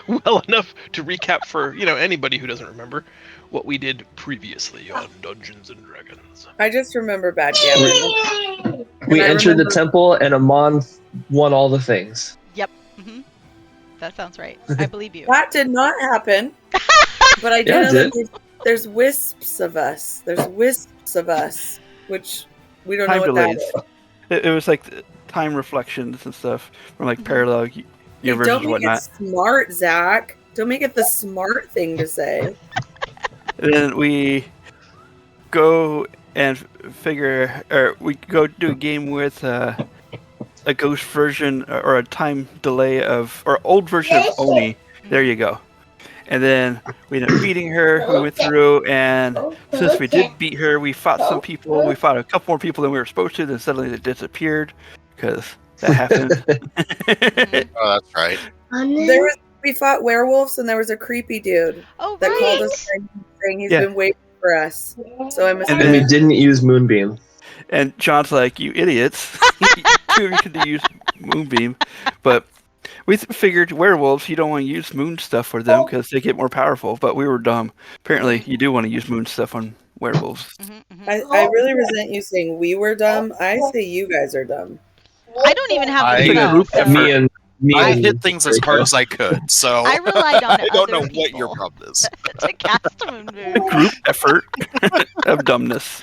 well enough to recap for anybody who doesn't remember what we did previously on Dungeons and Dragons. I just remember backgammon. We I entered the remember- temple, and Amon won all the things. Yep. That sounds right. I believe you. That did not happen. But I do Yeah, it know did. that there's wisps of us. There's wisps of us, which we don't know Time what that delays. is. It was like time reflections and stuff from like parallel Hey, universes don't and make whatnot. it smart, Zach. Don't make it the smart thing to say. And then we go and figure, or we go do a game with a ghost version or a time delay of, or old version of Oni. There you go. And then we ended up beating her. We went through, and since we did beat her, we fought some people. We fought a couple more people than we were supposed to. Then suddenly they disappeared because that happened. Oh, that's right. We fought werewolves, and there was a creepy dude Oh, that called right. us saying he's Yeah. been waiting for us. So I'm And And assuming we didn't use Moonbeam. And John's like, "You idiots! Two of you could use Moonbeam," but we figured werewolves. You don't want to use moon stuff for them because they get more powerful. But we were dumb. Apparently, you do want to use moon stuff on werewolves. I really resent you saying we were dumb. I say you guys are dumb. I don't even have I- the It's a spell, group so effort. I and hit things as hard as I could, so I relied on I don't other know what your people problem is. to cast a moon. Group effort of dumbness.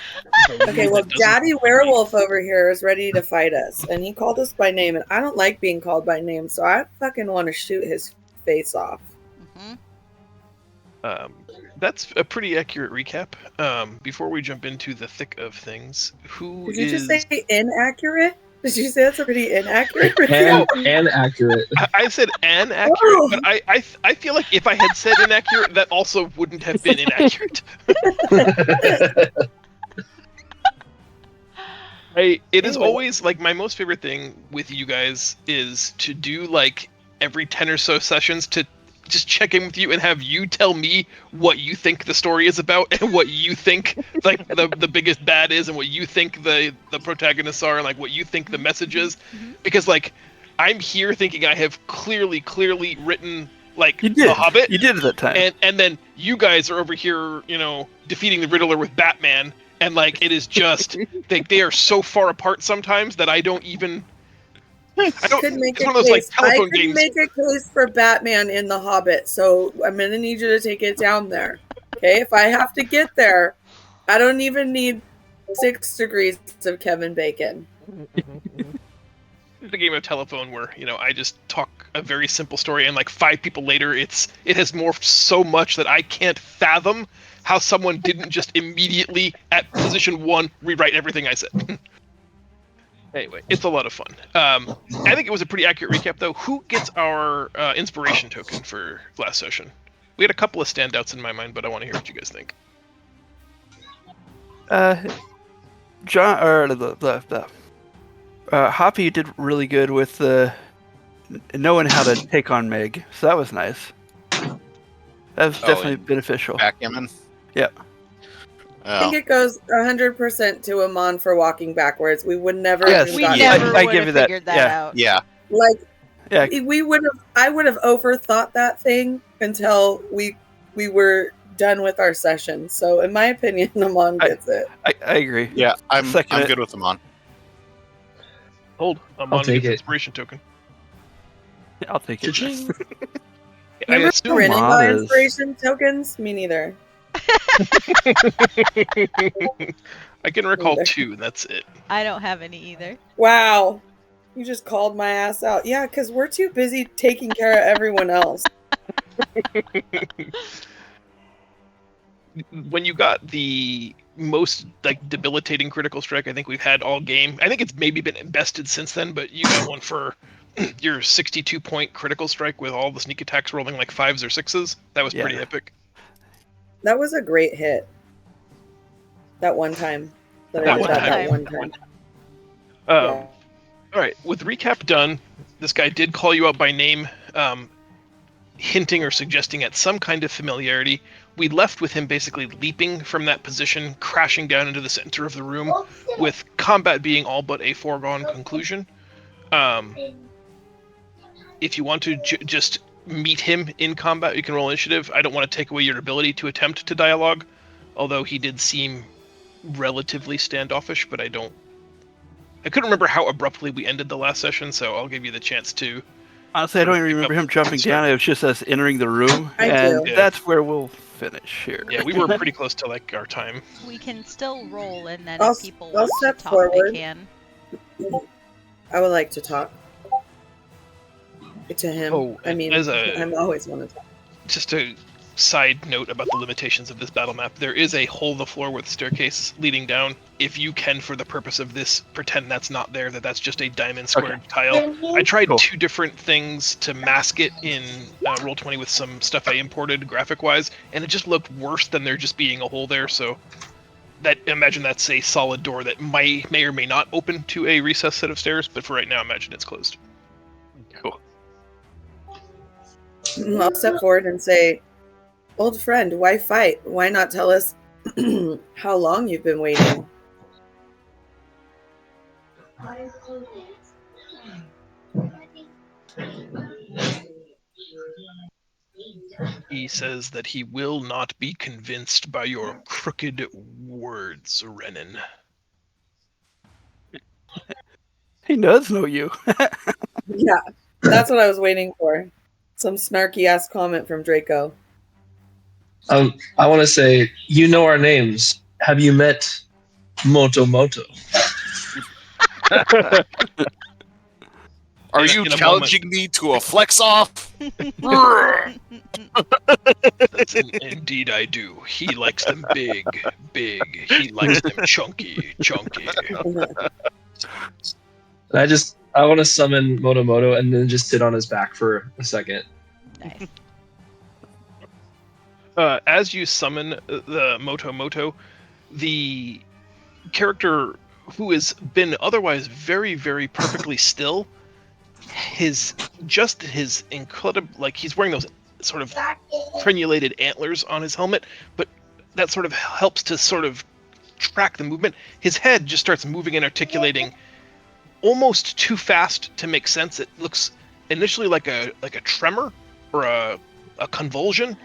Okay, well, Daddy Werewolf over here is ready to fight us, and he called us by name, and I don't like being called by name, so I fucking want to shoot his face off. That's a pretty accurate recap. Before we jump into the thick of things, who Did you is... just say inaccurate? Did you say that's a pretty inaccurate recap? And accurate. I said inaccurate, Oh. but I feel like if I had said inaccurate, that also wouldn't have been inaccurate. It is Anyway. always like my most favorite thing with you guys is to do like every 10 or so sessions to just check in with you and have you tell me what you think the story is about and what you think like the biggest bad is and what you think the protagonists are and like what you think the message is. Because like I'm here thinking I have clearly written like You did. The Hobbit. You did at that time. And then you guys are over here, defeating the Riddler with Batman, and like it is just they are so far apart sometimes that I don't even. I don't. Could make It's a one of those like case. I telephone could games. make a case for Batman in The Hobbit, so I'm gonna need you to take it down there. Okay, if I have to get there, I don't even need 6 degrees of Kevin Bacon. It's a game of telephone where I just talk a very simple story, and like 5 people later, it has morphed so much that I can't fathom how someone didn't just immediately at position 1 rewrite everything I said. Anyway, it's a lot of fun. I think it was a pretty accurate recap, though. Who gets our inspiration token for last session? We had a couple of standouts in my mind, but I want to hear what you guys think. John or the Hoppy did really good with knowing how to take on Meg, so that was nice. That was definitely and beneficial. Backgammon. Yeah. I think it goes 100% to Amon for walking backwards. We would never Yes, have We gotten never I would give have you that. figured that Yeah. out. Yeah. like Yeah. I would have overthought that thing until we were done with our session. So in my opinion, Amon gets it. I agree. Yeah, I'm Second it. good with them on. Hold, I'm I'll on take the it. inspiration token. I'll take it. Cha-ching. I Remember assume renting Amon our is- inspiration tokens? Me neither. I can recall Neither. 2, and that's it. I don't have any either. Wow. You just called my ass out. Yeah, because we're too busy taking care of everyone else. When you got the most like debilitating critical strike I think we've had all game, I think it's maybe been bested since then, but you got one for your 62-point critical strike with all the sneak attacks rolling like 5s or 6s. That was pretty Yeah. epic. That was a great hit. That one time. That I did that one time. Yeah. All right, with recap done, this guy did call you out by name, hinting or suggesting at some kind of familiarity. We left with him basically leaping from that position, crashing down into the center of the room, with combat being all but a foregone conclusion. If you want to just meet him in combat, you can roll initiative. I don't want to take away your ability to attempt to dialogue, although he did seem relatively standoffish, but I couldn't remember how abruptly we ended the last session, so I'll give you the chance to. Honestly, I don't even remember him jumping down. It was just us entering the room, I and do. that's where we'll finish here. Yeah, we were pretty close to like our time. We can still roll, and then I'll if people I'll want to step talk, forward. they can. I would like to talk to him. Oh, I mean, I'm always want to talk. Just a side note about the limitations of this battle map. There is a hole in the floor with staircase leading down. If you can, for the purpose of this, pretend that's not there, that's just a diamond squared tile. I tried Cool. 2 different things to mask it in Roll20 with some stuff I imported graphic-wise, and it just looked worse than there just being a hole there, so imagine that's a solid door that may or may not open to a recessed set of stairs, but for right now, imagine it's closed. Cool. I'll step forward and say, "Old friend, why fight? Why not tell us how long you've been waiting?" He says that he will not be convinced by your crooked words, Renan. He does know you. Yeah, that's what I was waiting for. Some snarky ass comment from Draco. I want to say, you know our names. Have you met Moto Moto? Are In you a challenging me to a flex off? Indeed I do. He likes them big. He likes them chunky. I want to summon Moto Moto and then just sit on his back for a second. Nice. As you summon the Moto Moto, the character who has been otherwise very, very perfectly still, his incredible, like, he's wearing those sort of crenulated antlers on his helmet, but that sort of helps to sort of track the movement. His head just starts moving and articulating almost too fast to make sense. It looks initially like a tremor or a convulsion,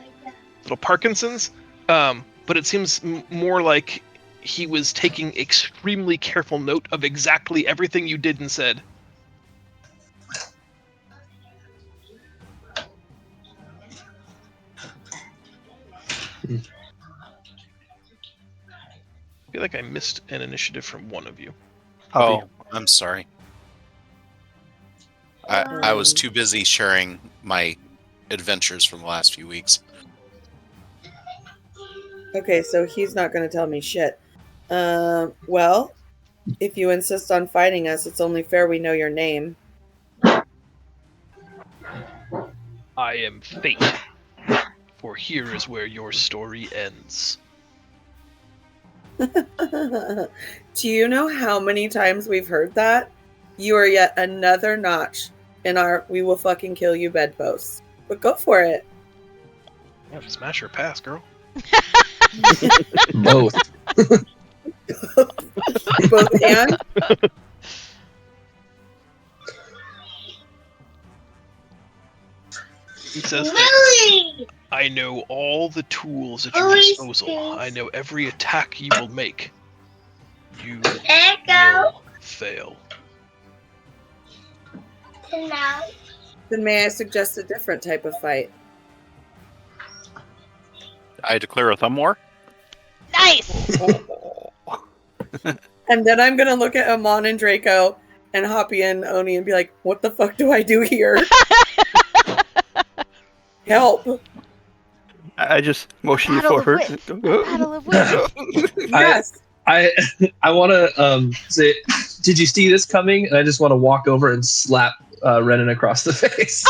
little Parkinson's, but it seems more like he was taking extremely careful note of exactly everything you did and said. I feel like I missed an initiative from one of you. Oh, I'm sorry. I was too busy sharing my adventures from the last few weeks. Okay, so he's not going to tell me shit. Well, if you insist on fighting us, it's only fair we know your name. I am Fate, for here is where your story ends. Do you know how many times we've heard that? You are yet another notch in our "we will fucking kill you" bedposts. But go for it. Yeah, smash or pass, girl. Both. Both and? He says that I know all the tools at your disposal. I know every attack you will make. You will fail. Then may I suggest a different type of fight? I declare a thumb war. Nice. And then I'm gonna look at Amon and Draco and Hoppy and Oni and be like, "What the fuck do I do here? Help!" I just motion you Battle of forward. wits. Battle of wits. Yes. I want to say, did you see this coming? And I just want to walk over and slap Renan across the face.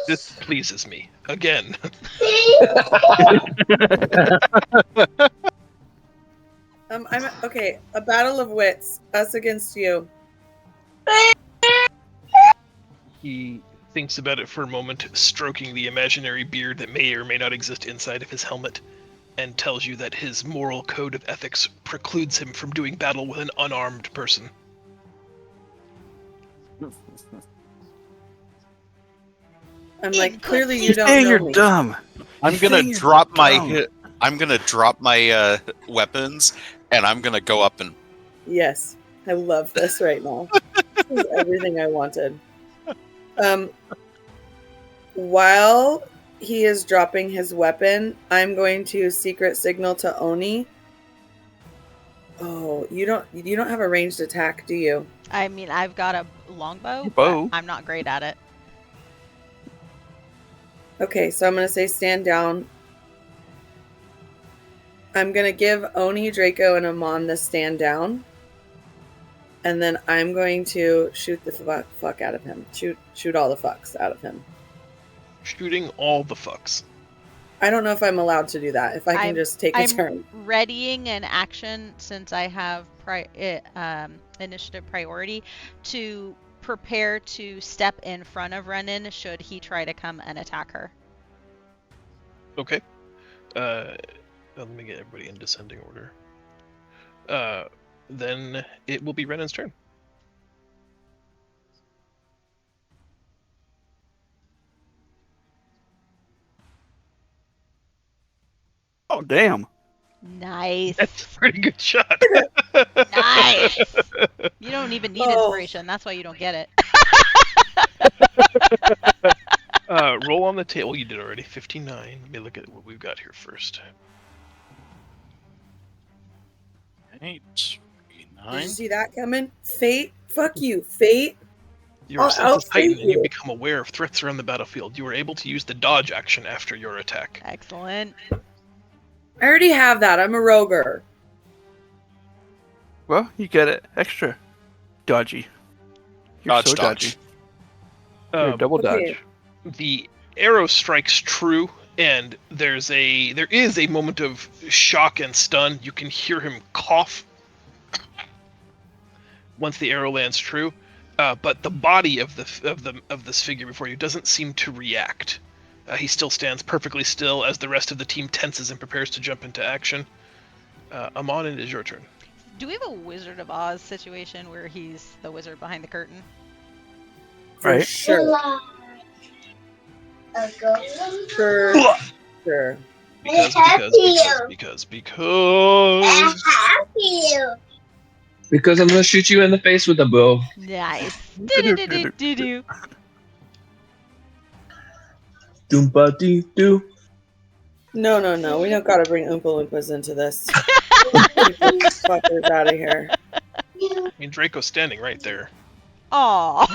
This pleases me. Again. I'm okay. A battle of wits, us against you. He thinks about it for a moment, stroking the imaginary beard that may or may not exist inside of his helmet, and tells you that his moral code of ethics precludes him from doing battle with an unarmed person. I'm like, clearly you don't Dang, know you're me. dumb. I'm gonna Dang, drop my dumb. I'm gonna drop my weapons, and I'm gonna go up and Yes, I love this right now. This is everything I wanted. While he is dropping his weapon, I'm going to secret signal to Oni. Oh, you don't have a ranged attack, do you? I mean, I've got a longbow, but Bow. I'm not great at it. Okay, so I'm going to say stand down. I'm going to give Oni, Draco, and Amon the stand down. And then I'm going to shoot the fuck out of him. Shoot all the fucks out of him. Shooting all the fucks. I don't know if I'm allowed to do that. If I can just take a turn. Readying an action since I have initiative priority to prepare to step in front of Renan should he try to come and attack her. Okay. Let me get everybody in descending order. Then it will be Renan's turn. Oh, damn. Nice. That's a pretty good shot. Nice. You don't even need inspiration. That's why you don't get it. Roll on the table. You did already. 59. Let me look at what we've got here first. 8, Did 9. you see that coming? Fate? Fuck you, Fate. Your sense is heightened and you you. become aware of threats around the battlefield. You are able to use the dodge action after your attack. Excellent. I already have that. I'm a roger. Well, you get it extra dodgy. You're Dodge, so dodge. dodgy. You're double okay. dodge. The arrow strikes true, and there is a moment of shock and stun. You can hear him cough once the arrow lands true, but the body of this figure before you doesn't seem to react. He still stands perfectly still as the rest of the team tenses and prepares to jump into action. Amon, it is your turn. Do we have a Wizard of Oz situation where he's the wizard behind the curtain? For Right. sure. For sure. Because. Because I'm gonna shoot you in the face with a bow. Nice. Do-do-do-do-do-do. Doompa dee doo. No. We don't gotta bring Oompa Loompas into this. Keep those fuckers out of here. I mean, Draco's standing right there. Aw.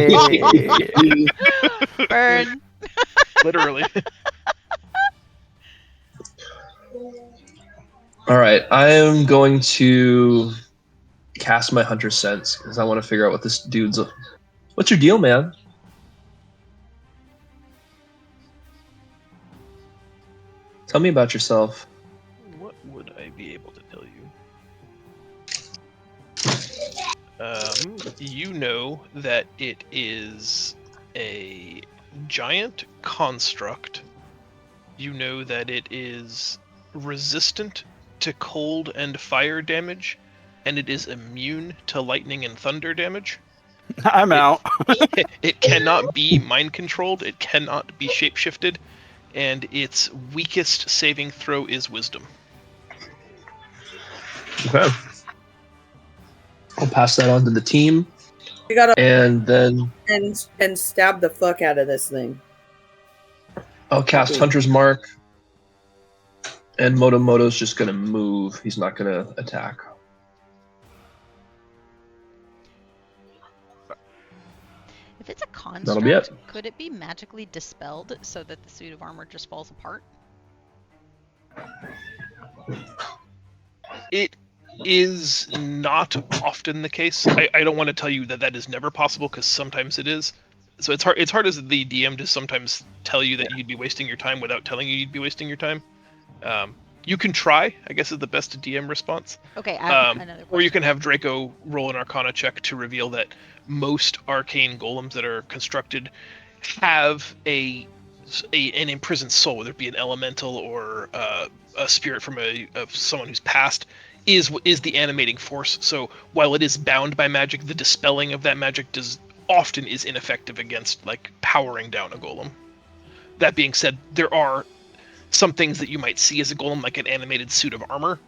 Hey. Burn. Literally. All right, I am going to cast my Hunter's Sense because I want to figure out what this dude's. What's your deal, man? Tell me about yourself. What would I be able to tell you? You know that it is a giant construct. You know that it is resistant to cold and fire damage, and it is immune to lightning and thunder damage. I'm out. It cannot be mind controlled, it cannot be shapeshifted, and its weakest saving throw is wisdom. Okay. I'll pass that on to the team. We gotta And then and stab the fuck out of this thing. I'll cast Hunter's Mark. And Motomoto's just going to move. He's not going to attack. If it's a That'll be construct, it. could it be magically dispelled so that the suit of armor just falls apart? It is not often the case. I don't want to tell you that that is never possible, because sometimes it is. So it's hard as the DM to sometimes tell you that you'd be wasting your time without telling you you'd be wasting your time. You can try, I guess, is the best DM response. Okay, I have another question. Or you can have Draco roll an Arcana check to reveal that most arcane golems that are constructed have an imprisoned soul, whether it be an elemental or a spirit from someone who's passed. is the animating force. So while it is bound by magic, the dispelling of that magic often is ineffective against like powering down a golem. That being said, there are some things that you might see as a golem, like an animated suit of armor,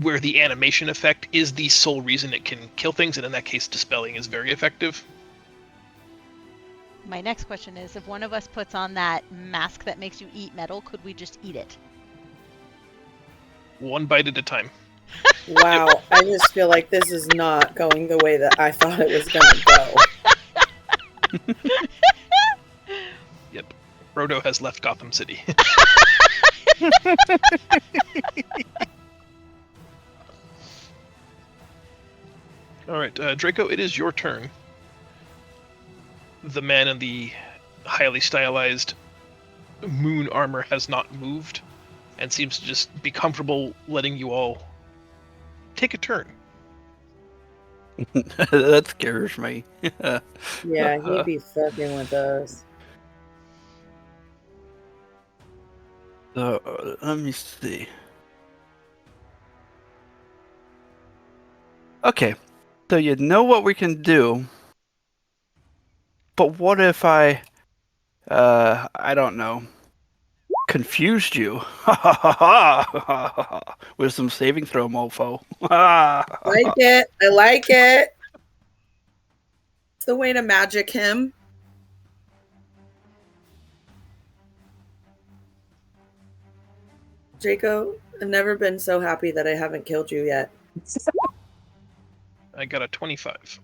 where the animation effect is the sole reason it can kill things, and in that case, dispelling is very effective. My next question is, if one of us puts on that mask that makes you eat metal, could we just eat it? One bite at a time. Wow, I just feel like this is not going the way that I thought it was going to go. Yep. Frodo has left Gotham City. All right, Draco, it is your turn. The man in the highly stylized moon armor has not moved and seems to just be comfortable letting you all take a turn. That scares me. Yeah, he'd be fucking with us. So, let me see. Okay, so you know what we can do, but what if I don't know, confused you? With some saving throw, mofo. Like it. I like it. It's the way to magic him. Draco, I've never been so happy that I haven't killed you yet. I got a 25.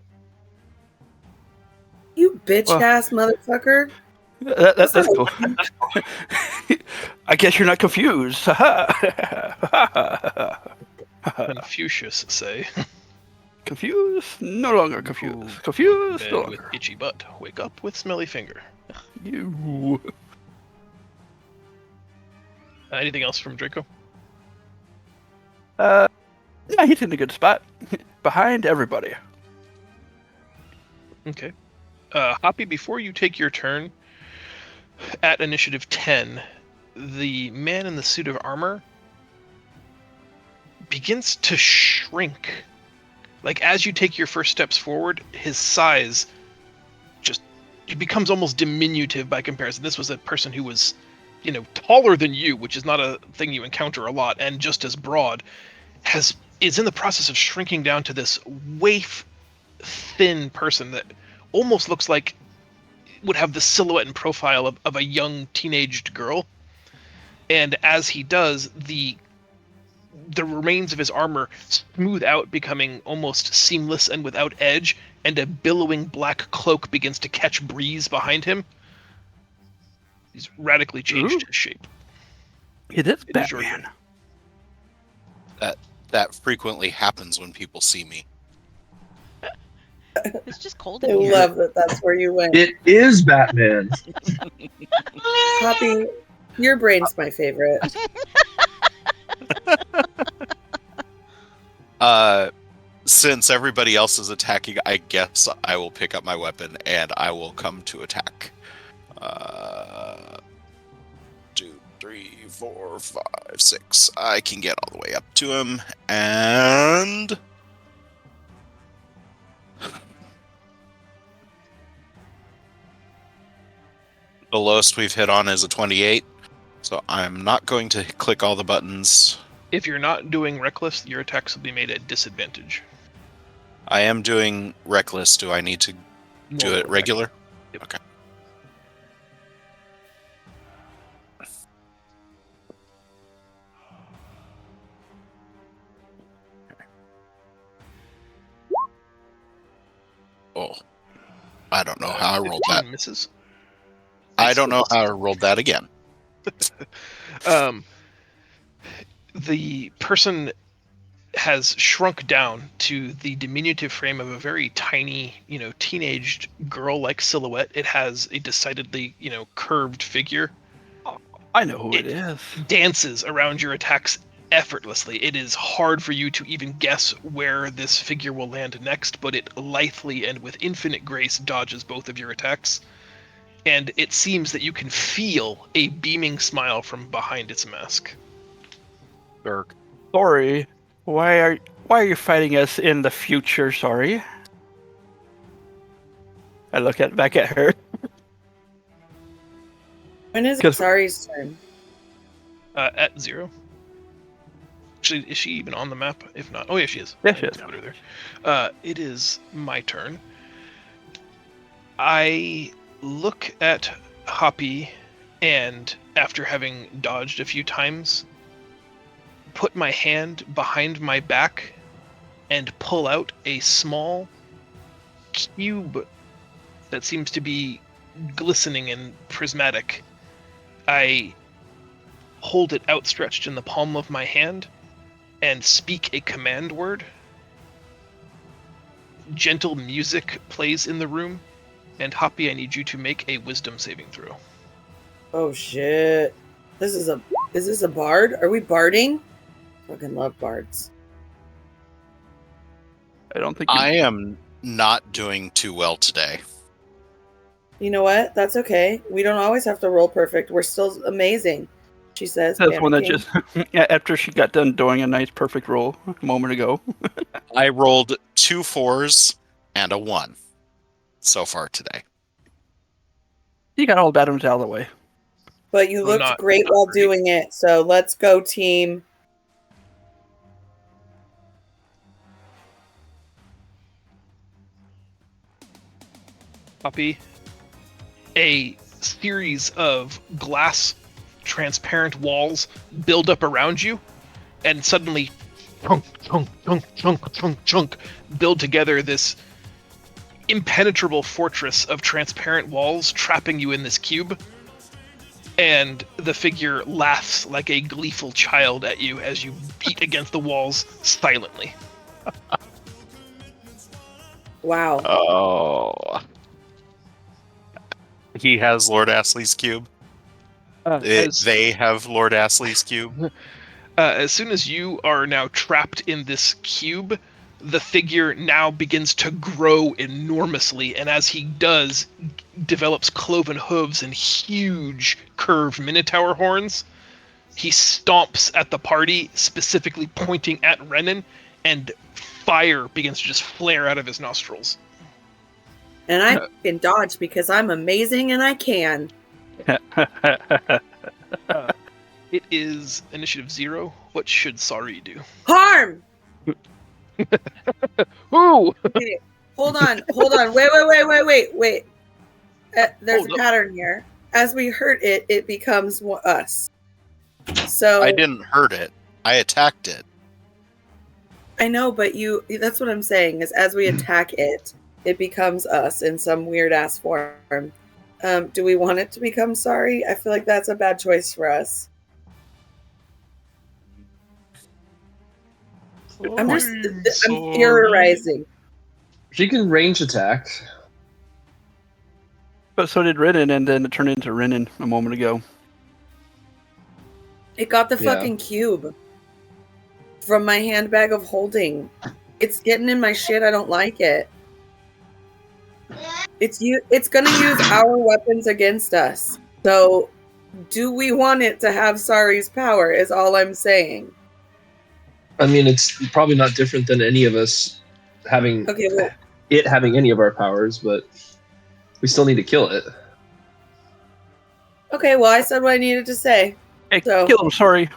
You bitch-ass motherfucker. That's cool. I guess you're not confused. Confucius say. Confused? No longer confused. Confused? Bed No with longer. itchy butt. Wake up with smelly finger. You. Anything else from Draco? Yeah, he's in a good spot. Behind everybody. Okay. Hoppy, before you take your turn, at initiative 10, the man in the suit of armor begins to shrink. Like, as you take your first steps forward, his size just becomes almost diminutive by comparison. This was a person who was, taller than you, which is not a thing you encounter a lot, and just as broad, is in the process of shrinking down to this waif thin person that almost looks like would have the silhouette and profile of a young teenaged girl. And as he does, the remains of his armor smooth out, becoming almost seamless and without edge, and a billowing black cloak begins to catch breeze behind him. He's radically changed his shape. It is It is your Batman. turn. That frequently happens when people see me. It's just cold I in here. love that that's where you went. It is Batman. Poppy, your brain's my favorite. Since everybody else is attacking, I guess I will pick up my weapon and I will come to attack. 2, 3, 4, 5, 6. I can get all the way up to him, and the lowest we've hit on is a 28. So I'm not going to click all the buttons. If you're not doing reckless, your attacks will be made at disadvantage. I am doing reckless. Do I need to do Normal it attack. regular? Yep. Okay. Oh, I don't know how I rolled 15 that. misses. I don't know how I rolled that again. The person has shrunk down to the diminutive frame of a very tiny, teenaged girl-like silhouette. It has a decidedly, curved figure. I know who it is. Dances around your attacks effortlessly. It is hard for you to even guess where this figure will land next, but it lithely and with infinite grace dodges both of your attacks. And it seems that you can feel a beaming smile from behind its mask. Dirk. Sorry, Why are you fighting us in the future? Sorry. I look back at her. When is 'Cause- Sari's turn? At 0. Actually, is she even on the map? If not, oh yeah, she is. Yeah, she is. Put her there. It is my turn. I look at Hoppy, and after having dodged a few times, put my hand behind my back and pull out a small cube that seems to be glistening and prismatic. I hold it outstretched in the palm of my hand and speak a command word. Gentle music plays in the room, and Hoppy, I need you to make a wisdom saving throw. Oh shit! Is this a bard? Are we barding? Fucking love bards. I don't think I am not doing too well today. You know what? That's okay. We don't always have to roll perfect. We're still amazing. She says. that's one that panicking. just after she got done doing a nice perfect roll a moment ago. I rolled 2 4s and a 1 so far today. You got all the bad ones out of the way. But you Well, looked not great while great. doing it. So let's go, team. Hoppy, a series of glass transparent walls build up around you, and suddenly chunk, chunk, chunk, chunk, chunk, chunk, build together this impenetrable fortress of transparent walls, trapping you in this cube. And the figure laughs like a gleeful child at you as you beat against the walls silently. Wow. Oh. He has Lord Astley's cube. They have Lord Astley's cube. As soon as you are now trapped in this cube, the figure now begins to grow enormously, and as he does, develops cloven hooves and huge curved minotaur horns. He stomps at the party, specifically pointing at Renan, and fire begins to just flare out of his nostrils. And I can dodge because I'm amazing and I can. It is initiative 0. What should Sari do? Harm! Ooh! Okay, hold on. Wait. There's Hold a up. pattern here. As we hurt it, it becomes us. So I didn't hurt it. I attacked it. I know, but that's what I'm saying, is as we attack it, it becomes us in some weird ass form. Do we want it to become Sari? I feel like that's a bad choice for us. I'm theorizing. She can range attack. But so did Renan, and then it turned into Renan a moment ago. It got the Yeah. fucking cube from my handbag of holding. It's getting in my shit. I don't like it. It's gonna use our weapons against us. So, do we want it to have Sari's power? Is all I'm saying. I mean, it's probably not different than any of us having Okay, well, it having any of our powers, but we still need to kill it. okay, well, I said what I needed to say. Hey, So- kill him, sorry.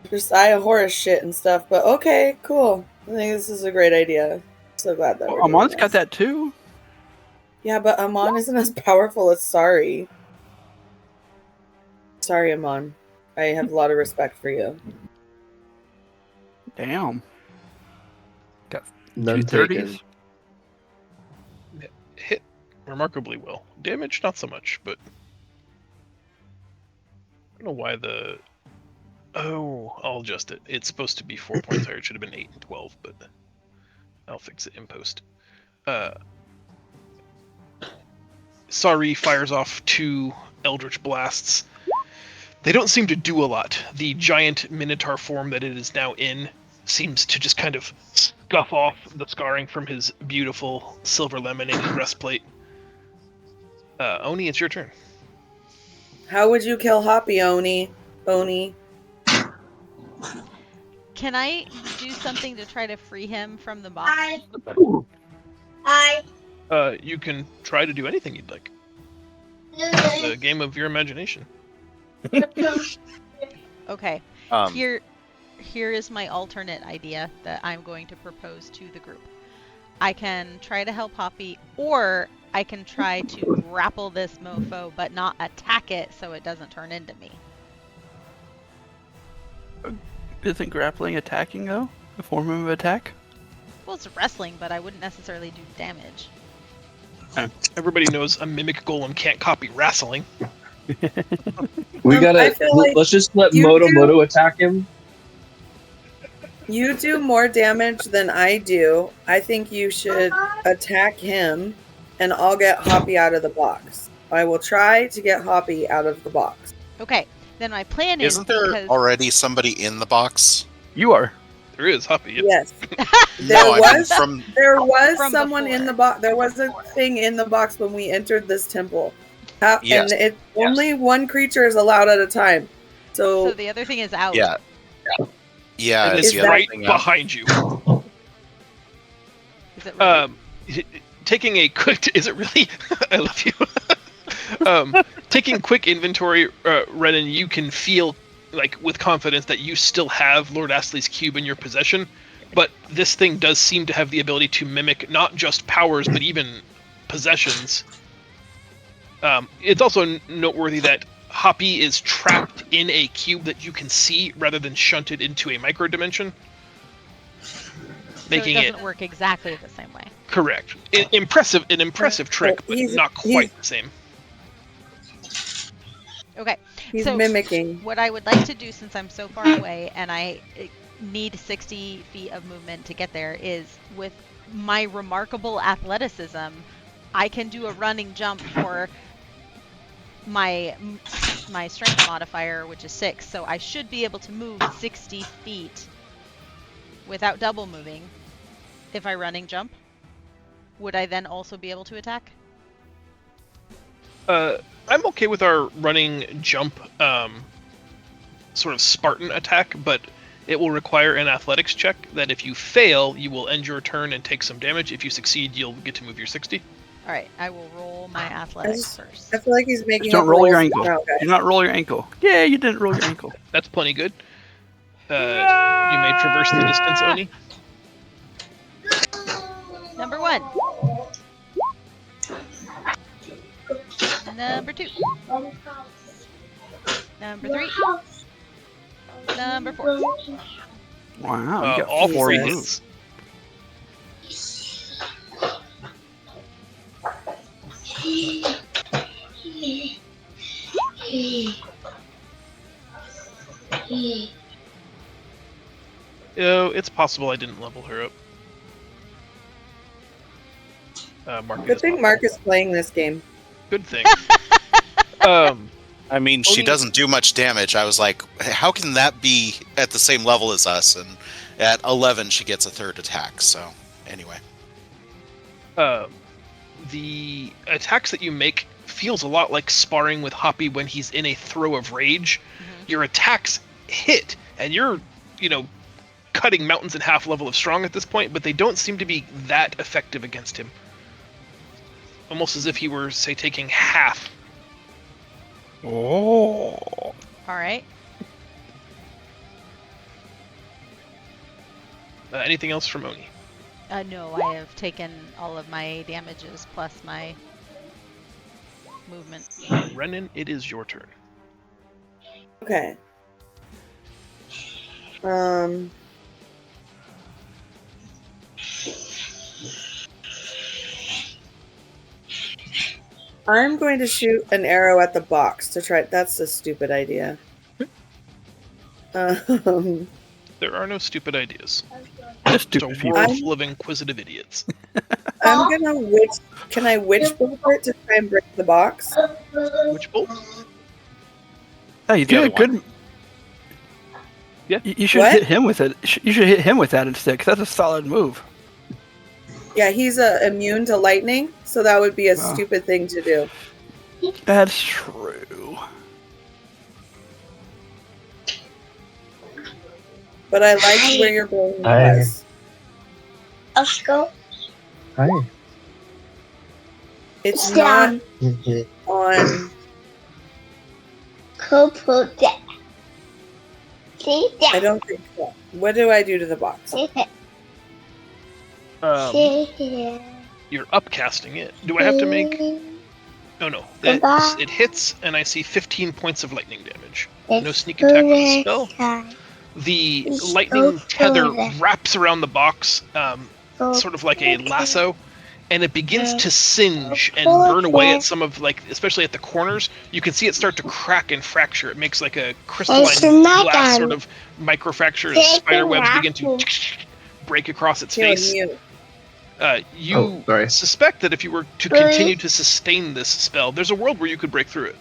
Just horror shit and stuff, but okay, cool. I think this is a great idea. So glad that we're Amon's doing got this. that too. Yeah, but Amon isn't as powerful as Sari. Sorry, Amon. I have a lot of respect for you. Damn. None 230s. taken. Hit remarkably well. Damage, not so much, but I don't know why the... Oh, I'll adjust it. It's supposed to be 4 points higher. It should have been 8 and 12, but I'll fix it in post. Sari fires off 2 Eldritch Blasts. They don't seem to do a lot. The giant minotaur form that it is now in seems to just kind of scuff off the scarring from his beautiful silver laminated breastplate. Oni, it's your turn. How would you kill Hoppy, Oni? Oni? Can I do something to try to free him from the box? You can try to do anything you'd like. It's a game of your imagination. Okay. Um, Here is my alternate idea that I'm going to propose to the group. I can try to help Hoppy, or I can try to grapple this mofo but not attack it so it doesn't turn into me. Isn't grappling attacking, though? A form of attack? Well, it's wrestling, but I wouldn't necessarily do damage. Everybody knows a mimic golem can't copy wrestling. We I gotta. feel like Let's just let you Moto attack him. You do more damage than I do. I think you should attack him, and I'll get Hoppy out of the box. I will try to get Hoppy out of the box. Okay, then my plan is Isn't there because already somebody in the box? You are. There is Hoppy. Yep. Yes, No, I mean was- from. there was From someone in before. the box. There was a thing in the box when we entered this temple, Yes. and only one creature is allowed at a time. so So the other thing is out. Yeah. Yeah, And is it's the other right thing out. behind you. Is it really? Taking a quick. Is it really? I love you. Taking quick inventory, Renan, you can feel like with confidence that you still have Lord Astley's cube in your possession, but this thing does seem to have the ability to mimic not just powers but even possessions. It's also noteworthy that Hoppy is trapped in a cube that you can see rather than shunted into a micro dimension, making so it it doesn't work exactly the same way. correct. An impressive trick, but He's- not quite the same. Okay. he's So- mimicking. What I would like to do, since I'm so far away and I need 60 feet of movement to get there, is with my remarkable athleticism, I can do a running jump for my strength modifier, which is 6. So I should be able to move 60 feet without double moving if I running jump. Would I then also be able to attack? I'm okay with our running jump sort of Spartan attack, but it will require an athletics check that if you fail, you will end your turn and take some damage. If you succeed, you'll get to move your 60. All right, I will roll my athletics first. I feel like he's making. Just don't up roll your rules ankle. now, guys. Do not roll your ankle. Yeah, you didn't roll your ankle. That's plenty good. You may traverse the distance, Oni. Number 1. Number 2. Number 3. Number 4. Wow, you got All 4 three Jesus. hits. It's possible I didn't level her up. Mark Good thing Mark is playing this game. Good thing. Um, I mean, she Oni- doesn't do much damage. I was like, how can that be at the same level as us? And at 11, she gets a third attack. So, anyway. The attacks that you make feels a lot like sparring with Hoppy when he's in a throw of rage. Your attacks hit, and you're, cutting mountains in half level of strong at this point, but they don't seem to be that effective against him. Almost as if he were, say, taking half. Oh. All right. Anything else from Oni? No, I have taken all of my damages plus my movement. Renan, it is your turn. Okay. I'm going to shoot an arrow at the box to try. That's a stupid idea. There are no stupid ideas. Just It's a stupid people. world full of inquisitive idiots. I'm gonna witch. Can I witch bolt it to try and break the box? Which bolt? Oh, you The other did good. Yeah. You should What? hit him with it. You should hit him with that instead, because that's a solid move. Yeah, he's immune to lightning, so that would be a Oh. stupid thing to do. That's true. But I liked where your brain I- was. Let's go. Hi. It's not Mhm. on. Who put that? See I that? don't think so. What do I do to the box? See that? Um, See here. you're upcasting it. Do I have to make? Oh no. Goodbye. It hits, and I see 15 points of lightning damage. It's No sneak attack on the good spell. time. The It's lightning so tether good. wraps around the box, sort of like a lasso, and it begins to singe and burn away at some of, like, especially at the corners. You can see it start to crack and fracture. It makes like a crystalline It's not glass done. sort of microfracture. Take Spider it webs off begin to me. break across its Killing face. you. You Oh, sorry. suspect that if you were to continue to sustain this spell, there's a world where you could break through it.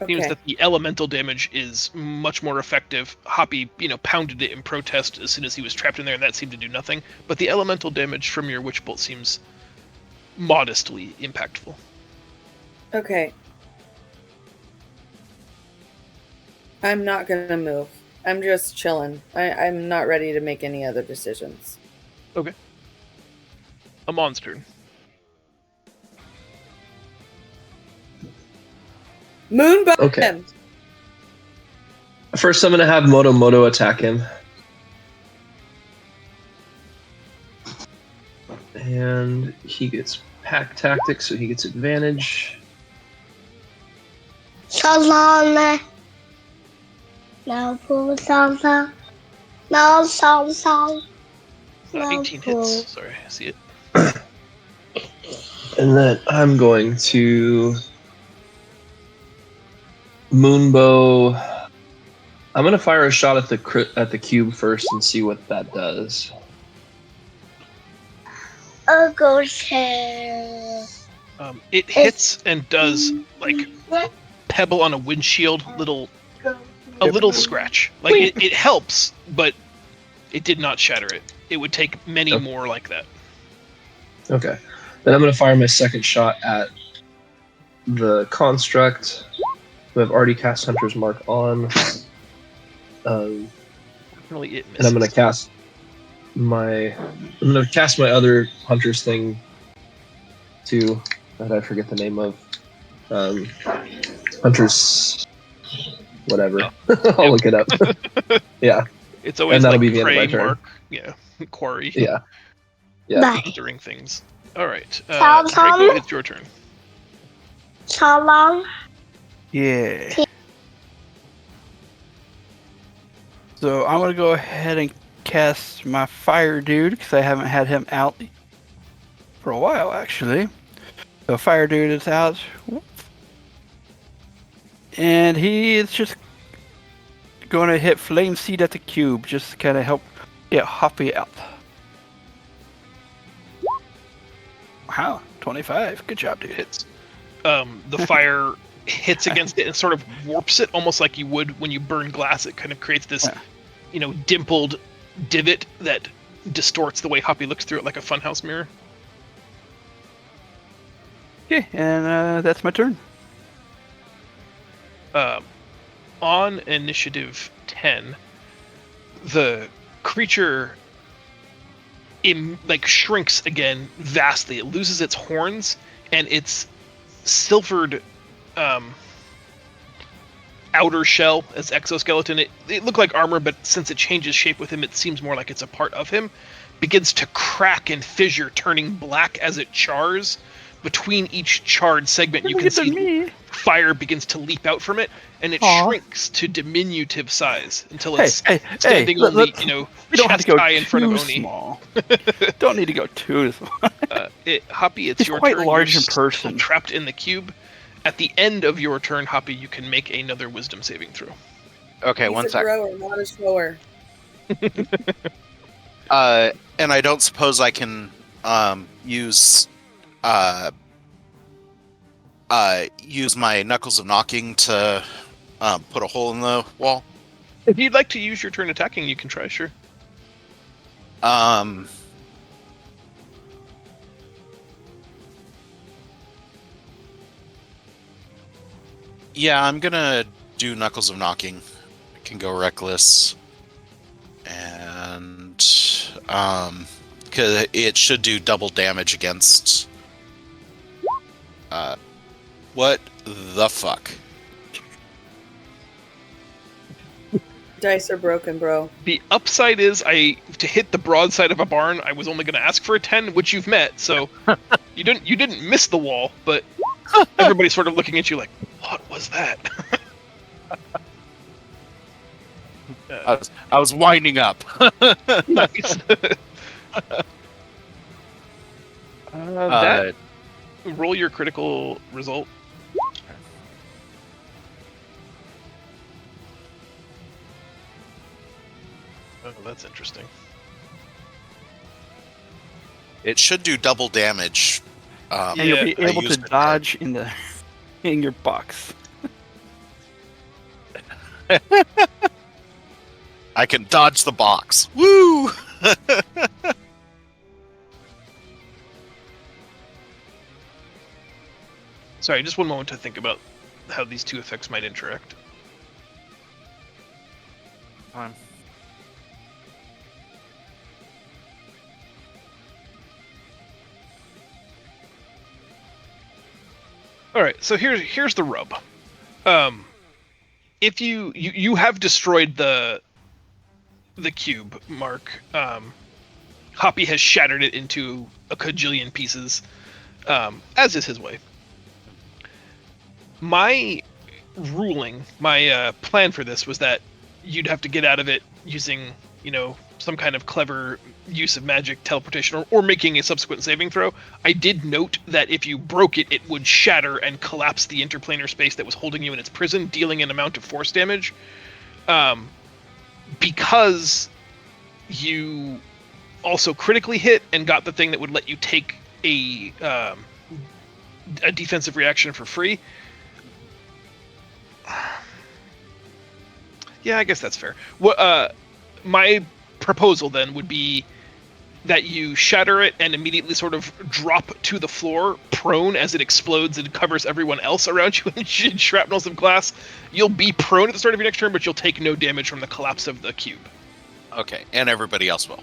Seems Okay. that the elemental damage is much more effective. Hoppy, pounded it in protest as soon as he was trapped in there, and that seemed to do nothing. But the elemental damage from your witch bolt seems modestly impactful. Okay. I'm not gonna move. I'm just chilling. I'm not ready to make any other decisions. A monster. Moonbow. Okay. First, I'm gonna have Moto attack him, and he gets pack tactics, so he gets advantage. So long. No pool song. No song. 18 hits. Sorry, I see it. And then I'm going to Moonbow. I'm gonna fire a shot at the cube first and see what that does. A ghost hair. It hits and does like pebble on a windshield, a little scratch. Like it helps, but it did not shatter it. It would take many more like that. Okay. Then I'm gonna fire my second shot at the construct who I've already cast Hunter's Mark on. Really, it misses. And I'm gonna cast my other Hunter's thing too, that I forget the name of. Hunter's whatever. I'll look it up. Yeah. It's always And that'll like be the end of my prey turn. mark, quarry. Yeah. Bye. Entering things. All right, Tom. Draco, it's your turn. So long. Yeah. So I'm gonna go ahead and cast my fire dude because I haven't had him out for a while actually. So fire dude is out, and he is just going to hit flame seed at the cube, just to kind of help get Hoppy out. Wow, 25. Good job, dude. Hits. The fire hits against it and sort of warps it, almost like you would when you burn glass. It kind of creates this, dimpled divot that distorts the way Hoppy looks through it, like a funhouse mirror. Okay, and that's my turn. On initiative 10, the creature shrinks again vastly. It loses its horns and its silvered outer shell, its exoskeleton. It looked like armor, but since it changes shape with him, it seems more like it's a part of him. Begins to crack and fissure, turning black as it chars. Between each charred segment, you can see fire begins to leap out from it, and it shrinks to diminutive size until it's standing only, we don't have to chest go high in front of too Oni. small. Don't need to go too small. Hoppy, it's He's your quite turn. large You're in still person. trapped in the cube. At the end of your turn, Hoppy, you can make another Wisdom saving throw. Okay, He's one a sec. grower, not a shower. And I don't suppose I can use my Knuckles of Knocking to put a hole in the wall. If you'd like to use your turn attacking, you can try, sure. Yeah, I'm gonna do Knuckles of Knocking. I can go Reckless. And because it should do double damage against what the fuck? Dice are broken, bro. The upside is to hit the broadside of a barn, I was only going to ask for a 10, which you've met. So you didn't miss the wall, but everybody's sort of looking at you like, what was that? I was winding up. Nice. That roll your critical result. Oh, that's interesting. It should do double damage. And you'll be I able to used it. dodge in your box. I can dodge the box. Woo! Sorry, just one moment to think about how these two effects might interact. Fine. All right, so here's the rub. If you have destroyed the cube, Mark. Hoppy has shattered it into a cajillion pieces, as is his way. My ruling, my plan for this was that you'd have to get out of it using, some kind of clever use of magic, teleportation, or making a subsequent saving throw. I did note that if you broke it, it would shatter and collapse the interplanar space that was holding you in its prison, dealing an amount of force damage. Because you also critically hit and got the thing that would let you take a defensive reaction for free. Yeah, I guess that's fair. My proposal then would be that you shatter it and immediately sort of drop to the floor, prone as it explodes and covers everyone else around you in shrapnels of glass. You'll be prone at the start of your next turn, but you'll take no damage from the collapse of the cube. Okay, and everybody else will.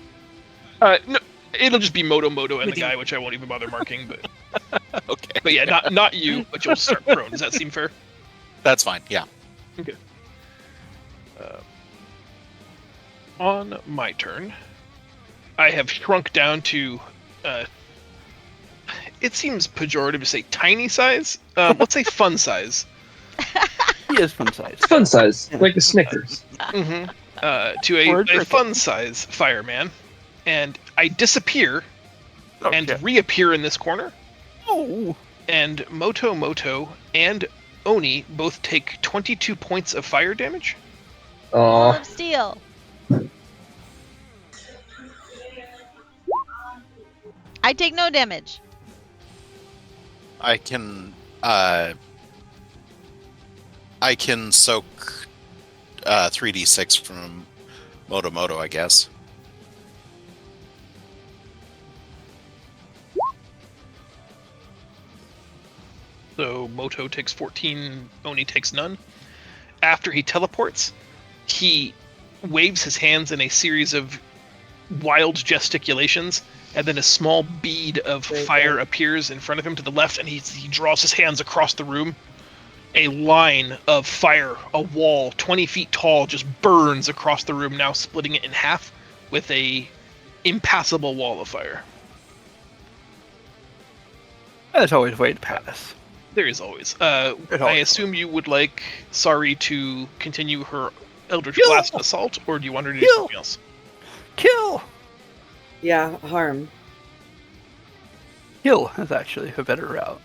No, it'll just be Moto and the guy, which I won't even bother marking. But Okay. but yeah, not you, but you'll start prone. Does that seem fair? That's fine, yeah. Okay. On my turn, I have shrunk down to, it seems pejorative to say tiny size. Let's say fun size. He is fun size. Fun size, like the Snickers. Mm-hmm. To a fun size fireman, and I disappear and reappear in this corner. Oh. And Moto and Oni both take 22 points of fire damage. Wall Aw. of steel. I take no damage. I can soak 3d6 from Moto, I guess. So Moto takes 14, Oni takes none. After he teleports, he waves his hands in a series of wild gesticulations, and then a small bead of fire appears in front of him to the left, and he draws his hands across the room. A line of fire, a wall 20 feet tall, just burns across the room, now splitting it in half with a impassable wall of fire. That's always a way to pass. There is always. I assume you would like Sari to continue her Eldritch Blast assault, or do you want her to do something else? Kill! Yeah, harm. Kill is actually a better route.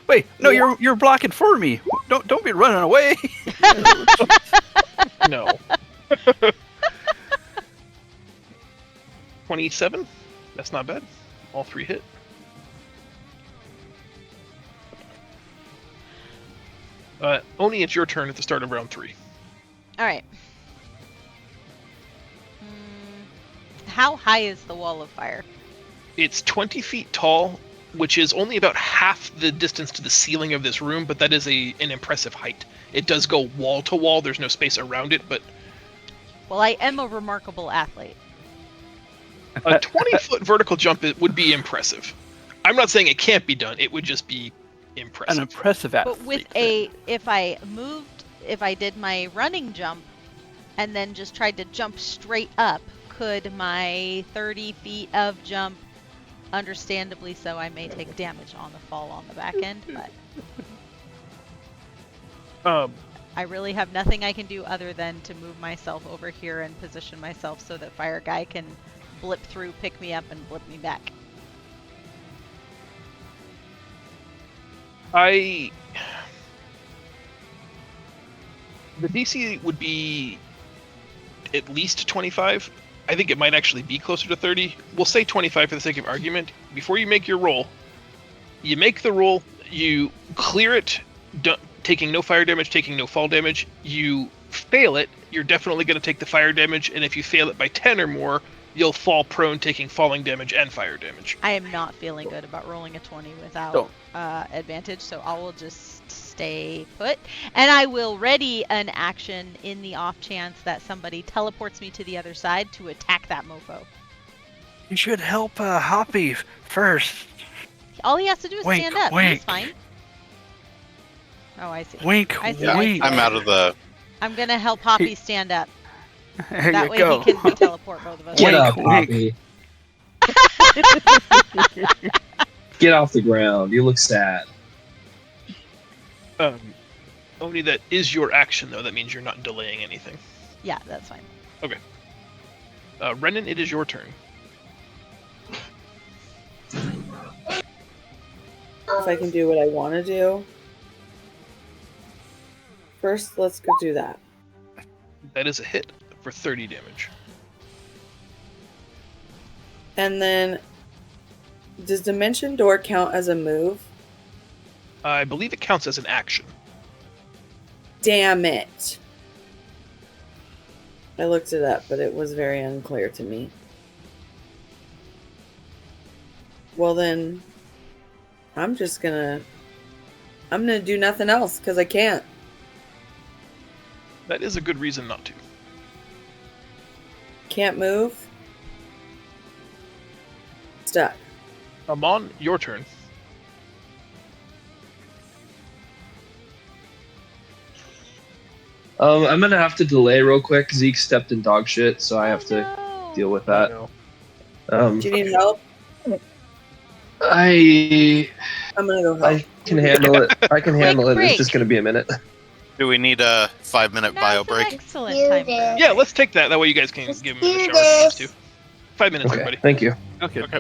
Wait! No, you're blocking for me. Don't be running away. No. 27? That's not bad. All three hit. Oni, it's your turn at the start of round 3. All right. How high is the wall of fire? It's 20 feet tall. which is only about half the distance to the ceiling of this room, but that is an impressive height. It does go wall to wall. There's no space around it, but Well, I am a remarkable athlete. a 20-foot vertical jump would be impressive. I'm not saying it can't be done. It would just be impressive. An impressive athlete. But with if I did my running jump and then just tried to jump straight up, could my 30 feet of jump, understandably so, I may take damage on the fall on the back end, but I really have nothing I can do other than to move myself over here and position myself so that Fire Guy can blip through, pick me up, and blip me back. The DC would be at least 25. I think it might actually be closer to 30. We'll say 25 for the sake of argument. Before you make your roll, you make the roll, you clear it, taking no fire damage, taking no fall damage. You fail it, you're definitely going to take the fire damage, and if you fail it by 10 or more, you'll fall prone, taking falling damage and fire damage. I am not feeling good about rolling a 20 without advantage, so I will just stay put. And I will ready an action in the off chance that somebody teleports me to the other side to attack that mofo. You should help Hoppy first. All he has to do is Wink, stand up. wink. He's fine. Oh, I see. Wink, I see. wink. I'm out of the. I'm going to help Hoppy stand up. There That you way go. he can teleport both of us. Get Wink, up, wink. Poppy. Get off the ground. You look sad. Only that is your action, though. That means you're not delaying anything. Yeah, that's fine. Renan, it is your turn. If I can do what I want to do. First, let's go do that. That is a hit for 30 damage. And then, does Dimension Door count as a move? I believe it counts as an action. Damn it. I looked it up, but it was very unclear to me. Well then, I'm gonna do nothing else, because I can't. That is a good reason not to. Can't move. Stuck. Amon, your turn. I'm gonna have to delay real quick. Zeke stepped in dog shit, so I have to No. deal with that. No. Do you need help? I I'm gonna go help. I can handle it. I can handle it. break. It's just gonna be a minute. Do we need a 5-minute bio That's an break? excellent You time did. for Yeah, let's take that. That way you guys can Let's give him a do shower if you need this. to. 5 minutes, Okay, everybody. thank you. Okay. Okay.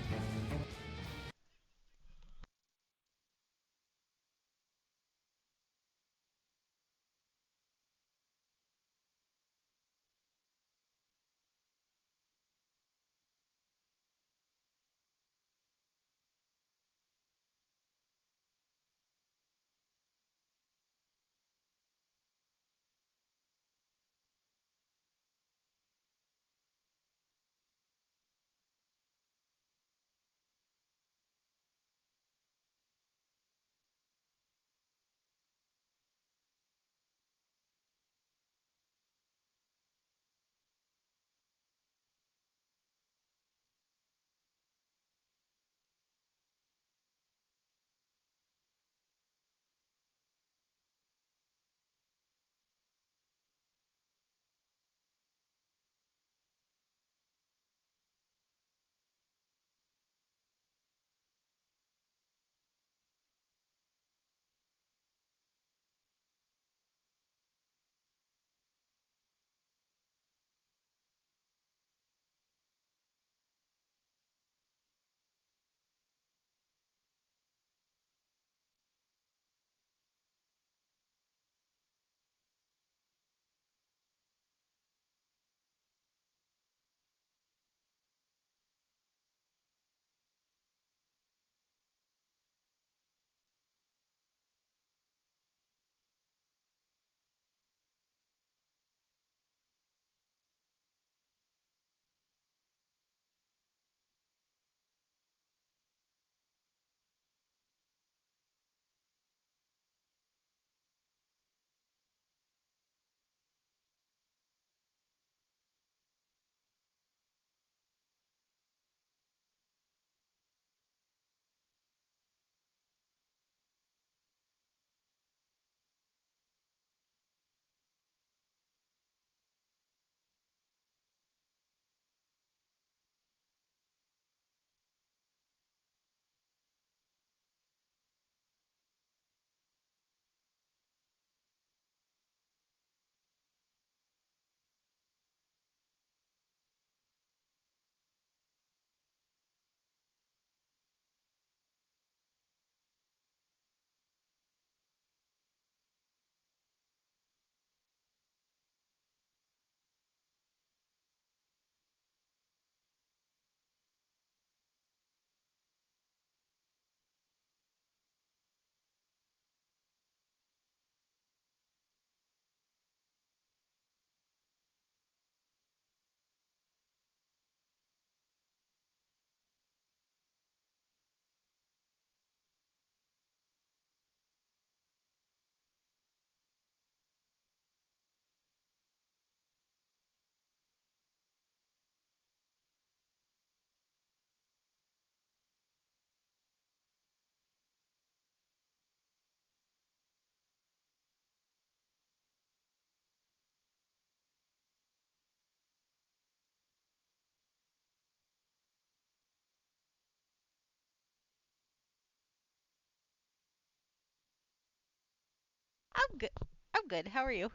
I'm good. I'm good. How are you?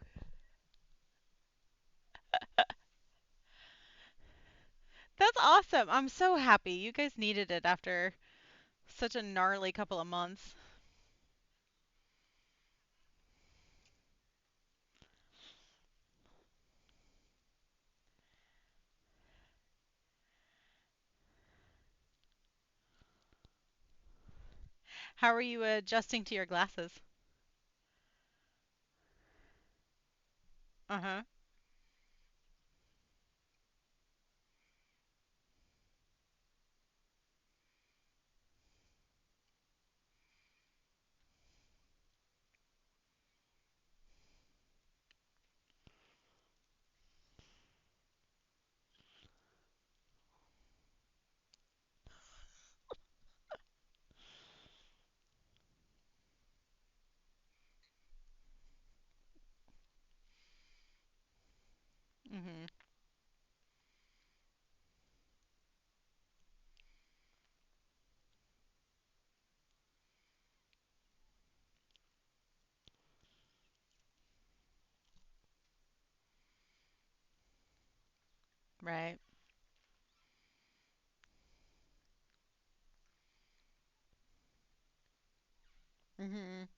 That's awesome. I'm so happy. You guys needed it after such a gnarly couple of months. How are you adjusting to your glasses? Uh-huh. Mhm. Right. Mhm.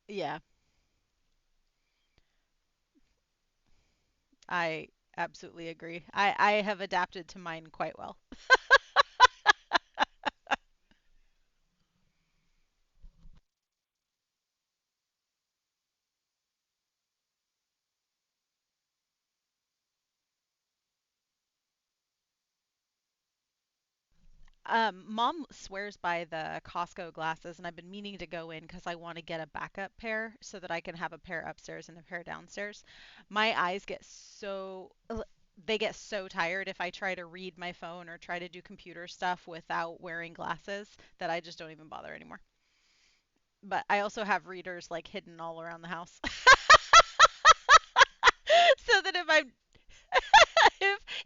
Yeah. I absolutely agree. I have adapted to mine quite well. Mom swears by the Costco glasses, and I've been meaning to go in because I want to get a backup pair so that I can have a pair upstairs and a pair downstairs. My eyes get they get so tired if I try to read my phone or try to do computer stuff without wearing glasses that I just don't even bother anymore. But I also have readers like hidden all around the house. So that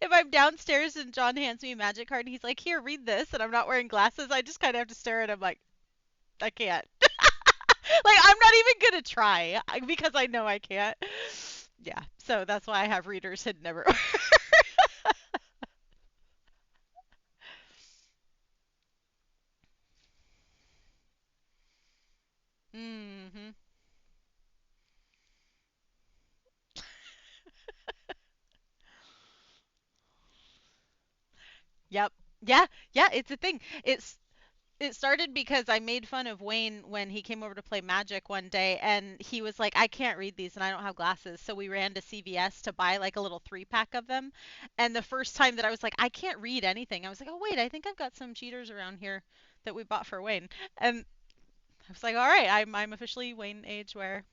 if I'm downstairs and John hands me a magic card and he's like, "Here, read this," and I'm not wearing glasses, I just kind of have to stare at him like, I can't. Like I'm not even gonna try because I know I can't. Yeah, so that's why I have readers hidden everywhere. Mhm. Yep. Yeah. Yeah. It's a thing. It started because I made fun of Wayne when he came over to play Magic one day, and he was like, "I can't read these, and I don't have glasses." So we ran to CVS to buy like a little 3-pack of them. And the first time that I was like, "I can't read anything," I was like, "Oh wait, I think I've got some cheaters around here that we bought for Wayne." And I was like, "All right, I'm officially Wayne age where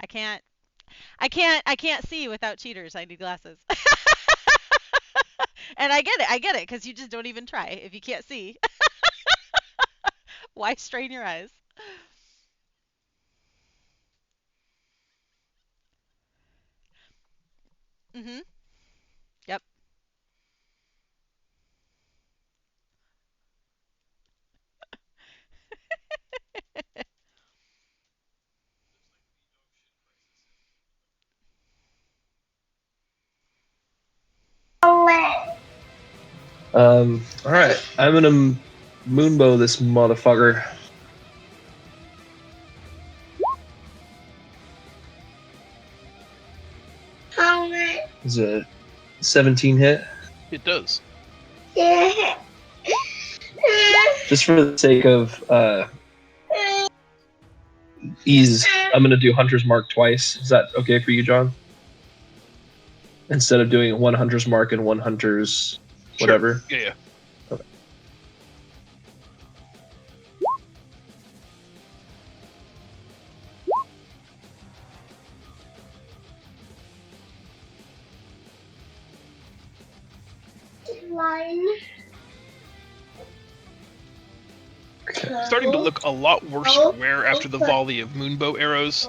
I can't I can't see without cheaters. I need glasses." And I get it, because you just don't even try if you can't see. Why strain your eyes? Mhm. Yep. All right. I'm gonna moonbow this motherfucker. Is a 17 hit? It does. Just for the sake of ease, I'm gonna do Hunter's Mark twice. Is that okay for you, John? Instead of doing one Hunter's Mark and one Hunter's Sure. whatever. Yeah, yeah. Okay. starting to look a lot worse for wear after the volley of moonbow arrows,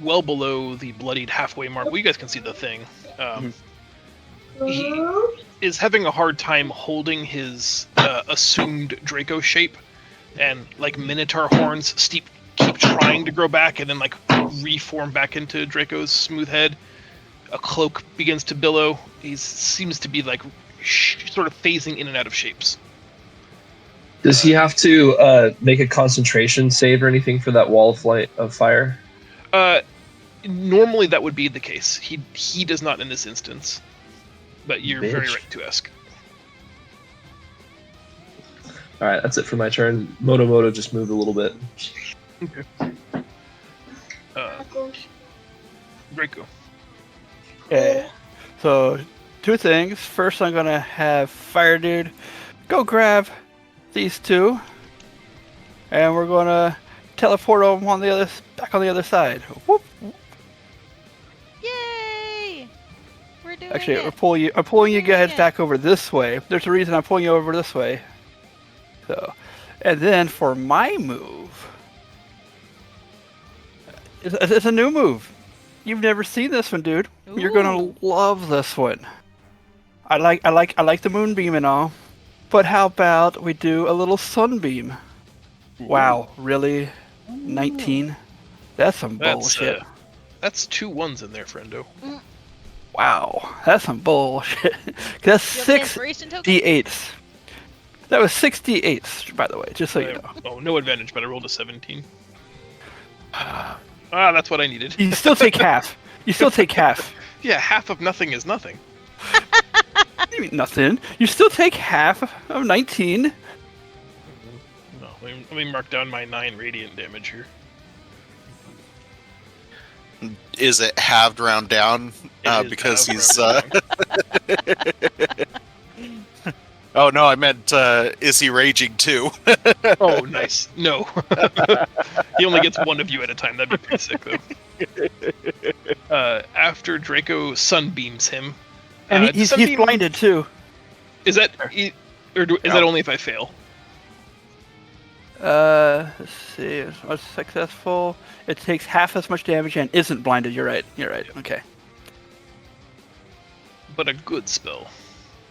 well below the bloodied halfway mark. Well, you guys can see the thing. He is having a hard time holding his assumed Draco shape, and like Minotaur horns keep trying to grow back and then like reform back into Draco's smooth head. A cloak begins to billow. He seems to be like sort of phasing in and out of shapes. Does he have to make a concentration save or anything for that wall of fire? Normally that would be the case. He does not in this instance, but you're very right to ask. All right, that's it for my turn. Moto just moved a little bit. Okay. Draco. Okay. So, two things. First, I'm gonna have Fire Dude go grab these two, and we're gonna teleport them back on the other side. Whoop. Yay! We're doing Actually, it. I'm pulling you guys Yeah. back over this way. There's a reason I'm pulling you over this way. So, and then for my move, it's a new move. You've never seen this one, dude. You're gonna Ooh. love this one. I like the moonbeam and all, but how about we do a little sunbeam? Wow, really? 19? That's some bullshit. That's 2 1s in there, friendo. Wow, that's some bullshit. That's Do you have an 6 inspiration token? d8s. That was 6 d8s, by the way, just so you know. Oh, no advantage, but I rolled a 17. That's what I needed. You still take half. You still take half. Yeah, half of nothing is nothing. What do you mean nothing? You still take half of 19. No, let me mark down my 9 radiant damage here. Is it halved round down? It is Because halved he's. Oh no, I meant is he raging too? Oh, nice. No. He only gets one of you at a time. That'd be pretty sick, though. After Draco sunbeams him. And he's sunbeam, blinded too. Is that is that only if I fail? Let's see. It's successful. It takes half as much damage and isn't blinded. You're right. Okay. But a good spell.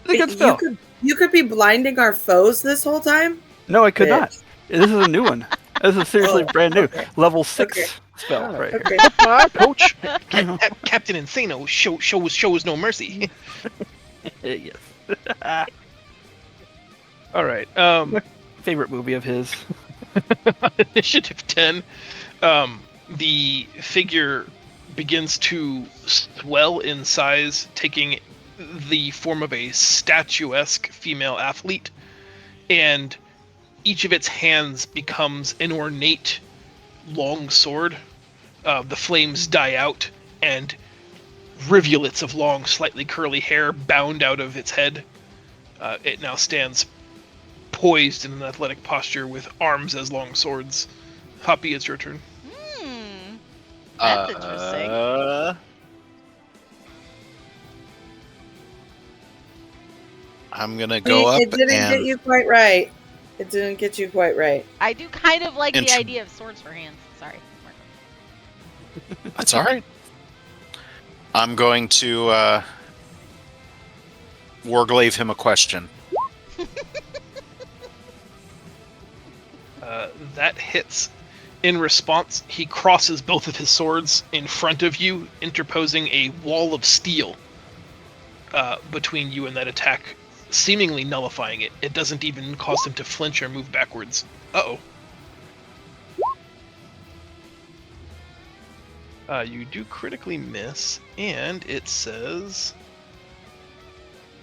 It's a good spell. You could be blinding our foes this whole time? No, I could Bitch. not. This is a new one. This is seriously brand new. okay. Level 6 Okay. spell right Okay. Coach, Captain Insano shows no mercy. here. Yes. All right. Favorite movie of his. Initiative 10. The figure begins to swell in size, taking the form of a statuesque female athlete, and each of its hands becomes an ornate long sword. The flames die out, and rivulets of long, slightly curly hair bound out of its head. It now stands poised in an athletic posture with arms as long swords. Hoppy, it's your turn. That's interesting. I'm gonna go up It didn't and get you quite right. It didn't get you quite right. I do kind of like the Int- idea of swords for hands. Sorry. that's all right. I'm going to warglaive him a question. That hits. In response, he crosses both of his swords in front of you, interposing a wall of steel between you and that attack, seemingly nullifying it. It doesn't even cause him to flinch or move backwards. Uh-oh. You do critically miss, and it says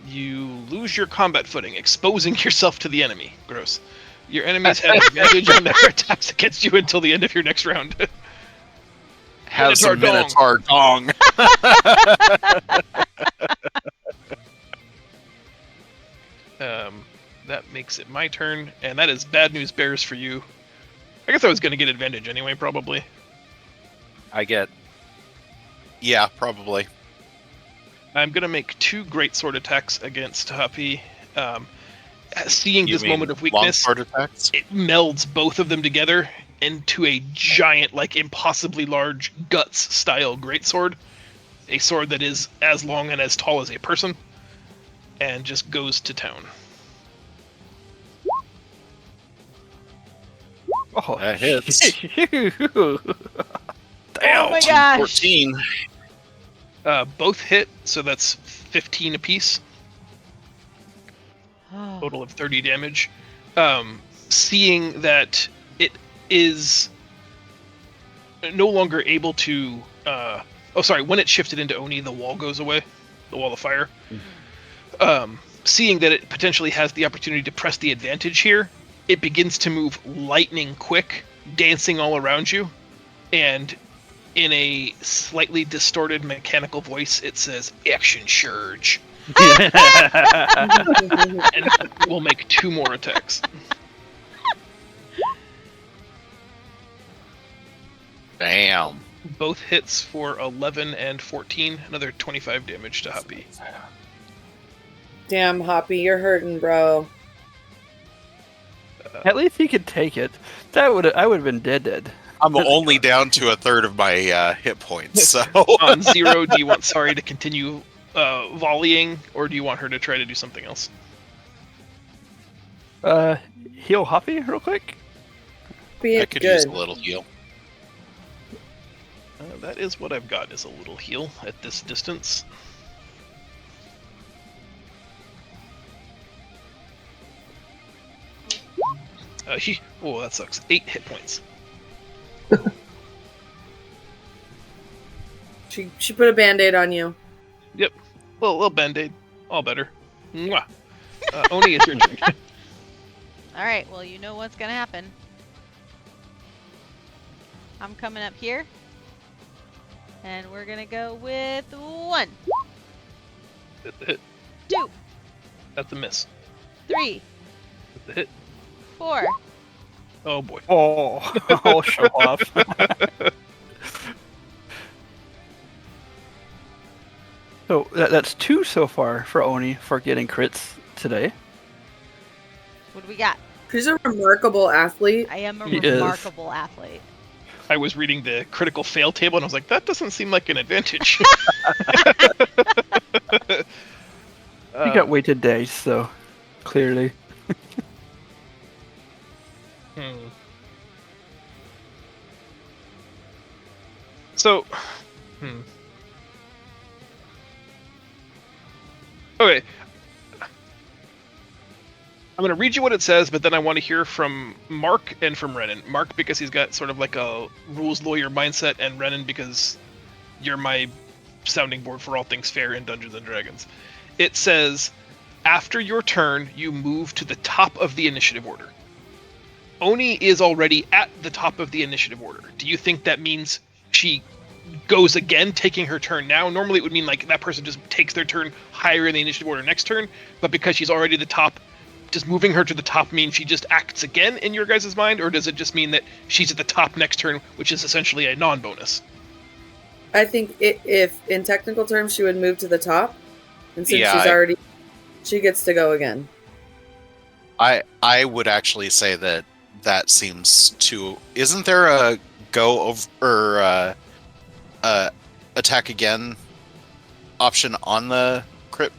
you lose your combat footing, exposing yourself to the enemy. Gross. Your enemies have advantage on their attacks against you until the end of your next round. Have some Minotaur Minotaur dong. That makes it my turn, and that is bad news bears for you. I guess I was going to get advantage anyway, probably. Yeah, probably. I'm going to make 2 great sword attacks against Happy. seeing You this mean moment of weakness, longsword attacks? it melds both of them together into a giant, like impossibly large guts-style greatsword, a sword that is as long and as tall as a person, and just goes to town. Oh, That hits. Oh my gosh. 14. Both hit, so that's 15 apiece. Total of 30 damage. Seeing that it is no longer able to... when it shifted into Oni, the wall goes away. The wall of fire. Seeing that it potentially has the opportunity to press the advantage here, it begins to move lightning quick, dancing all around you, and in a slightly distorted mechanical voice, it says, "Action Surge." And we'll make 2 more attacks. Damn. Both hits for 11 and 14, another 25 damage to Happy. Damn, Hoppy, you're hurting, bro. At least he could take it. I would have been dead. I'm only down to a third of my hit points, so... On 0, do you want Sari to continue volleying, or do you want her to try to do something else? Heal Hoppy real quick. I could use a little heal. That is what I've got, is a little heal at this distance. Oh, that sucks. 8 hit points. She put a band-aid on you. Yep. Little band-aid. All better. Mwah. Oni, it's your turn. Alright, well, you know what's gonna happen. I'm coming up here. And we're gonna go with 1, That's a hit. 2, That's a miss. 3, That's a hit. 4. Oh boy. Oh, I'll show off. So that's 2 so far for Oni for getting crits today. What do we got? She's a remarkable athlete. I am a He is. remarkable athlete. I was reading the critical fail table and I was like, that doesn't seem like an advantage. He got weighted dice, so clearly. So, okay. I'm going to read you what it says, but then I want to hear from Mark and from Renan. Mark, because he's got sort of like a rules lawyer mindset, and Renan, because you're my sounding board for all things fair in Dungeons & Dragons. It says, after your turn, you move to the top of the initiative order. Oni is already at the top of the initiative order. Do you think that means she goes again, taking her turn now? Normally it would mean like that person just takes their turn higher in the initiative order next turn, but because she's already at the top, does moving her to the top mean she just acts again in your guys' mind, or does it just mean that she's at the top next turn, which is essentially a non-bonus? I think if in technical terms she would move to the top, and since Yeah, she's already, she gets to go again. I would actually say that seems to... Isn't there a go over or attack again option on the crit?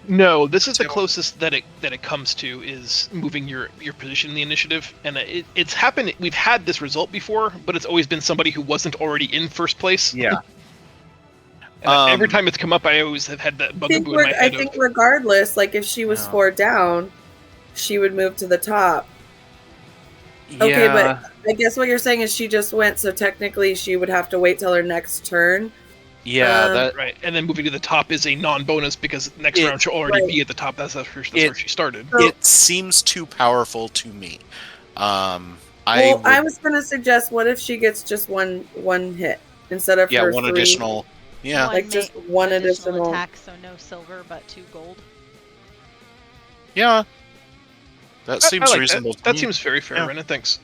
No, this is the closest that it comes to, is moving your position in the initiative, and it's happened. We've had this result before, but it's always been somebody who wasn't already in first place. Yeah. And every time it's come up, I always have had that bugaboo in my head. I think regardless, like if she was 4 down, she would move to the top. Okay, but I guess what you're saying is she just went, so technically she would have to wait till her next turn. Yeah, right, and then moving to the top is a non-bonus because next round she'll already be at the top. That's where she started. It seems too powerful to me. I was going to suggest, what if she gets just one hit instead of her one 3? additional. Yeah, like just one additional attack, so no silver but 2 gold. Yeah, that seems like reasonable. That seems very fair, Renan. Thanks.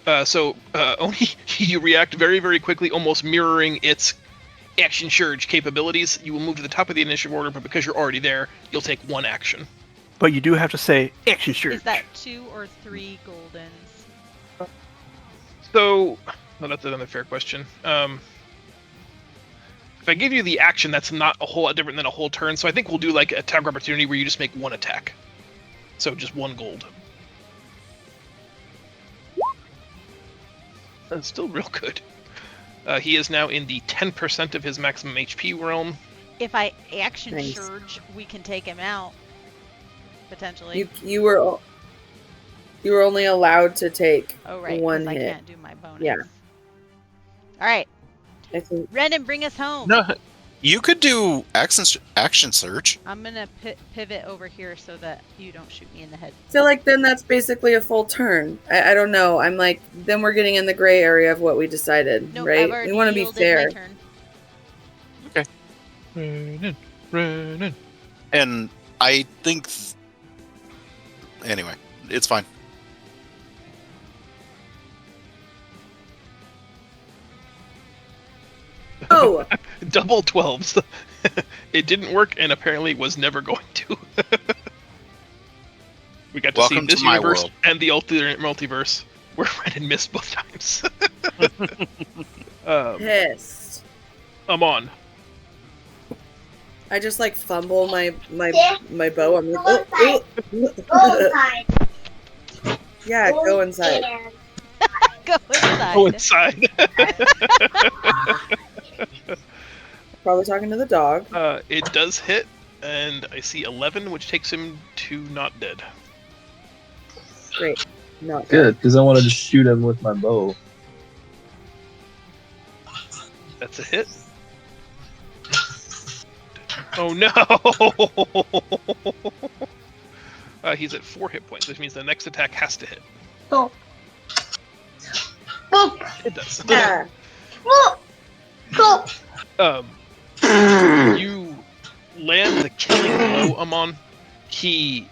Oni, you react very, very quickly, almost mirroring its action surge capabilities. You will move to the top of the initiative order, but because you're already there, you'll take 1 action. But you do have to say action surge. Is that 2 or 3 goldens? So, well, that's another fair question. If I give you the action, that's not a whole lot different than a whole turn. So I think we'll do like a attack opportunity where you just make 1 attack. So just 1 gold. That's still real good. He is now in the 10% of his maximum HP realm. If I action Nice. surge, we can take him out. Potentially. You were only allowed to take Oh, right. 'Cause one I hit. can't do my bonus. Yeah. All right. I think Renan, bring us home. No, you could do action surge. I'm going to pivot over here so that you don't shoot me in the head. I feel like then that's basically a full turn. I don't know. I'm like, then we're getting in the gray area of what we decided, No, right? I've already We want to be yielded fair. my turn. Renan. And I think... Anyway, it's fine. Oh, Double 12s. It didn't work and apparently was never going to. We got to Welcome see this to my universe world. and the alternate multiverse where Renan missed both times. pissed. I'm on. I just like fumble my bow. I'm like, Go oh, Go inside. yeah, go inside. Go inside. Go inside. Probably talking to the dog. It does hit, and I see 11, which takes him to not dead. Great. Not Good, because I want to just shoot him with my bow. That's a hit. Oh no! He's at 4 hit points, which means the next attack has to hit. Boop. Boop. It does. Yeah. Boop. Boop. You land the killing blow, Amon. He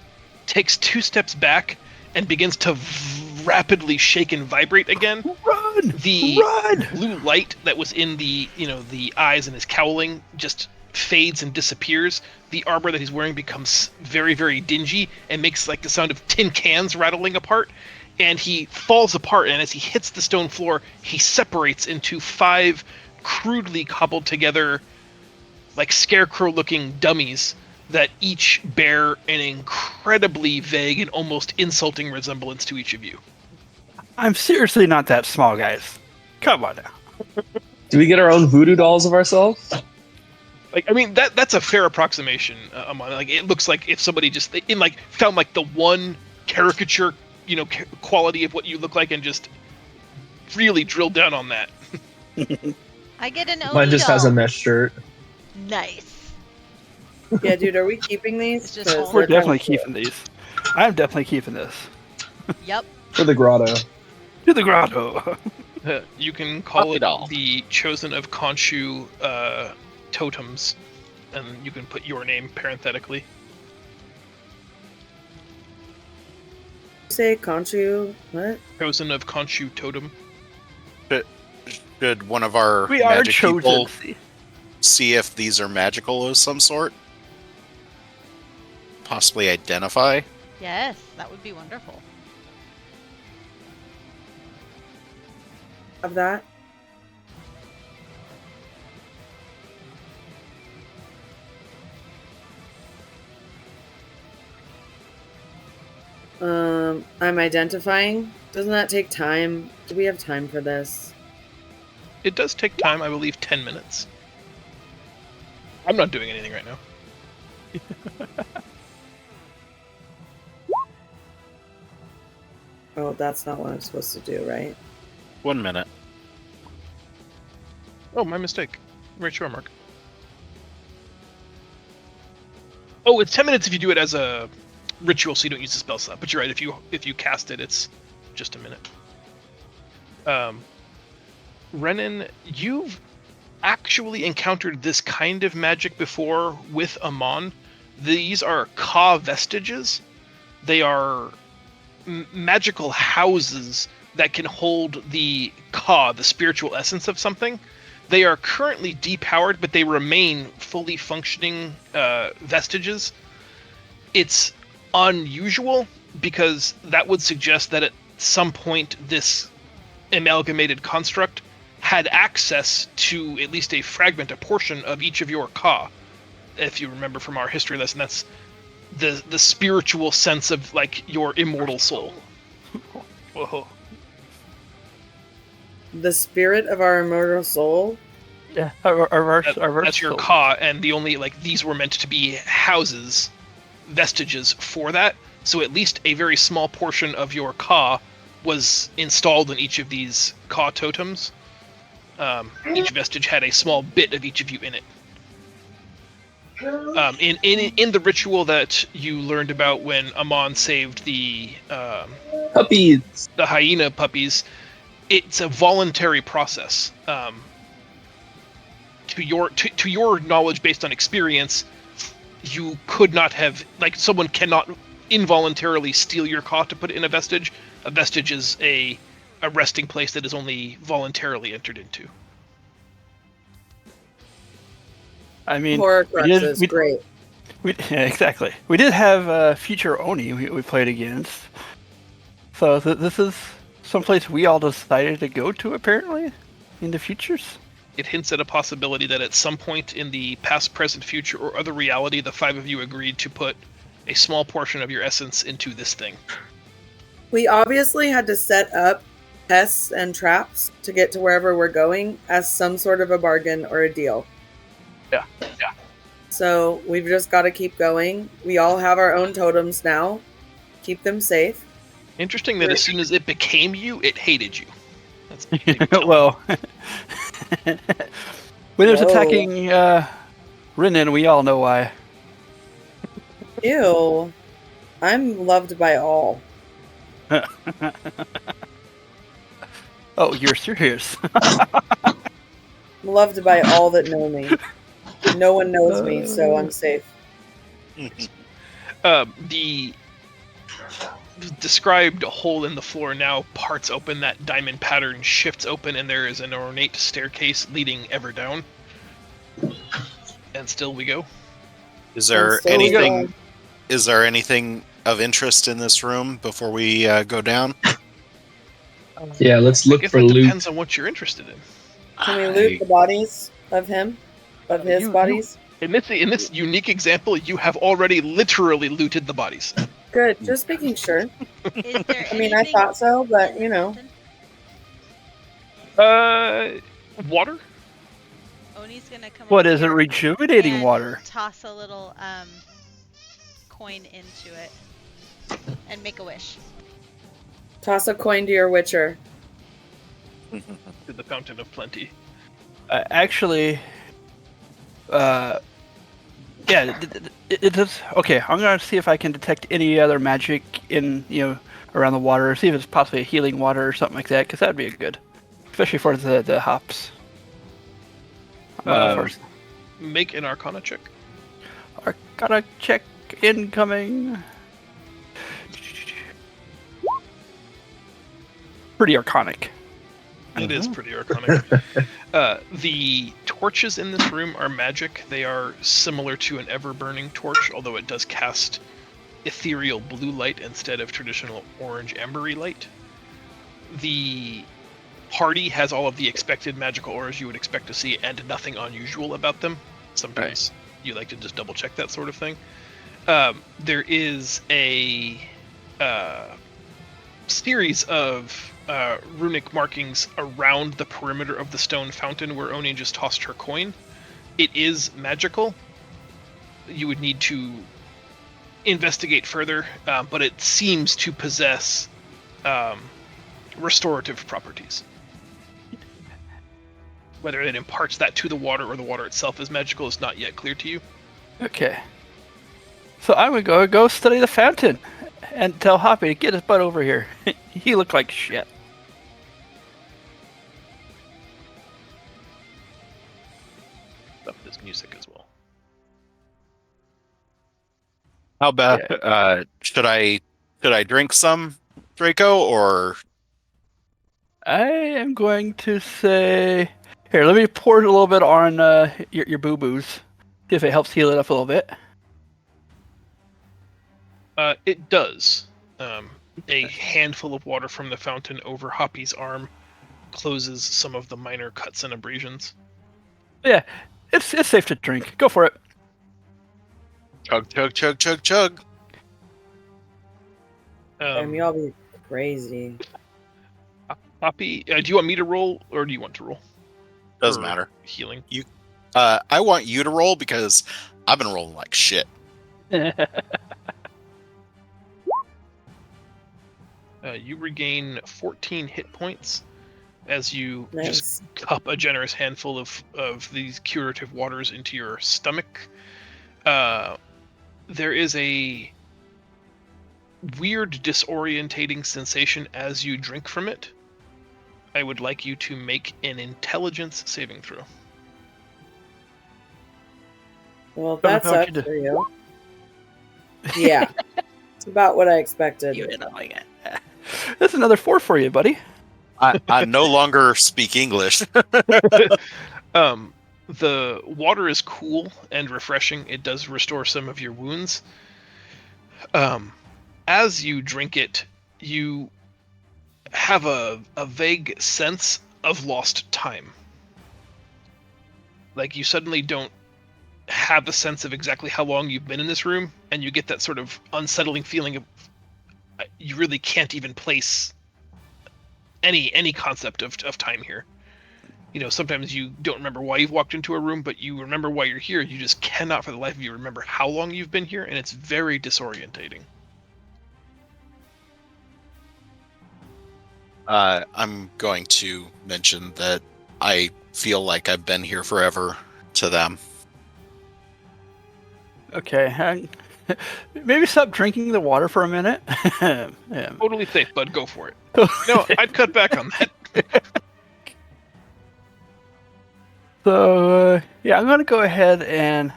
takes 2 steps back and begins to rapidly shake and vibrate again. Run! The Run! blue light that was in the the eyes and his cowling just fades and disappears. The armor that he's wearing becomes very, very dingy and makes like the sound of tin cans rattling apart. And he falls apart, and as he hits the stone floor, he separates into 5 crudely cobbled together, like scarecrow-looking dummies that each bear an incredibly vague and almost insulting resemblance to each of you. I'm seriously not that small, guys. Come on now. Do we get our own voodoo dolls of ourselves? Like, I mean, that's a fair approximation, Amon. Like, it looks like if somebody just found like the one caricature, quality of what you look like and just really drilled down on that. I get an Mine just has a doll. mesh shirt. Nice. Yeah, dude, are we keeping these? It's just 'Cause all- We're they're definitely kinda keeping these. I'm definitely keeping this. Yep. For the grotto. To the grotto. You can call Puppy it doll. the Chosen of Khonshu totems, and you can put your name parenthetically. Say Conchu. What? Chosen of Khonshu totem. Should one of our We are magic people chosen. see if these are magical of some sort? Possibly identify? Yes, that would be wonderful. Of that? I'm identifying. Doesn't that take time? Do we have time for this? It does take time, I believe 10 minutes. I'm not doing anything right now. Oh, that's not what I'm supposed to do, right? 1 minute. Oh, my mistake. Right, sure, Mark. Oh, it's 10 minutes if you do it as a ritual, so you don't use the spell slot. But you're right. If you cast it, it's just a minute. Renan, you've actually encountered this kind of magic before with Amon. These are Ka vestiges. They are magical houses that can hold the Ka, the spiritual essence of something. They are currently depowered, but they remain fully functioning vestiges. It's unusual because that would suggest that at some point this amalgamated construct had access to at least a fragment, a portion of each of your ka. If you remember from our history lesson, that's the spiritual sense of like your immortal soul. Whoa. The spirit of our immortal soul. Yeah, That's your ka, and the only like these were meant to be houses, vestiges for that. So at least a very small portion of your ka was installed in each of these ka totems. Each vestige had a small bit of each of you in it. In the ritual that you learned about when Amon saved the Puppies. the hyena puppies, it's a voluntary process. To your knowledge, based on experience, you could not have, like, someone cannot involuntarily steal your ka to put it in a vestige. A vestige is a resting place that is only voluntarily entered into. I mean, Horcrux is great. Yeah, exactly. We did have future Oni we played against. So this is someplace we all decided to go to, apparently, in the futures. It hints at a possibility that at some point in the past, present, future, or other reality, the five of you agreed to put a small portion of your essence into this thing. We obviously had to set up pests and traps to get to wherever we're going as some sort of a bargain or a deal. Yeah. So we've just got to keep going. We all have our own totems now. Keep them safe. Interesting that as soon as it became you, it hated you. That's Well, when it was Whoa. attacking Rinnan, we all know why. Ew. I'm loved by all. Oh, you're serious? I'm loved by all that know me. No one knows me, so I'm safe. The described hole in the floor now parts open, that diamond pattern shifts open, and there is an ornate staircase leading ever down. And still we go. Is there And so we go. anything? Is there anything of interest in this room before we go down? Yeah, let's I look guess for that loot. depends on what you're interested in. Can we loot the bodies of him? Of his You- bodies? In this unique example, you have already literally looted the bodies. Good. Just making sure. Is there I mean, I anything thought so, but, in you the know. fountain? Water? Oni's gonna come What over is it? here Rejuvenating and water. toss a little coin into it and make a wish. Toss a coin to your witcher. To the fountain of plenty. Actually, yeah, it does. Okay, I'm gonna see if I can detect any other magic in around the water. See if it's possibly a healing water or something like that, because that'd be good, especially for the hops. First, Make an Arcana check. Arcana check incoming. Pretty arcanic. It is pretty arcanic. The torches in this room are magic. They are similar to an ever-burning torch, although it does cast ethereal blue light instead of traditional orange ambery light. The party has all of the expected magical auras you would expect to see, and nothing unusual about them. Sometimes you like to just double-check that sort of thing. There is a series of runic markings around the perimeter of the stone fountain where Oni just tossed her coin. It is magical. You would need to investigate further, but it seems to possess restorative properties. Whether it imparts that to the water or the water itself is magical is not yet clear to you. Okay. So I would go study the fountain and tell Hoppy to get his butt over here. He looked like shit. Stuff this music as well. How about should I drink some, Draco, or I am going to say, here, let me pour it a little bit on your boo boos. See if it helps heal it up a little bit. It does. A handful of water from the fountain over Hoppy's arm closes some of the minor cuts and abrasions. Yeah, it's safe to drink. Go for it. Chug, chug, chug, chug, chug. Y'all be crazy. Hoppy, do you want me to roll, or do you want to roll? Doesn't For matter. Healing. I want you to roll because I've been rolling like shit. You regain 14 hit points as you Nice. just cup a generous handful of these curative waters into your stomach. There is a weird disorientating sensation as you drink from it. I would like you to make an intelligence saving throw. Well, that How'd you sucks do? for you. Yeah. It's about what I expected. That's another 4 for you, buddy. I no longer speak English. The water is cool and refreshing. It does restore some of your wounds. As you drink it, you have a vague sense of lost time. Like you suddenly don't have a sense of exactly how long you've been in this room, and you get that sort of unsettling feeling of you really can't even place any concept of time here. You know, sometimes you don't remember why you've walked into a room, but you remember why you're here. You just cannot for the life of you remember how long you've been here, and it's very disorientating. I'm going to mention that I feel like I've been here forever to them. Okay. Maybe stop drinking the water for a minute. Yeah. Totally safe, bud. Go for it. No, I'd cut back on that. So, yeah, I'm going to go ahead and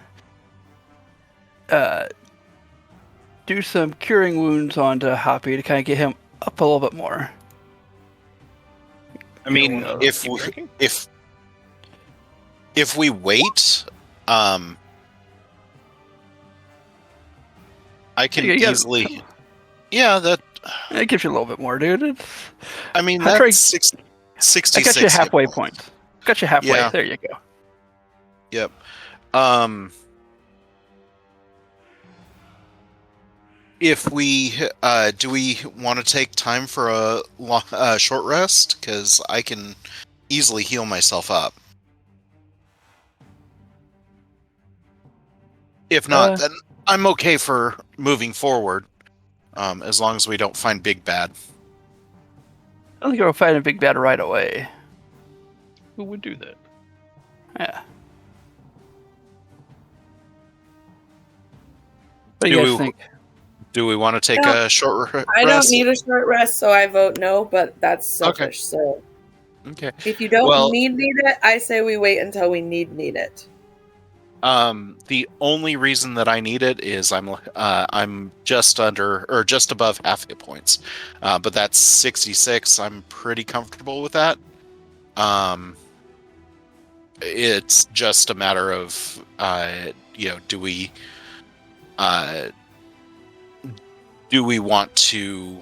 do some curing wounds onto Hoppy to kind of get him up a little bit more. I mean, You don't wanna if keep we, drinking? if we wait, I can Yeah, yeah. easily. Yeah, that. It gives you a little bit more, dude. I mean, I'll try- that's 66. I got you halfway hit points. Got you halfway. Yeah. There you go. Yep. If we do we want to take time for a short rest? Because I can easily heal myself up. If not, then I'm okay for moving forward. As long as we don't find Big Bad. I don't think we'll fight a big bad right away. Who would do that? Yeah. What do you guys think? Do we want to take No, a short rest? I don't need a short rest, so I vote no, but that's selfish. So Okay. if you don't Well- need it, I say we wait until we need it. The only reason that I need it is I'm just under or just above half hit points, but that's 66. I'm pretty comfortable with that. It's just a matter of do we want to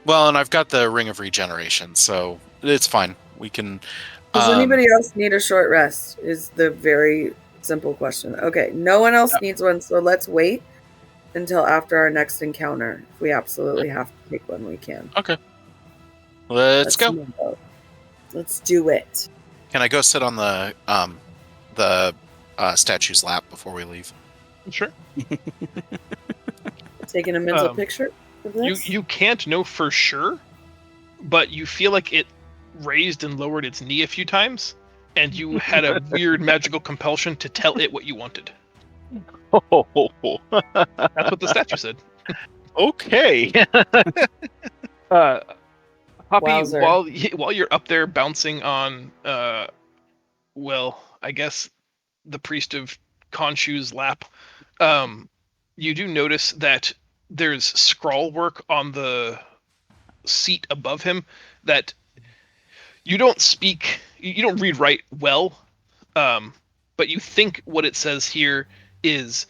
well, and I've got the Ring of Regeneration, so it's fine. We can. Does anybody else need a short rest? Is the very simple question. Okay, no one else needs one, so let's wait until after our next encounter. If we absolutely have to take one, we can. Okay. Let's go. move. Let's do it. Can I go sit on the statue's lap before we leave? Sure. Taking a mental picture of this? You can't know for sure, but you feel like it raised and lowered its knee a few times, and you had a weird magical compulsion to tell it what you wanted. That's what the statue said. Okay. Hoppy, Wowzer. while you're up there bouncing on, well, I guess the priest of Khonshu's lap, you do notice that there's scrawl work on the seat above him that you don't speak, you don't read write well, but you think what it says here is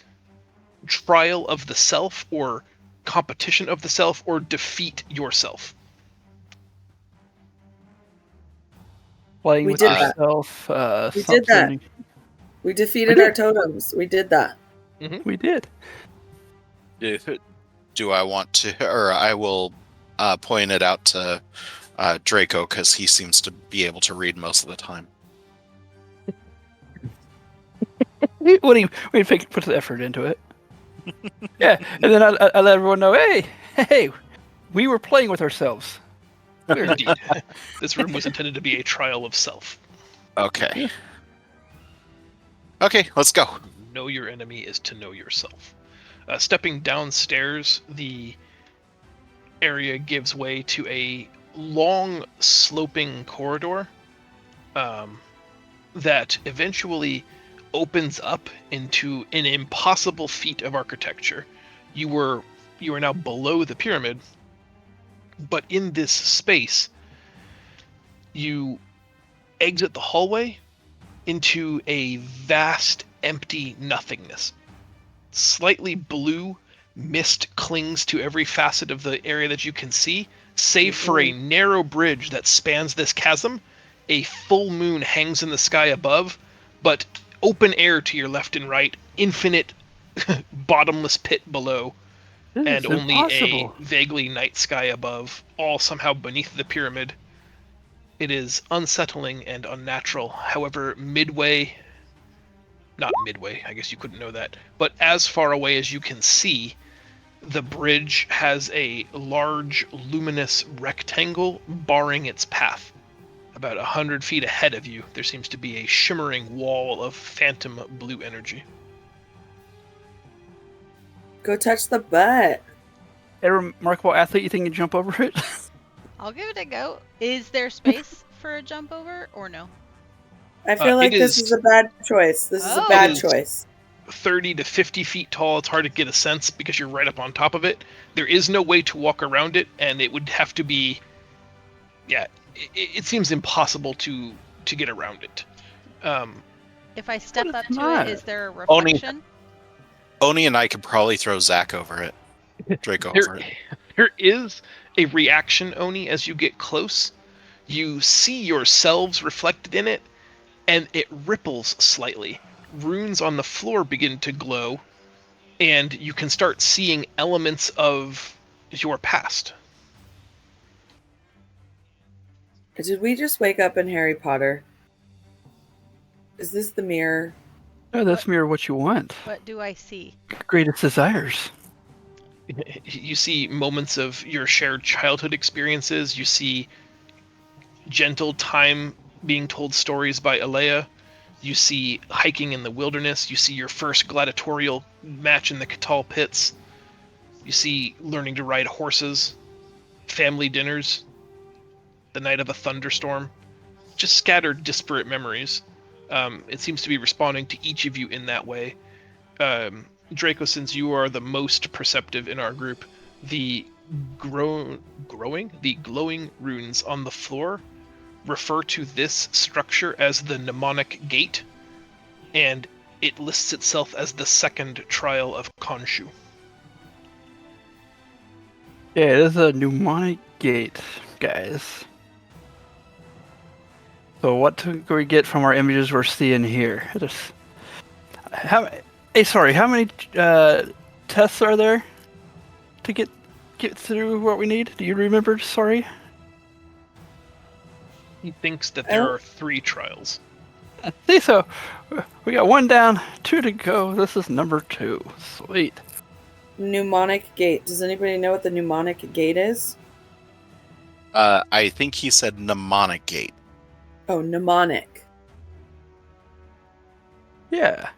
trial of the self, or competition of the self, or defeat yourself. Playing We with did that. yourself. We did that. something- We defeated We our did. totems. We did that. We did. Do I want to, or I will point it out to Draco because he seems to be able to read most of the time. We put the effort into it. Yeah, and then I let everyone know, hey, we were playing with ourselves. Indeed. This room was intended to be a trial of self. Okay. Okay, let's go. Know your enemy is to know yourself. Stepping downstairs, the area gives way to a long, sloping corridor that eventually opens up into an impossible feat of architecture. You are now below the pyramid, but in this space, you exit the hallway into a vast, empty nothingness. Slightly blue mist clings to every facet of the area that you can see, save for a narrow bridge that spans this chasm. A full moon hangs in the sky above, but open air to your left and right, infinite bottomless pit below, and only impossible. a vaguely night sky above, all somehow beneath the pyramid. It is unsettling and unnatural. However, not midway, I guess you couldn't know that, but as far away as you can see, the bridge has a large luminous rectangle barring its path. About 100 feet ahead of you, there seems to be a shimmering wall of phantom blue energy. Go touch the butt. A remarkable athlete, you think you can jump over it? I'll give it a go. Is there space for a jump over or no? I feel like it this is- is a bad choice. This is a Oh. bad It is- choice. 30 to 50 feet tall. It's hard to get a sense because you're right up on top of it. There is no way to walk around it, and it would have to be, it seems impossible to get around it. If I step it's up to not. it, is there a Only- reflection? Oni and I could probably throw Zach over it. Draco over it. There is a reaction, Oni, as you get close. You see yourselves reflected in it, and it ripples slightly. Runes on the floor begin to glow, and you can start seeing elements of your past. Did we just wake up in Harry Potter? Is this the mirror? No, that's mirror what you want. What do I see? Greatest desires. You see moments of your shared childhood experiences. You see gentle time being told stories by Alea. You see hiking in the wilderness. You see your first gladiatorial match in the Catal pits. You see learning to ride horses, family dinners, the night of a thunderstorm. Just scattered, disparate memories. It seems to be responding to each of you in that way. Draco, since you are the most perceptive in our group, the glowing runes on the floor refer to this structure as the mnemonic gate, and it lists itself as the second trial of Khonshu. Yeah, it is a mnemonic gate, guys. So what can we get from our images we're seeing here? How many tests are there to get through what we need? Do you remember? Sorry. He thinks that there are 3 trials. I think so. We got 1 down, 2 to go. This is number 2. Sweet. Mnemonic gate. Does anybody know what the mnemonic gate is? I think he said mnemonic gate. Oh, mnemonic. Yeah.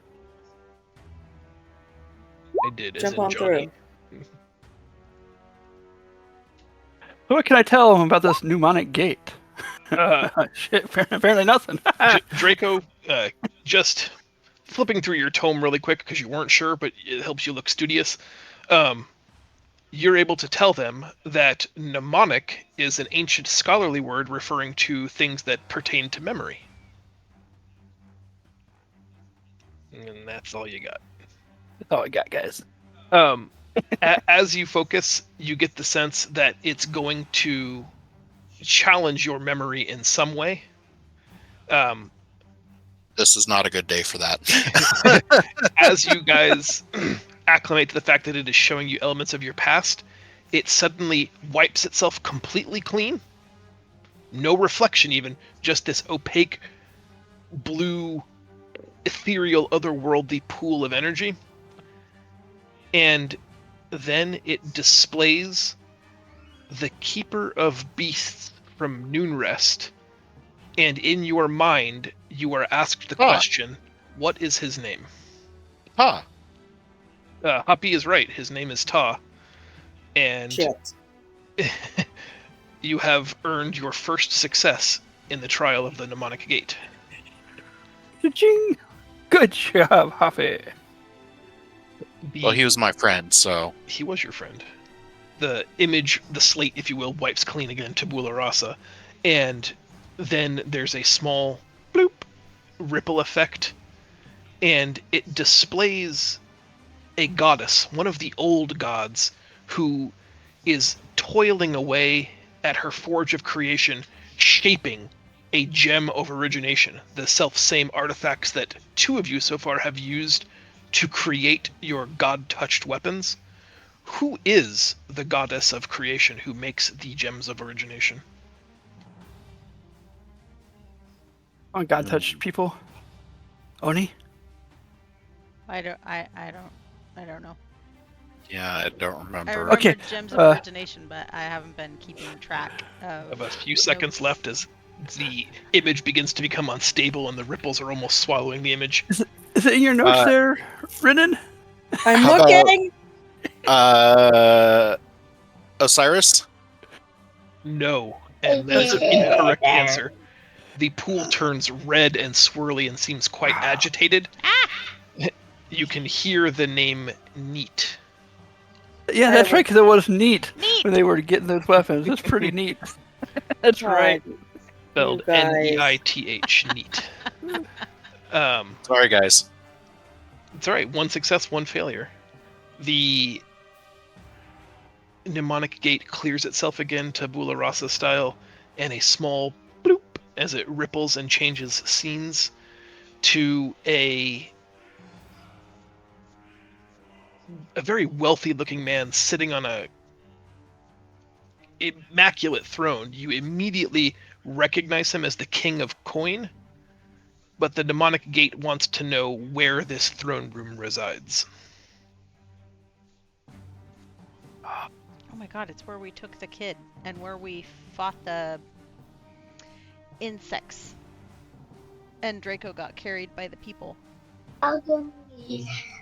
I did, as Jump in on Johnny. through. So what can I tell them about this mnemonic gate? Shit, apparently nothing. Draco, just flipping through your tome really quick because you weren't sure, but it helps you look studious. You're able to tell them that mnemonic is an ancient scholarly word referring to things that pertain to memory. And that's all you got. Oh, I got guys. As you focus, you get the sense that it's going to challenge your memory in some way. This is not a good day for that. As you guys acclimate to the fact that it is showing you elements of your past, it suddenly wipes itself completely clean. No reflection, even just this opaque, blue, ethereal, otherworldly pool of energy. And then it displays the Keeper of Beasts from Noonrest. And in your mind, you are asked the question, what is his name? Huh. Happy is right. His name is Ta. And Shit. you have earned your first success in the trial of the Mnemonic Gate. Cha-ching! Good job, Happy. Well, he was my friend, so He was your friend. The image, the slate, if you will, wipes clean again, tabula rasa. And then there's a small bloop ripple effect. And it displays a goddess, one of the old gods, who is toiling away at her forge of creation, shaping a gem of origination, the self-same artifacts that two of you so far have used to create your god-touched weapons. Who is the goddess of creation who makes the gems of origination? On God touched people. Oni? I don't know. yeah, I don't I remember. remember Okay, gems of origination, but I haven't been keeping track Of of a few seconds notes. left as the image begins to become unstable and the ripples are almost swallowing the image. Is it in your notes Uh, there, Renan? I'm How about- looking. Osiris? No, and that's an incorrect answer. The pool turns red and swirly and seems quite agitated. You can hear the name Neat. Yeah, that's right, because it was neat Neat. when they were getting those weapons. It's pretty neat. That's right. God, Spelled You guys. Neith. Neat. Sorry, guys. It's all right. One success, one failure. The mnemonic gate clears itself again, tabula rasa style, and a small bloop as it ripples and changes scenes to a very wealthy-looking man sitting on a immaculate throne. You immediately recognize him as the King of Coin, but the mnemonic gate wants to know where this throne room resides. Oh my god, it's where we took the kid and where we fought the insects. And Draco got carried by the people.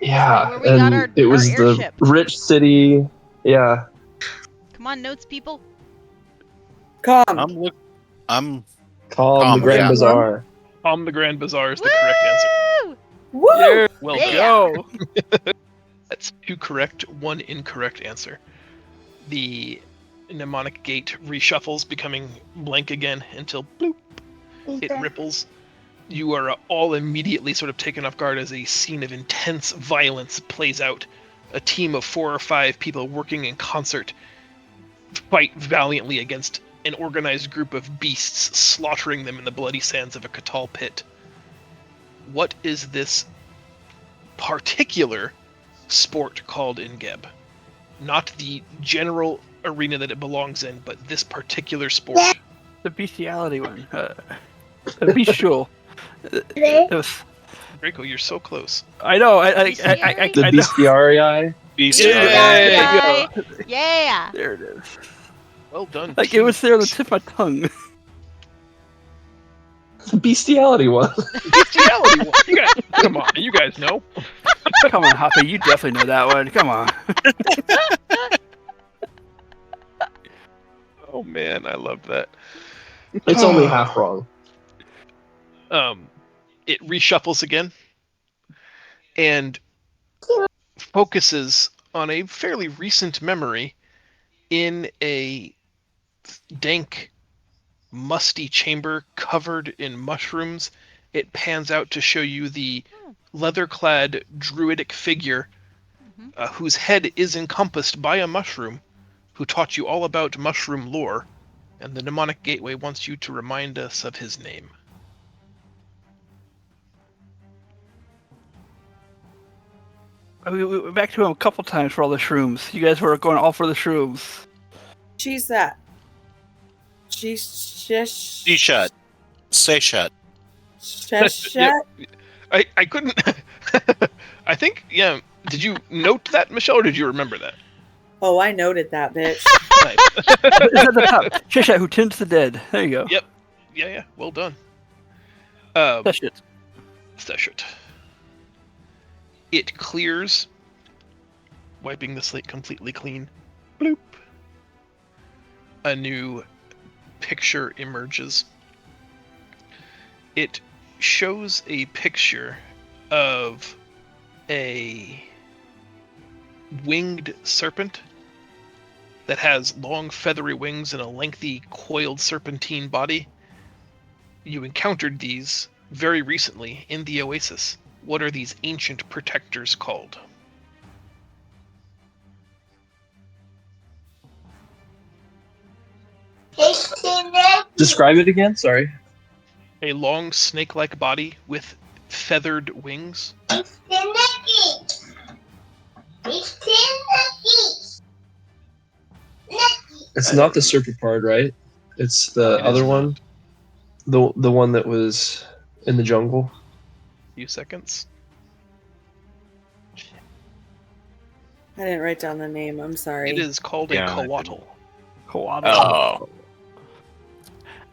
Yeah, Where we got our- it was our the airship. rich city. Yeah, Come on, notes, people. Calm. I'm called the Grand yeah. Bazaar. The Grand Bazaar is the correct answer. Woo! Woo! Yeah, Well Yeah. done. go. That's two correct, one incorrect answer. The mnemonic gate reshuffles, becoming blank again until bloop, it ripples. You are all immediately sort of taken off guard as a scene of intense violence plays out. A team of 4 or 5 people working in concert fight valiantly against an organized group of beasts, slaughtering them in the bloody sands of a Catal pit. What is this particular sport called in Geb? Not the general arena that it belongs in, but this particular sport. The bestiality one. The bestial. It was, Draco, you're so close. I know. I Bestiary? The I know. bestiarii. Beast. Yeah. There you go. Yeah. There it is. Well done. Like it was there on the tip of my tongue. The bestiality one. Bestiality one. You guys, come on, you guys know. Come on, Hoppy, you definitely know that one. Come on. Oh man, I love that. It's only half wrong. It reshuffles again and focuses on a fairly recent memory in a dank, musty chamber covered in mushrooms. It pans out to show you the leather-clad druidic figure whose head is encompassed by a mushroom, who taught you all about mushroom lore, and the Mnemonic Gateway wants you to remind us of his name. We went back to him a couple times for all the shrooms. You guys were going all for the shrooms. She's that. She's Be shut. Stay shut. Shut. I couldn't. I think, yeah. Did you note that, Michelle, or did you remember that? Oh, I noted that, bitch. Nice. It's at the top. Shisha, who tends the dead. There you go. Yep. Yeah. Well done. That's it. Stash it. It clears, wiping the slate completely clean. Bloop. A new picture emerges. It shows a picture of a winged serpent that has long feathery wings and a lengthy coiled serpentine body. You encountered these very recently in the oasis. What are these ancient protectors called? Describe it again. Sorry. A long snake-like body with feathered wings. It's not the serpentard, right? It's the It is other not. one. The one that was in the jungle. Few seconds. I didn't write down the name. I'm sorry. It is called Yeah, a I coatl. Oh.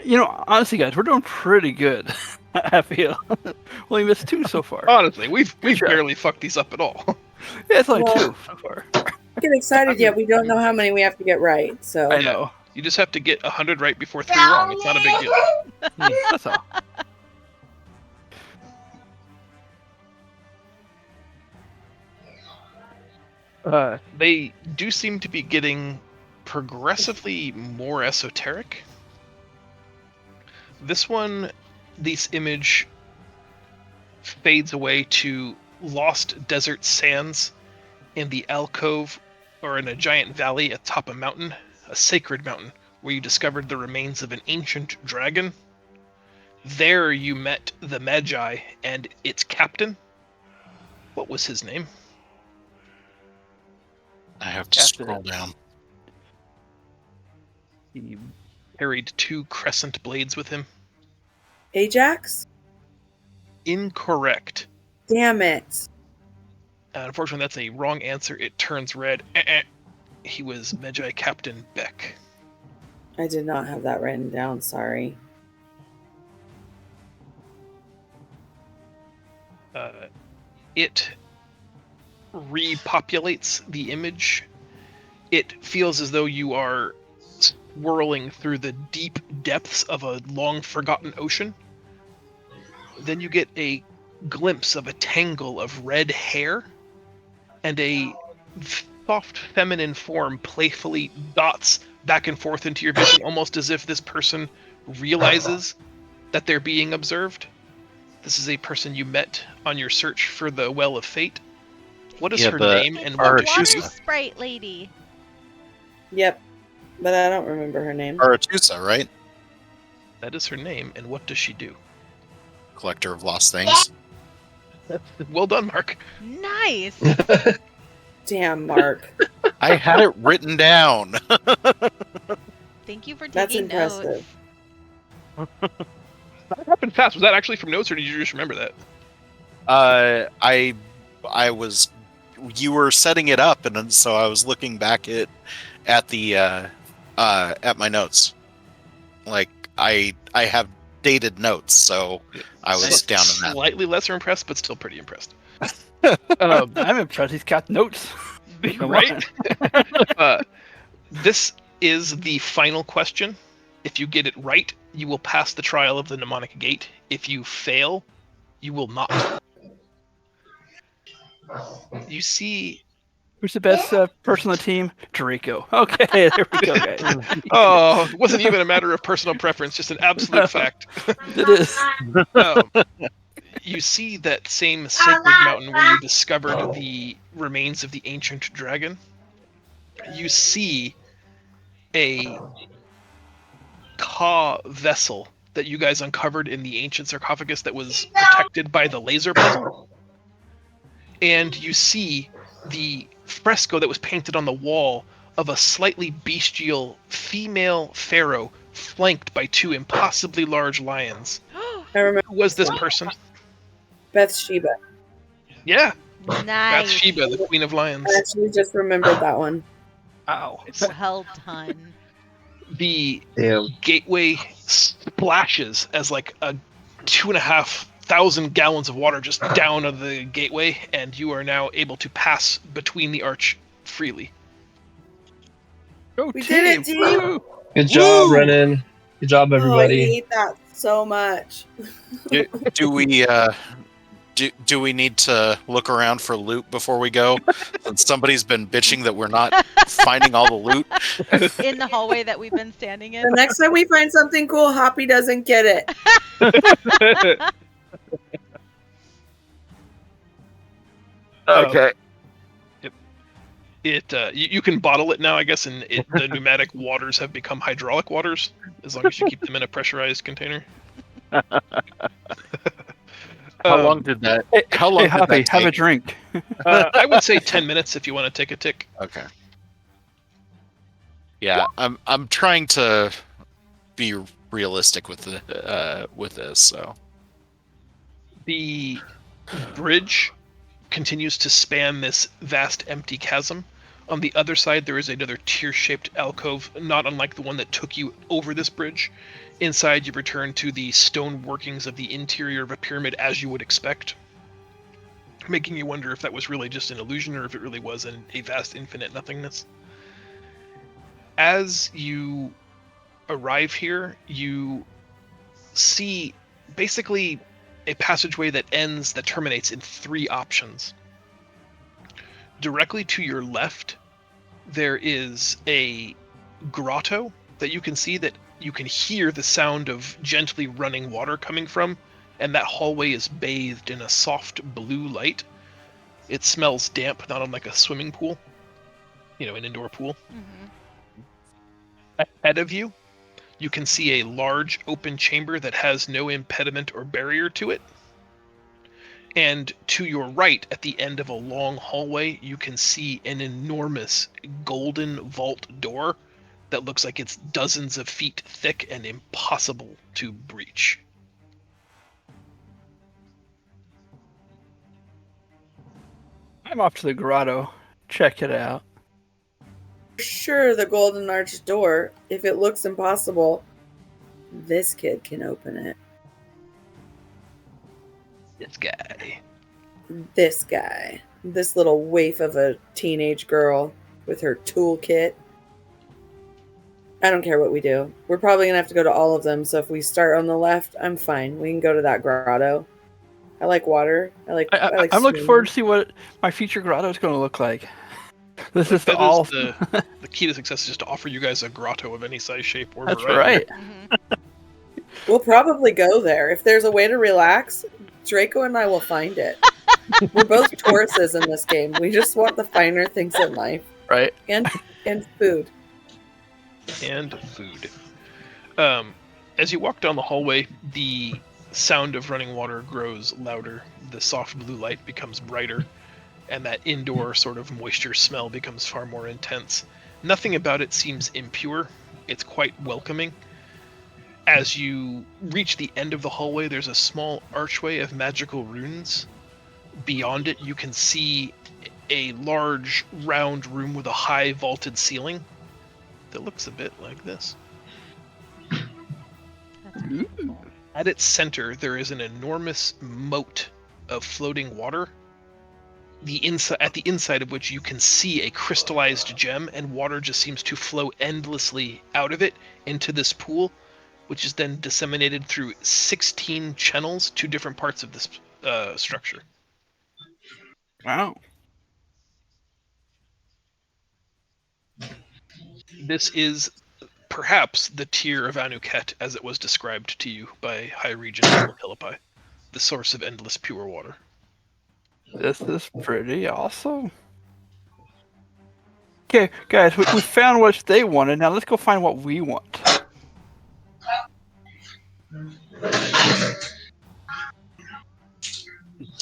You know, honestly, guys, we're doing pretty good. I feel. We only missed 2 so far. Honestly, we've Sure. barely fucked these up at all. Yeah, it's only Well- 2 so far. Don't get excited yet. We don't know how many we have to get right. So I know. You just have to get 100 right before 3 wrong. It's not a big deal. That's all. They do seem to be getting progressively more esoteric. This image fades away to lost desert sands in the alcove or in a giant valley atop a mountain, a sacred mountain, where you discovered the remains of an ancient dragon. There you met the Magi and its captain. What was his name? I have to Captain. scroll down. He carried 2 crescent blades with him. Ajax? Incorrect. Damn it. Unfortunately, that's a wrong answer. It turns red. He was Magi Captain Beck. I did not have that written down. Sorry. It repopulates the image. It feels as though you are swirling through the deep depths of a long forgotten ocean. Then you get a glimpse of a tangle of red hair and a soft feminine form playfully dots back and forth into your vision, almost as if this person realizes that they're being observed. This is a person you met on your search for the Well of Fate. What is Yeah, her the name and It's what the did she water do? sprite lady. Yep. But I don't remember her name. Aratusa, right? That is her name, and what does she do? Collector of lost things. Well done, Mark. Nice. Damn, Mark. I had it written down. Thank you for That's taking notes. impressive. That happened fast. Was that actually from notes, or did you just remember that? I was, you were setting it up, and so I was looking back at my notes. Like I have dated notes, so I was down in that. Slightly lesser impressed, but still pretty impressed. I'm impressed he's got notes. Come Right? on. This is the final question. If you get it right, you will pass the trial of the mnemonic gate. If you fail, you will not. You see... Who's the best person on the team? Jericho. Okay, there we go, guys. Oh, it wasn't even a matter of personal preference, just an absolute fact. It is. You see that same sacred mountain where you discovered the remains of the ancient dragon. You see a Ka vessel that you guys uncovered in the ancient sarcophagus that was protected by the laser puzzle. And you see the fresco that was painted on the wall of a slightly bestial female pharaoh flanked by two impossibly large lions. I remember Who was this one. person? Bathsheba. Yeah, Nice. Bathsheba, the Queen of Lions. I actually just remembered that one. Ow. Well done. The Damn. gateway splashes as like a 2,500 gallons of water just down of the gateway, and you are now able to pass between the arch freely. Go We team! did it, team! Woo! Good job, Woo! Renan. Good job, Oh, I everybody. hate that so much. Do we need to look around for loot before we go? Since somebody's been bitching that we're not finding all the loot. In the hallway that we've been standing The in. next time we find something cool, Hoppy doesn't get it. Okay. You can bottle it now, I guess, and the pneumatic waters have become hydraulic waters as long as you keep them in a pressurized container. How long did that? Hey, How long hey, did Hoppy, that have a take? drink. I would say 10 minutes if you want to take a tick. Okay. Yeah, I'm trying to be realistic with this. So The bridge continues to span this vast empty chasm. On the other side, there is another tear-shaped alcove, not unlike the one that took you over this bridge. Inside, you return to the stone workings of the interior of a pyramid as you would expect, making you wonder if that was really just an illusion or if it really was a vast infinite nothingness. As you arrive here, you see basically a passageway that terminates in three options. Directly to your left, there is a grotto that you can see that you can hear the sound of gently running water coming from, and that hallway is bathed in a soft blue light. It smells damp, not unlike a swimming pool, an indoor pool. Ahead of you, you can see a large open chamber that has no impediment or barrier to it. And to your right, at the end of a long hallway, you can see an enormous golden vault door that looks like it's dozens of feet thick and impossible to breach. I'm off to the grotto. Check it out. Sure, the golden arch door, if it looks impossible, this kid can open it. This guy. This guy. This little waif of a teenage girl with her toolkit. I don't care what we do. We're probably going to have to go to all of them, so if we start on the left, I'm fine. We can go to that grotto. I like water. I like I'm looking forward to see what my future grotto is going to look like. This is That all. is the key to success is just to offer you guys a grotto of any size, shape, or That's variety. right. We'll probably go there. If there's a way to relax, Draco and I will find it. We're both Tauruses in this game. We just want the finer things in life. Right. And food. And food. As you walk down the hallway, the sound of running water grows louder. The soft blue light becomes brighter, and that indoor sort of moisture smell becomes far more intense. Nothing about it seems impure. It's quite welcoming. As you reach the end of the hallway, there's a small archway of magical runes. Beyond it, you can see a large round room with a high vaulted ceiling that looks a bit like this. That's beautiful. At its center, there is an enormous moat of floating water. At the inside of which you can see a crystallized gem, and water just seems to flow endlessly out of it into this pool, which is then disseminated through 16 channels to different parts of this structure. Wow. This is perhaps the tier of Anuket as it was described to you by High Regent Philippi. the source of endless pure water. This is pretty awesome. Okay, guys, we found what they wanted. Now let's go find what we want.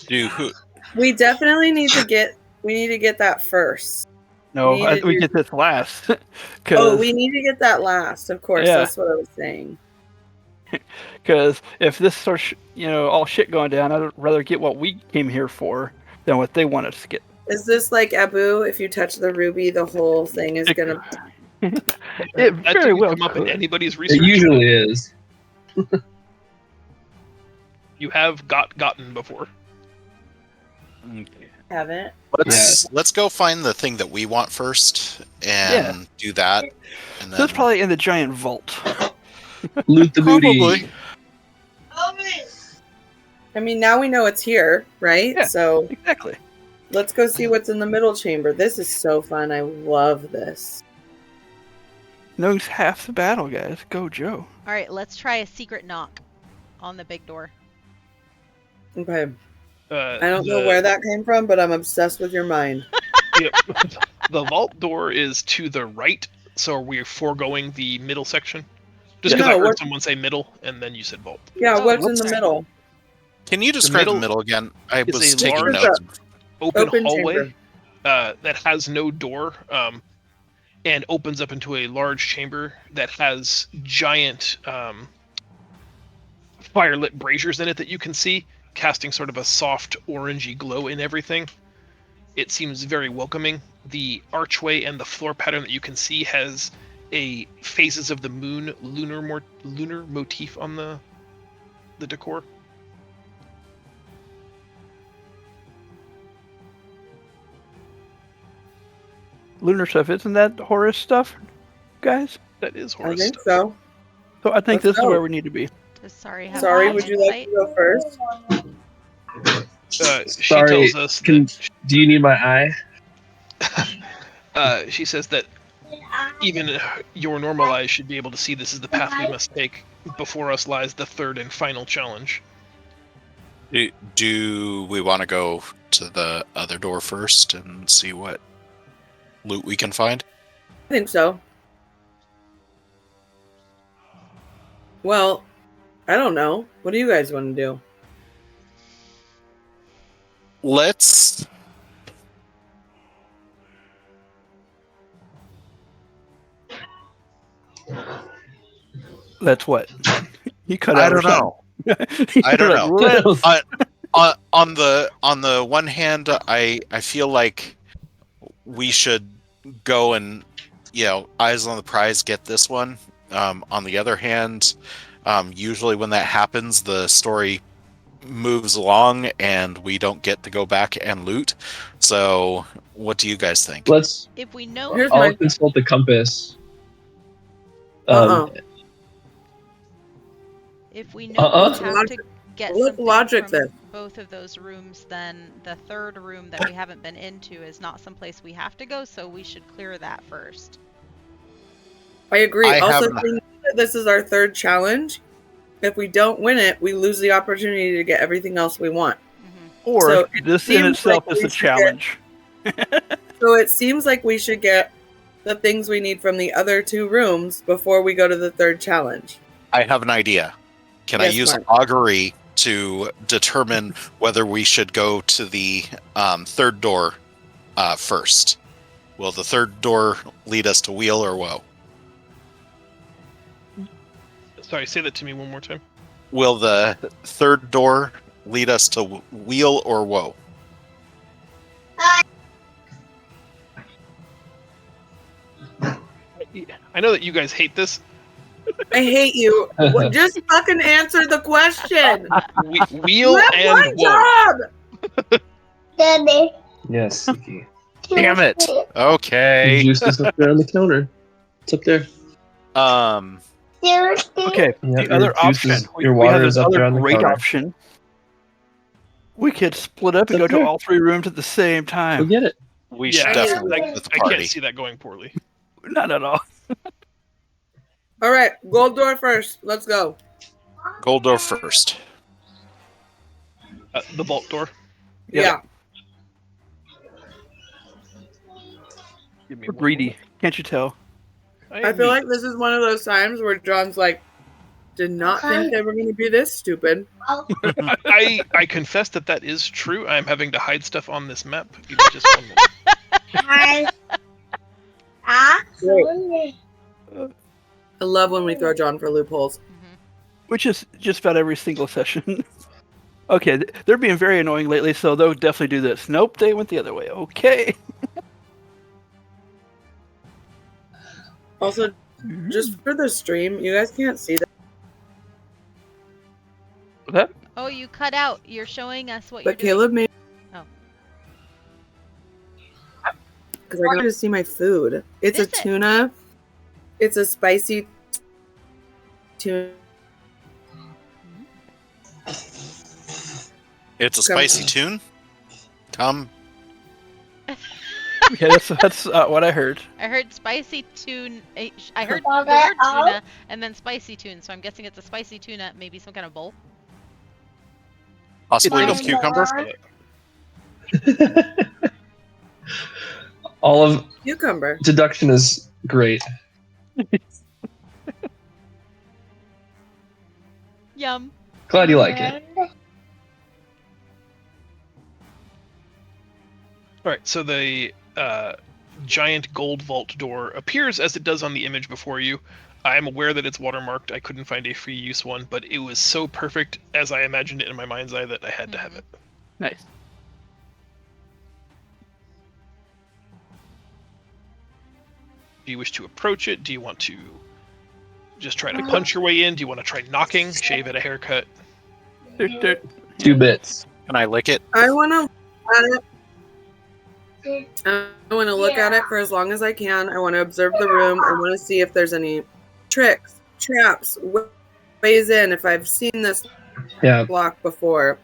Do who? We definitely need to get. We need to get that first. No, We need to we do- get this last. Oh, Because we need to get that last. Of course, Yeah. that's what I was saying. if this starts, all shit going down, I'd rather get what we came here for than what they want us to get. Is this like Abu? If you touch the ruby, the whole thing is gonna. It That very didn't well come up in could. anybody's research. It usually is. You have gotten before. Haven't. Let's go find the thing that we want first and do that. And So it's probably in the giant vault. Loot the booty. probably. I mean, now we know it's here, right? Yeah. So Exactly. let's go see what's in the middle chamber. This is so fun. I love this. Knowing's half the battle, guys. Go, Joe. All right, let's try a secret knock on the big door. Okay. I I don't know where that came from, but I'm obsessed with your mind. The vault door is to the right, so are we foregoing the middle section? Just Yeah. because No, I heard what- someone say middle, and then you said vault. Yeah, Oh, what's in the let's- middle? Can you describe the middle middle again? I is was a taking large- notes. Open hallway chamber. that has no door, and opens up into a large chamber that has giant firelit braziers in it that you can see, casting sort of a soft orangey glow in everything. It seems very welcoming. The archway and the floor pattern that you can see has a phases of the moon lunar motif on the decor. Lunar stuff. Isn't that Horus stuff, guys? That is I Horus think stuff. so. So I think Let's this is go. where we need to be. Does Sorry have Sorry, any would you like insight? to go first? She Sorry, tells us do you need my eye? she says that even your normal eyes should be able to see this is the path we must take. Before us lies the third and final challenge. Do we want to go to the other door first and see what loot we can find? I think so. Well, I don't know. What do you guys want to do? Let's. That's what. You cut I out. don't know. I don't know. Let's- On the one hand, I feel like we should go and eyes on the prize, get this one. On the other hand, usually when that happens, the story moves along and we don't get to go back and loot. So, what do you guys think? Let's. If we know, Here's I'll my- consult the compass. if we know Uh-uh. we have to get Look, something logic from then. both of those rooms, then the third room that we haven't been into is not someplace we have to go. So we should clear that first. I agree. I Also, have- think that this is our third challenge. If we don't win it, we lose the opportunity to get everything else we want. Or So it this in seems itself like is we a should get- challenge. So it seems like we should get the things we need from the other two rooms before we go to the third challenge. I have an idea. Can I Yes, use Mark. augury to determine whether we should go to the third door first? Will the third door lead us to weal or woe? Sorry, say that to me one more time. Will the third door lead us to weal or woe? I know that you guys hate this. I hate you. Just fucking answer the question. Wheel You have and one woe. job. Daddy. Yes, Suki. Damn it! The Okay. juice is up there on the counter. It's up there. Seriously? Okay, Yeah, the your other juice option. is- your we have water this is up other there on the great counter. option. We could split up and It's go up to there. all three rooms at the same Go time. get it. We Yeah, should definitely I, go with the I party. can't see that going poorly. Not at all. All right, gold door first. Let's go. Gold door first. The vault door. Yeah. Give me We're one greedy. moment. Can't you tell? I feel like this is one of those times where John's like, did not think they were going to be this stupid. I confess that is true. I'm having to hide stuff on this map. Give me just one moment. I love when we throw John for loopholes. Which is just about every single session. Okay, they're being very annoying lately, so they'll definitely do this. Nope, they went the other way. Okay. Also, just for the stream, you guys can't see that. What's that? Oh, you cut out. You're showing us what But you're Caleb made. Oh. Because I got to see my food. It's Is a it? tuna. It's a spicy tuna. It's a spicy tune. Tom, Yeah, that's what I heard. doing. I heard spicy tune. I heard the word tuna and then spicy tune. So I'm guessing it's a spicy tuna, maybe some kind of bowl. possibly It's with cucumber. All of Cucumber. deduction is great. Yum. Glad you like it. All right, so the giant gold vault door appears as it does on the image before you. I am aware that it's watermarked. I couldn't find a free use one, but it was so perfect as I imagined it in my mind's eye that I had to have it. Nice. Do you wish to approach it? Do you want to just try to punch your way in? Do you want to try knocking, shave it a haircut? 2 bits. Can I lick it? I want to at it. I want to look at it for as long as I can. I want to observe the room. I want to see if there's any tricks, traps, ways in. If I've seen this Yeah. block before,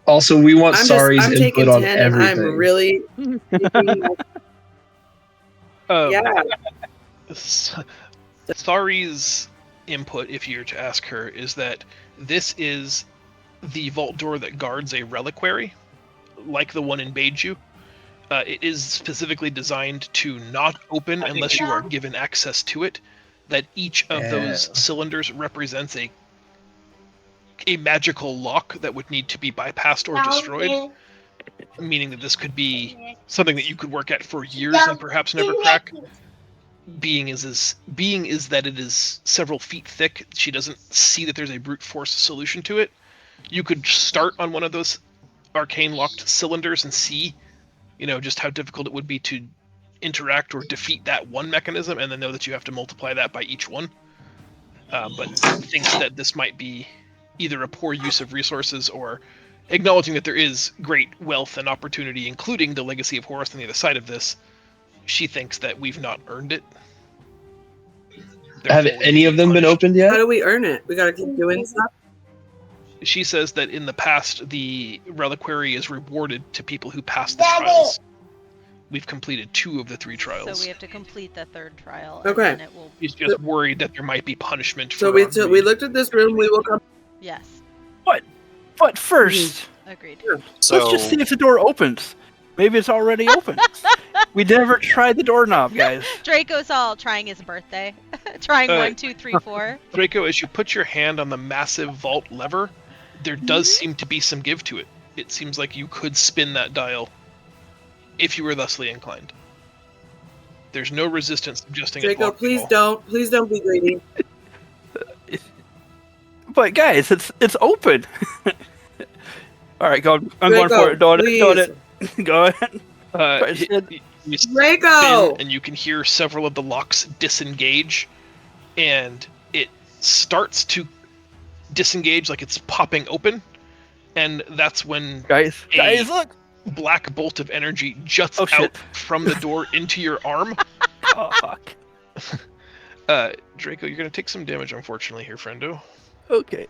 Also, we want I'm Sari's I'm taking input on 10 and everything. I'm really. Yeah. Sari's input, if you're to ask her, is that this is the vault door that guards a reliquary, like the one in Beiju. It is specifically designed to not open unless you are given access to it. That each of those cylinders represents a magical lock that would need to be bypassed or destroyed, meaning that this could be something that you could work at for years and perhaps never crack. Being is that it is several feet thick. She doesn't see that there's a brute force solution to it. You could start on one of those arcane locked cylinders and see, just how difficult it would be to interact or defeat that one mechanism, and then know that you have to multiply that by each one. But thinks that this might be either a poor use of resources or acknowledging that there is great wealth and opportunity, including the legacy of Horus on the other side of this. She thinks that we've not earned it. Have Therefore, any of them been punished. opened How yet? do we earn it? We got to keep doing stuff. She says that in the past, the reliquary is rewarded to people who pass the trials. We've completed 2 of the 3 trials. So we have to complete the 3rd trial. Okay. And then it will. She's just worried that there might be punishment for So we looked at this room. We woke up. Yes. But first, Agreed. So let's just see if the door opens. Maybe it's already open. We never tried the doorknob, guys. Draco's all trying his birthday. Trying 1, 2, 3, 4. Draco, as you put your hand on the massive vault lever, there does seem to be some give to it. It seems like you could spin that dial if you were thusly inclined. There's no resistance suggesting it's Draco, locked at please all. don't be greedy. But guys, it's open. All right, I'm going Draco, for it. Doing please. it. Go ahead. You Draco! spin, and you can hear several of the locks disengage, and it starts to disengage like it's popping open, and that's when Guys, look. black bolt of energy juts Oh, out shit. from the door into your arm. Oh, fuck. Draco, you're gonna take some damage, unfortunately, here, friendo. Okay.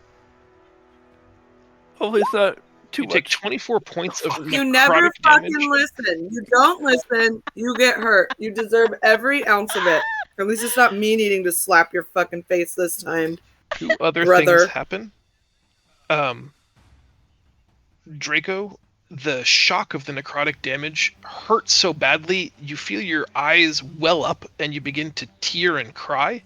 Hopefully it's not too You much. take 24 points of You never necrotic fucking damage. listen. You don't listen. You get hurt. You deserve every ounce of it. At least it's not me needing to slap your fucking face this time. 2 other Brother. things happen. Draco, the shock of the necrotic damage hurts so badly you feel your eyes well up and you begin to tear and cry.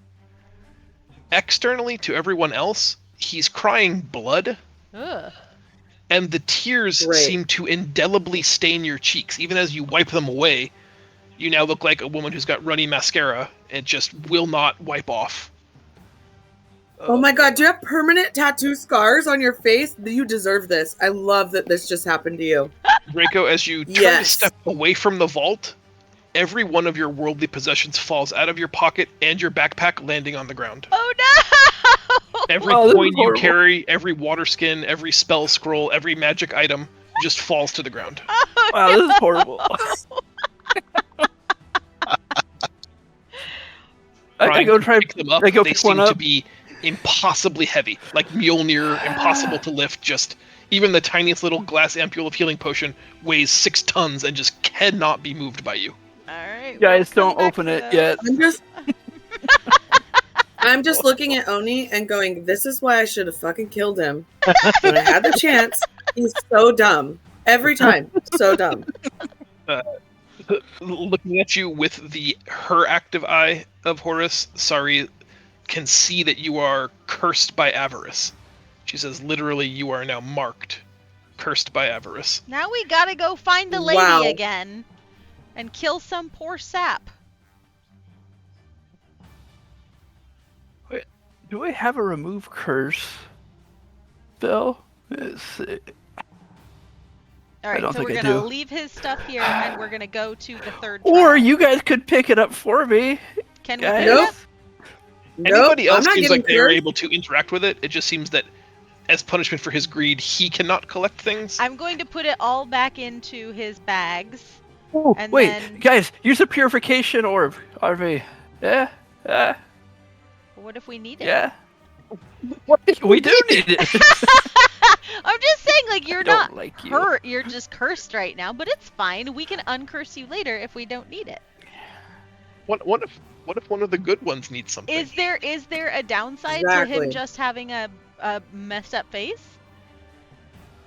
Externally to everyone else, he's crying blood, Ugh. and the tears Great. seem to indelibly stain your cheeks. Even as you wipe them away, you now look like a woman who's got runny mascara. It just will not wipe off. Oh my god, do you have permanent tattoo scars on your face? You deserve this. I love that this just happened to you. Draco, as you turn to Yes. step away from the vault, every one of your worldly possessions falls out of your pocket and your backpack, landing on the ground. Oh no! Every Oh, this is coin you horrible. carry, every water skin, every spell scroll, every magic item just falls to the ground. Oh, Wow, this is horrible. I go try. pick them up. I go They pick one seem to up. be impossibly heavy, like Mjolnir, impossible to lift. Just even the tiniest little glass ampule of healing potion weighs 6 tons and just cannot be moved by you. All right. Guys, we'll don't come back open to it those. yet. I'm just looking at Oni and going, this is why I should have fucking killed him. When I had the chance, he's so dumb. Every time. So dumb. Looking at you with her active eye of Horus, Sari can see that you are cursed by avarice. She says, literally, you are now marked, cursed by avarice. Now we gotta go find the lady Wow. again and kill some poor sap. Do I have a remove curse spell? All right, don't so think we're I gonna do. leave his stuff here and we're gonna go to the third Or trial. you guys could pick it up for me. Can we guys. pick it up? Anybody Nope, else I'm not seems getting like they are cursed. able to interact with it. It just seems that, as punishment for his greed, he cannot collect things. I'm going to put it all back into his bags. Oh, And wait, then- guys, use a purification orb, RV. Yeah, What if we need it? yeah. We do need it. I'm just saying, like, you're I don't not like you. hurt. You're just cursed right now, but it's fine. We can uncurse you later if we don't need it. What if one of the good ones needs something? Is there a downside to Exactly. him just having a messed up face?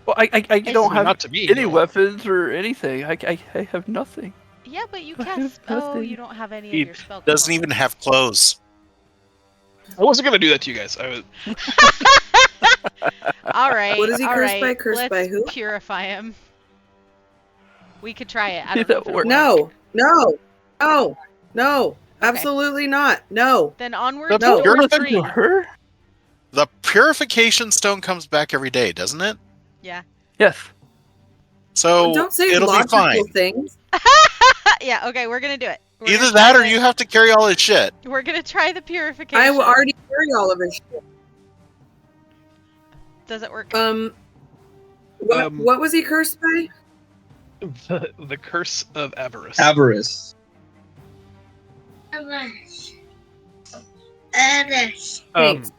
Well, I don't have Not to me, any no. weapons or anything. I have nothing. Yeah, but you I cast. have Oh, nothing. you don't have any He of your spell. Doesn't even have clothes. I wasn't gonna do that to you guys. I was. All right. What is he all cursed right, by? Cursed let's by who? Purify him. We could try it. I See don't know that if it'll work. work. No, absolutely not. No. Then onward The to No. door Listen 3. to her? The purification stone comes back every day, doesn't it? Yeah. Yes. So Don't say it'll be logical fine. things. Yeah. Okay, we're gonna do it. We're Either gonna that try or the- you have to carry all his shit. We're gonna try the purification. I already carry all of his shit. Does it work? What was he cursed by? The curse of avarice. Avarice. Thanks.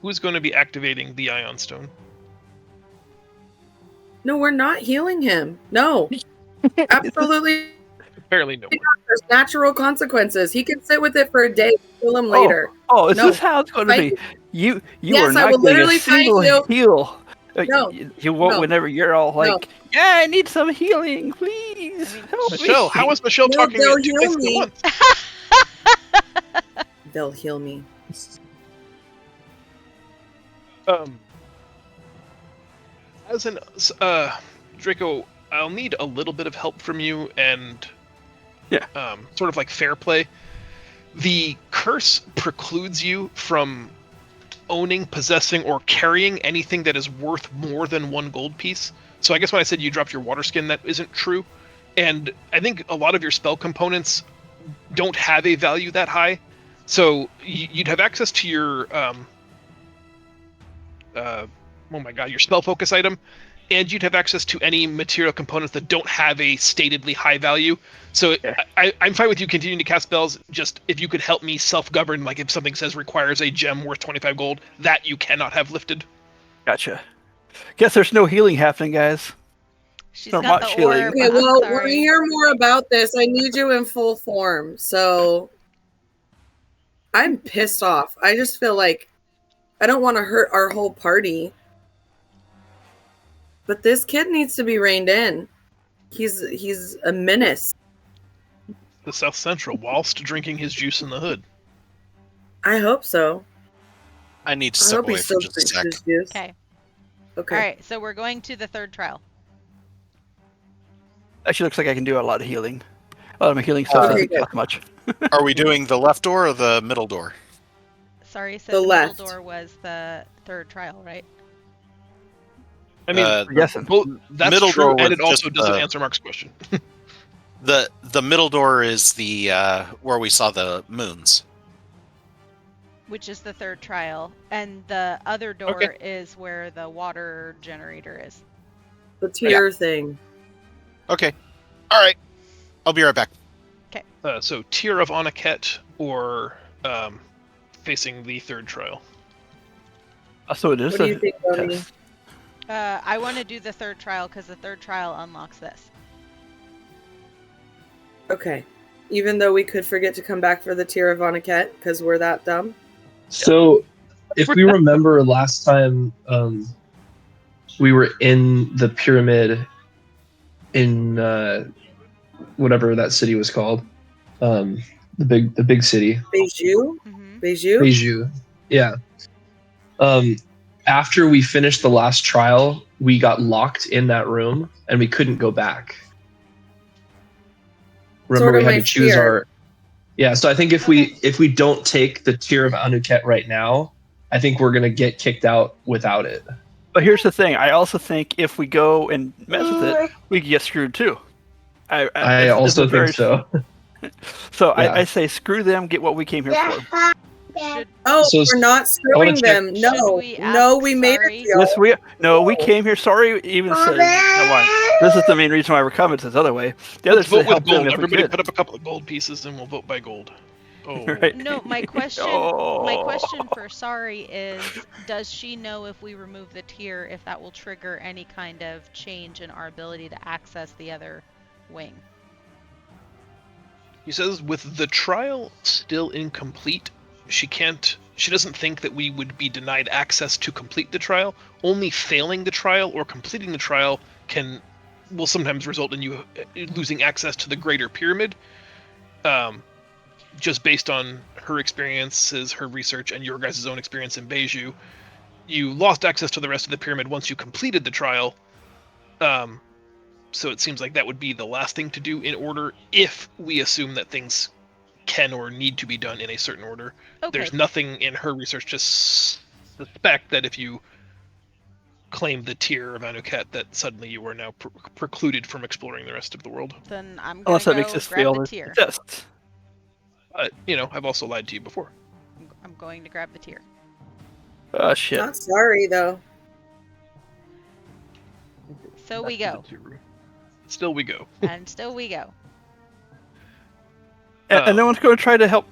Who's going to be activating the Ion Stone? No, we're not healing him. No. Absolutely. Apparently, no one. There's natural consequences. He can sit with it for a day, kill him later. Oh, is No. this how it's going to Fight be? You Yes, are I not will getting a literally fight single you. heal. No. You won't No. whenever you're all like, No. yeah, I need some healing, please. I mean, help me." Michelle, how is Michelle No, talking they'll at two heal things at me. once? They'll heal me. As an Draco, I'll need a little bit of help from you and Yeah. sort of like fair play. The curse precludes you from owning, possessing, or carrying anything that is worth more than 1 gold piece. So I guess when I said you dropped your water skin, that isn't true. And I think a lot of your spell components don't have a value that high. So you'd have access to your your spell focus item, and you'd have access to any material components that don't have a statedly high value. So I'm fine with you continuing to cast spells. Just if you could help me self-govern, like if something says requires a gem worth 25 gold, that you cannot have lifted. Gotcha. Guess there's no healing happening, guys. She's Not got much the healing. orb. Okay, I'm well, when sorry. we hear more about this, I need you in full form. So I'm pissed off. I just feel like I don't want to hurt our whole party. But this kid needs to be reined in. He's a menace. The South Central, whilst drinking his juice in the hood. I hope so. I need to I step hope he away for still just a drinks sec. his juice. Okay. Okay. All right. So we're going to the third trial. Actually, looks like I can do a lot of healing. A lot of my healing stuff Okay, doesn't good. cost much. Are we doing the left door or the middle door? Sorry, said The the left. middle door was the third trial, right? I mean, I'm guessing. well, that's middle true, door and was it also just, doesn't answer Mark's question. The middle door is the where we saw the moons. Which is the third trial, and the other door is where the water generator is. The tier thing. Okay. All right. I'll be right back. So, Tear of Anaket or facing the third trial. So it is What do you a think, Bonnie? test. I want to do the third trial because the third trial unlocks this. Okay. Even though we could forget to come back for the tier of Anaket because we're that dumb. So, if we remember last time, we were in the pyramid in whatever that city was called, the big city, Beiju? Mm-hmm. Beiju? Beiju. Yeah. After we finished the last trial, we got locked in that room and we couldn't go back. Remember, Sort of we had my to choose fear. our. Yeah, so I think if we don't take the tier of Anuket right now, I think we're gonna get kicked out without it. But here's the thing. I also think if we go and mess with it, we can get screwed too. I it's also a very- think so. So Yeah. I say screw them. Get what we came here for. Should, Oh, So we're not screwing check- them. No, Should we no, ask we made sorry? it. Yes, we came here. Sorry, even said no, why. This is the main reason why we're coming this other way. The other Let's vote said help with gold. them if we Everybody could. put up a couple of gold pieces and we'll vote by gold. Oh. Right. no, my question. Oh. My question for Sari is: does she know if we remove the tier, if that will trigger any kind of change in our ability to access the other wing? He says with the trial still incomplete, she doesn't think that we would be denied access to complete the trial. Only failing the trial or completing the trial will sometimes result in you losing access to the greater pyramid. Just based on her experiences, her research, and your guys' own experience in Beiju, you lost access to the rest of the pyramid once you completed the trial. So it seems like that would be the last thing to do in order if we assume that things can or need to be done in a certain order. Okay. There's nothing in her research to suspect that if you claim the tier of Anuket that suddenly you are now precluded from exploring the rest of the world. Then I'm gonna Unless that go makes us grab fail the the tier. test. But, I've also lied to you before. I'm going to grab the tier. Oh shit. Not sorry though. So we go, Still we go. and still we go. And no one's going to try to help,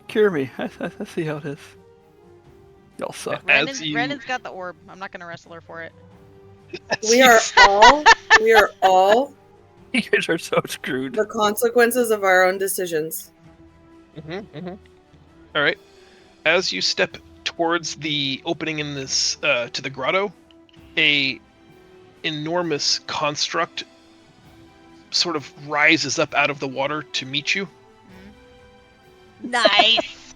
cure me. I see how it is. Y'all suck. Brandon's got the orb. I'm not gonna wrestle her for it. We are all You guys are so screwed. the consequences of our own decisions. All right. As you step towards the opening in this to the grotto, a enormous construct sort of rises up out of the water to meet you. Nice.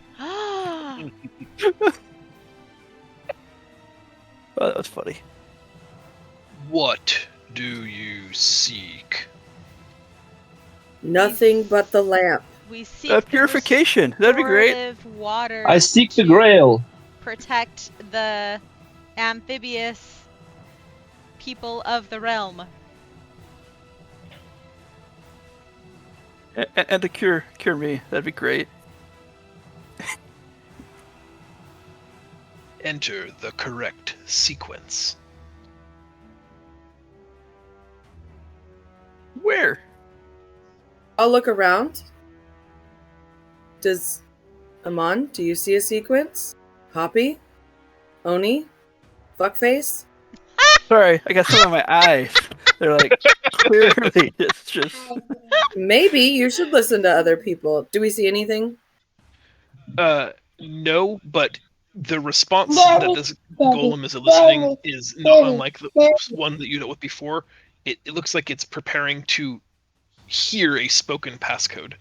Oh, that was funny. What do you seek? Nothing but the lamp. We seek the Purification. That'd be great. restorative water I seek the to Grail. protect the amphibious people of the realm. And to cure me. That'd be great. Enter the correct sequence. Where? I'll look around. Does Amon, do you see a sequence? Hoppy? Oni? Fuckface? Sorry, I got some in my eyes. They're like clearly it's just. Maybe you should listen to other people. Do we see anything? No, but The response that this golem is eliciting is not unlike the one that you dealt with before. It looks like it's preparing to hear a spoken passcode.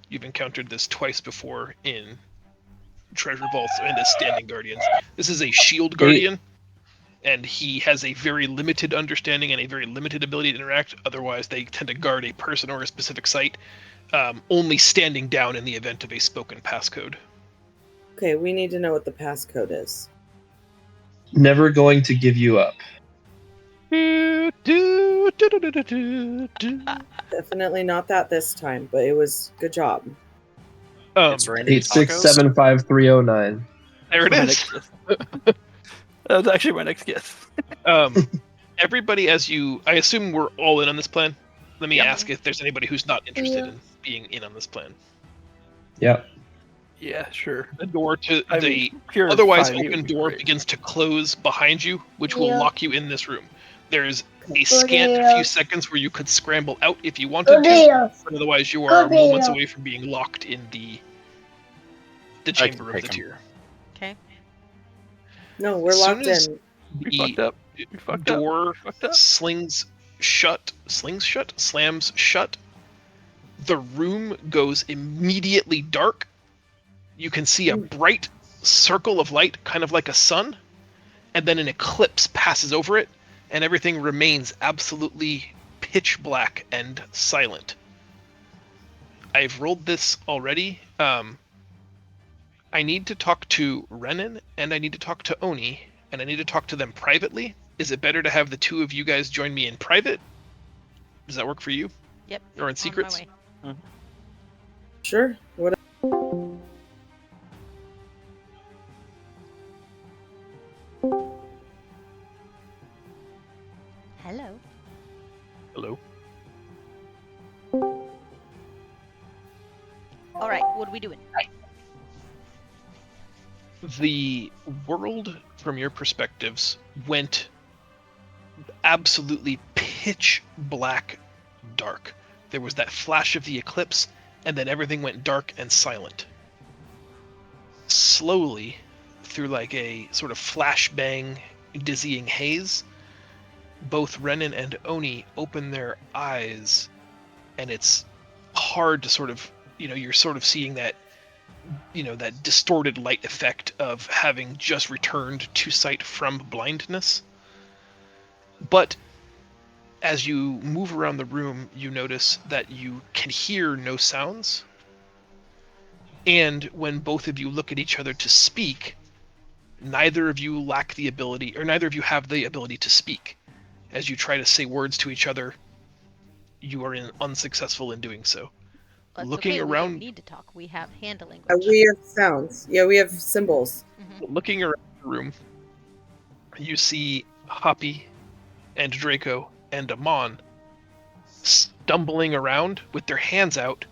You've encountered this twice before in treasure vaults and as standing guardians. This is a shield guardian, and he has a very limited understanding and a very limited ability to interact. Otherwise, they tend to guard a person or a specific site, only standing down in the event of a spoken passcode. Okay, we need to know what the passcode is. Never going to give you up. Definitely not that this time, but it was good job. It's raining tacos. 8675309. There it My is. next guess. That was actually my next guess. Everybody, I assume we're all in on this plan. Let me Yep. ask if there's anybody who's not interested in being in on this plan. Yep. Yeah, sure. The door to I the mean, pure otherwise 5e would open be door great. begins to close behind you, which will Yeah. lock you in this room. There's a Good scant deal. few seconds where you could scramble out if you wanted Good to, deal. but otherwise you are Good moments deal. away from being locked in the can chamber of take the 'em. tier. Okay. No, we're As soon locked as in. We The fucked up. We fucked door up. We fucked up. slams shut, the room goes immediately dark. You can see a bright circle of light, kind of like a sun, and then an eclipse passes over it, and everything remains absolutely pitch black and silent. I've rolled this already. I need to talk to Renan, and I need to talk to Oni, and I need to talk to them privately. Is it better to have the two of you guys join me in private? Does that work for you? Yep. Or in secrets? On my way. Sure. What? Hello. Hello? All right. What are we doing? The world, from your perspectives, went absolutely pitch black dark. There was that flash of the eclipse, and then everything went dark and silent. Slowly, through like a sort of flashbang, dizzying haze, both Renan and Oni open their eyes, and it's hard to sort of, you're sort of seeing that, that distorted light effect of having just returned to sight from blindness. But as you move around the room, you notice that you can hear no sounds. And when both of you look at each other to speak, neither of you have the ability to speak. As you try to say words to each other, you are unsuccessful in doing so. That's Looking okay. We around, don't need to talk. We have hand language. We have sounds. Yeah, we have symbols. looking around the room, you see Hoppy and Draco and Amon stumbling around with their hands out.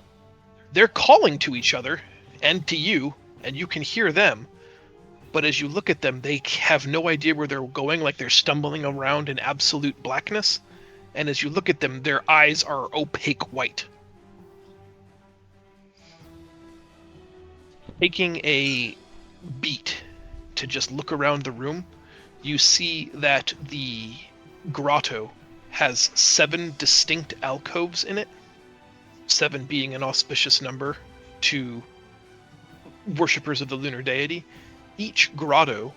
They're calling to each other and to you, and you can hear them. But as you look at them, they have no idea where they're going, like they're stumbling around in absolute blackness. And as you look at them, their eyes are opaque white. Taking a beat to just look around the room, you see that the grotto has 7 distinct alcoves in it, 7 being an auspicious number to worshippers of the lunar deity. Each grotto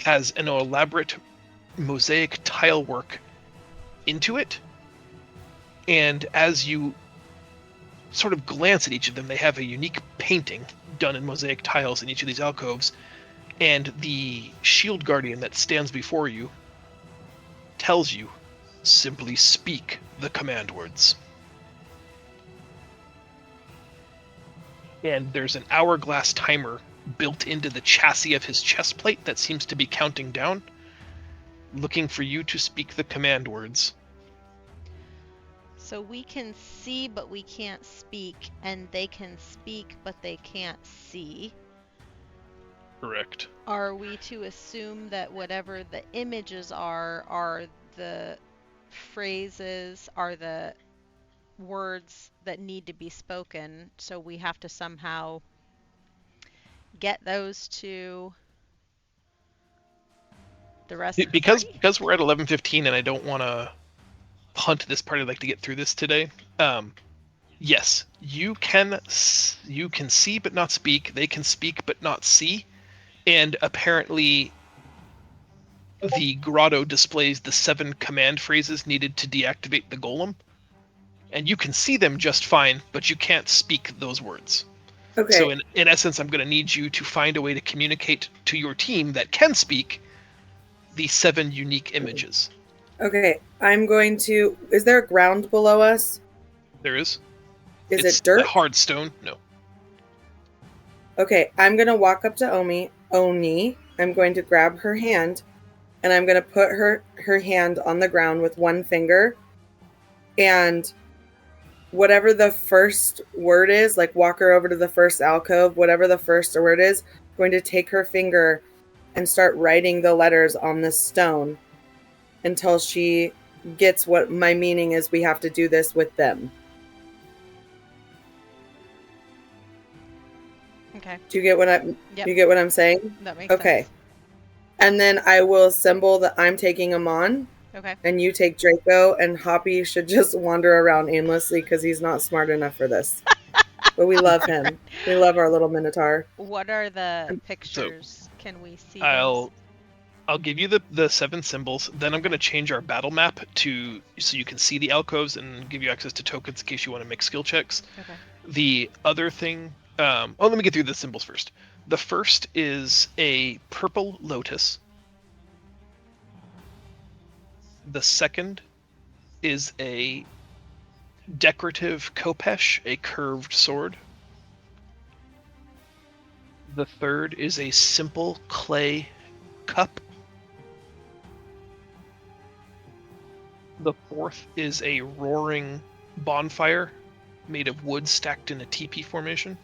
has an elaborate mosaic tile work into it, and as you sort of glance at each of them, they have a unique painting done in mosaic tiles in each of these alcoves, and the shield guardian that stands before you tells you, simply speak the command words. And there's an hourglass timer built into the chassis of his chest plate that seems to be counting down, looking for you to speak the command words. So we can see, but we can't speak, and they can speak, but they can't see. Correct. Are we to assume that whatever the images are the phrases, are the words that need to be spoken, so we have to somehow get those to The rest because three? because we're at 11:15 and I don't want to punt this part. I'd like to get through this today. Yes, you can see but not speak. They can speak but not see, and apparently the grotto displays the 7 command phrases needed to deactivate the golem, and you can see them just fine, but you can't speak those words. Okay. So in essence, I'm going to need you to find a way to communicate to your team that can speak the 7 unique images. Okay. I'm going to. Is there a ground below us? There is. Is It's it dirt? a hard stone. No. Okay. I'm going to walk up to Oni. I'm going to grab her hand, and I'm going to put her hand on the ground with one finger, and whatever the first word is, like walk her over to the first alcove, whatever the first word is, I'm going to take her finger and start writing the letters on the stone until she gets what my meaning is. We have to do this with them. Okay. Do you get what Yep. you get what I'm saying? That makes Okay. sense. And then I will symbol that I'm taking Amon, Okay. and you take Draco, and Hoppy should just wander around aimlessly because he's not smart enough for this. But we love him. We love our little Minotaur. What are the pictures? Can we see I'll give you the 7 symbols. Then I'm going to change our battle map so you can see the alcoves and give you access to tokens in case you want to make skill checks. those? Okay. The other thing, let me get through the symbols first. The first is a purple lotus. The second is a decorative khopesh, a curved sword. The third is a simple clay cup. The fourth is a roaring bonfire made of wood stacked in a teepee formation.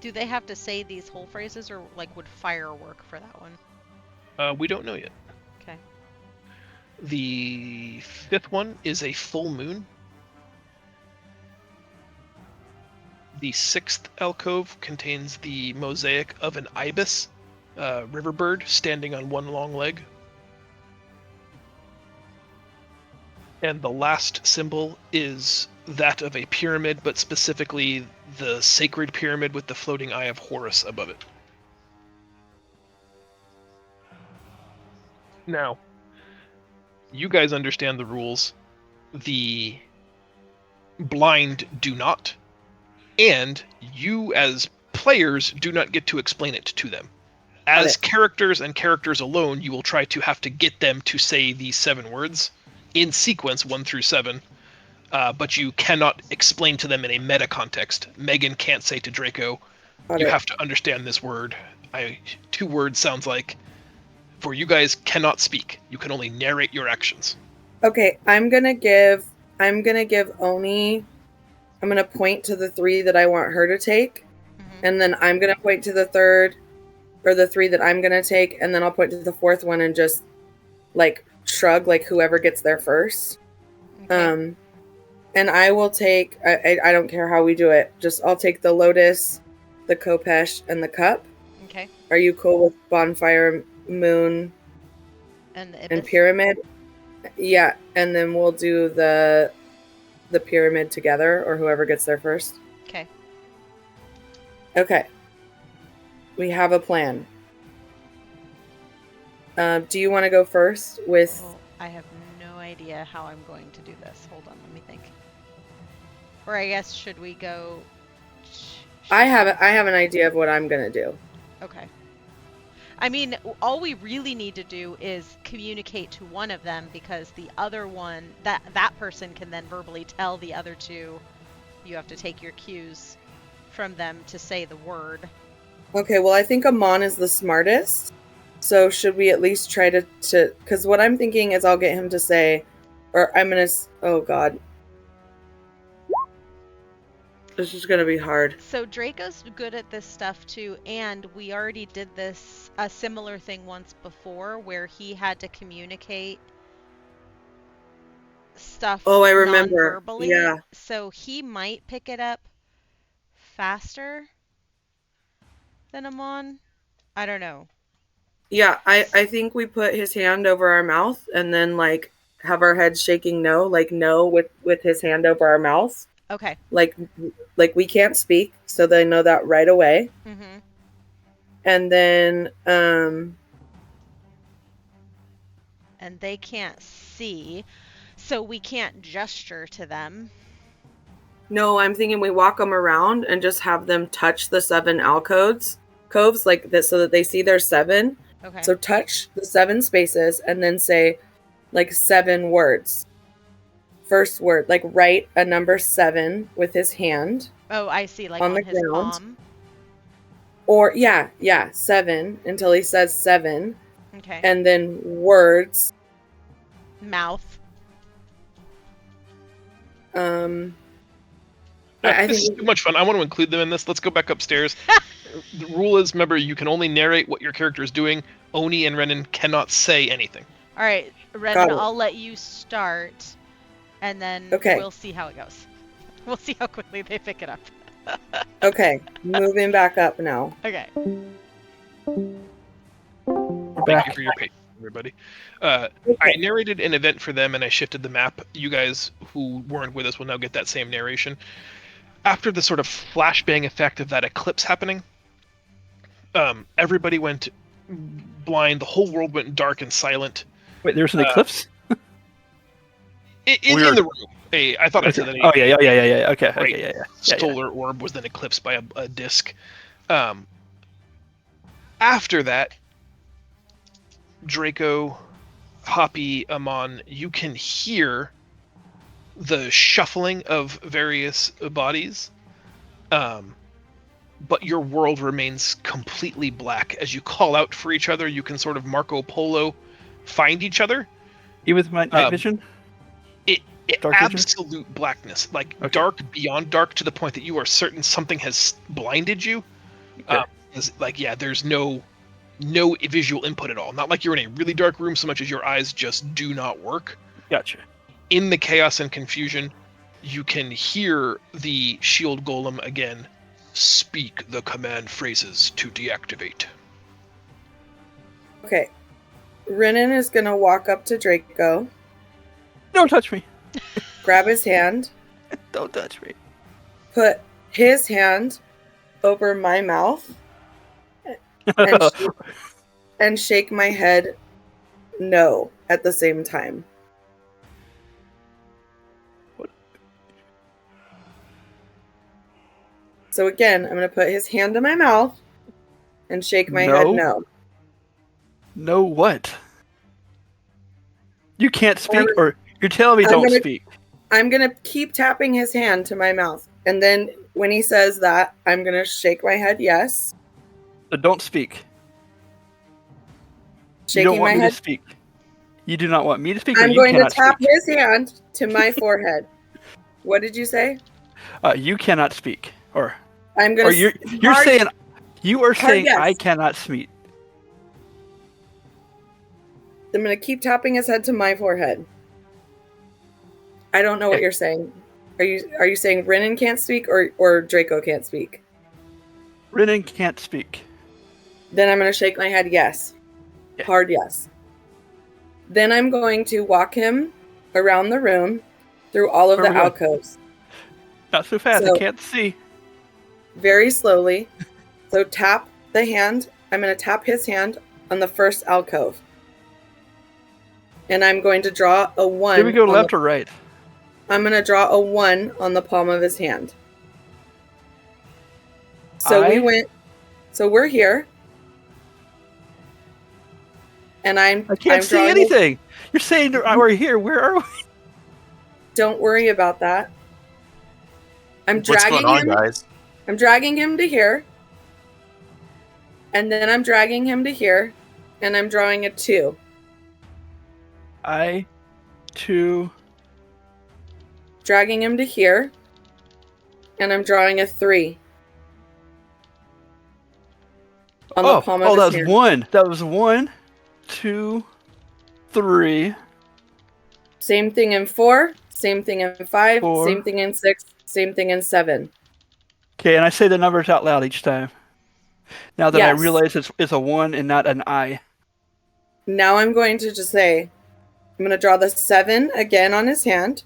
Do they have to say these whole phrases, or like would fire work for that one? We don't know yet. Okay. The fifth one is a full moon. The sixth alcove contains the mosaic of an ibis, river bird standing on one long leg. And the last symbol is that of a pyramid, but specifically the sacred pyramid with the floating eye of Horus above it. Now, you guys understand the rules. The blind do not. And you, as players, do not get to explain it to them. As characters and characters alone, you will try to have to get them to say these 7 words in sequence 1 through 7, but you cannot explain to them in a meta context. Megan can't say to Draco, you have to understand this word. 2 words sounds like, for you guys cannot speak. You can only narrate your actions. Okay, I'm gonna give Oni. I'm gonna point to the 3 that I want her to take, and then I'm gonna point to the 3rd, or the 3 that I'm gonna take, and then I'll point to the 4th one and just like shrug, like whoever gets there first. Okay. And I will take. I don't care how we do it. Just I'll take the lotus, the khopesh, and the cup. Okay. Are you cool with bonfire, moon, And the and ibis? pyramid? Yeah, and then we'll do the pyramid together, or whoever gets there first. Okay. Okay. We have a plan. Do you want to go first with? Well, I have no idea how I'm going to do this. Hold on, let me think. Or I guess should we go? I have an idea of what I'm gonna do. Okay. I mean, all we really need to do is communicate to one of them, because the other one, that person can then verbally tell the other 2. You have to take your cues from them to say the word. Okay, well, I think Amon is the smartest. So should we at least try to because what I'm thinking is I'll get him to say, or I'm going to, oh God. This is going to be hard. So Draco's good at this stuff too, and we already did a similar thing once before where he had to communicate stuff Oh, I remember. non-verbally. Yeah. So he might pick it up faster than Amon. I don't know. Yeah, I think we put his hand over our mouth and then like have our heads shaking no, like no with his hand over our mouth. Okay. Like we can't speak, so they know that right away. Mm-hmm. And then And they can't see, so we can't gesture to them. no, I'm thinking we walk them around and just have them touch the 7 coves like this so that they see there's 7. Okay. So touch the 7 spaces and then say like 7 words. First word, like write a number 7 with his hand. Oh, I see. Like on on the his ground. palm. Or yeah, 7 until he says 7. Okay. And then words. Mouth. I This is think too much fun. I want to include them in this. Let's go back upstairs. The rule is, remember, you can only narrate what your character is doing. Oni and Renan cannot say anything. All right, Renan, Got it. I'll let you start, and then Okay. we'll see how it goes. We'll see how quickly they pick it up. okay, moving back up now. Okay. Thank you for your patience, everybody. I narrated an event for them, and I shifted the map. You guys who weren't with us will now get that same narration. After the sort of flashbang effect of that eclipse happening, everybody went blind. The whole world went dark and silent. Wait, there's an eclipse? In the room. I thought I said that. Oh yeah. Okay, Right. okay, yeah. Solar orb was then eclipsed by a disc. After that, Draco, Hoppy, Amon, you can hear the shuffling of various bodies, but your world remains completely black. As you call out for each other, you can sort of Marco Polo find each other. You with my night vision? Dark vision? Absolute blackness, like Okay. dark beyond dark, to the point that you are certain something has blinded you. Okay. There's no visual input at all. Not like you're in a really dark room so much as your eyes just do not work. Gotcha. In the chaos and confusion, you can hear the shield golem again speak the command phrases to deactivate. Okay. Renan is going to walk up to Draco, Don't touch me. grab his hand, Don't touch me. put his hand over my mouth, and, and shake my head no at the same time. What? So again, I'm going to put his hand in my mouth and shake my head no. No what? You can't speak, I'm- or you're telling me I'm don't gonna- speak. I'm going to keep tapping his hand to my mouth. And then when he says that, I'm going to shake my head yes. So don't speak. You Shaking don't want my me head. to speak. You do not want me to speak, or I'm you going to cannot tap speak. his hand to my forehead. What did you say? You cannot speak, or I'm going to. you're saying you are saying yes. I cannot speak. I'm going to keep tapping his head to my forehead. I don't know what Okay. you're saying. Are you saying Renan can't speak or Draco can't speak? Renan can't speak. Then I'm going to shake my head yes. Yeah. Hard yes. Then I'm going to walk him around the room through all of Where the we going? alcoves Not so fast. So- I can't see. very slowly. So tap the hand. I'm going to tap his hand on the first alcove. And I'm going to draw a 1. Did we go on left the- or right? I'm going to draw a 1 on the palm of his hand. So we're here. And I can't see drawing anything. You're saying that we're here. Where are we? Don't worry about that. I'm What's dragging going on, him. guys? I'm dragging him to here. And then I'm dragging him to here. And I'm drawing a 2. Dragging him to here. And I'm drawing a 3. On the palm of his that was hand. 1. That was 1, 2, 3. Same thing in 4. Same thing in 5. 4. Same thing in 6. Same thing in 7. Okay, and I say the numbers out loud each time. Now that I Yes. realize it's a 1 and not an I. Now I'm going to just say, I'm going to draw the 7 again on his hand.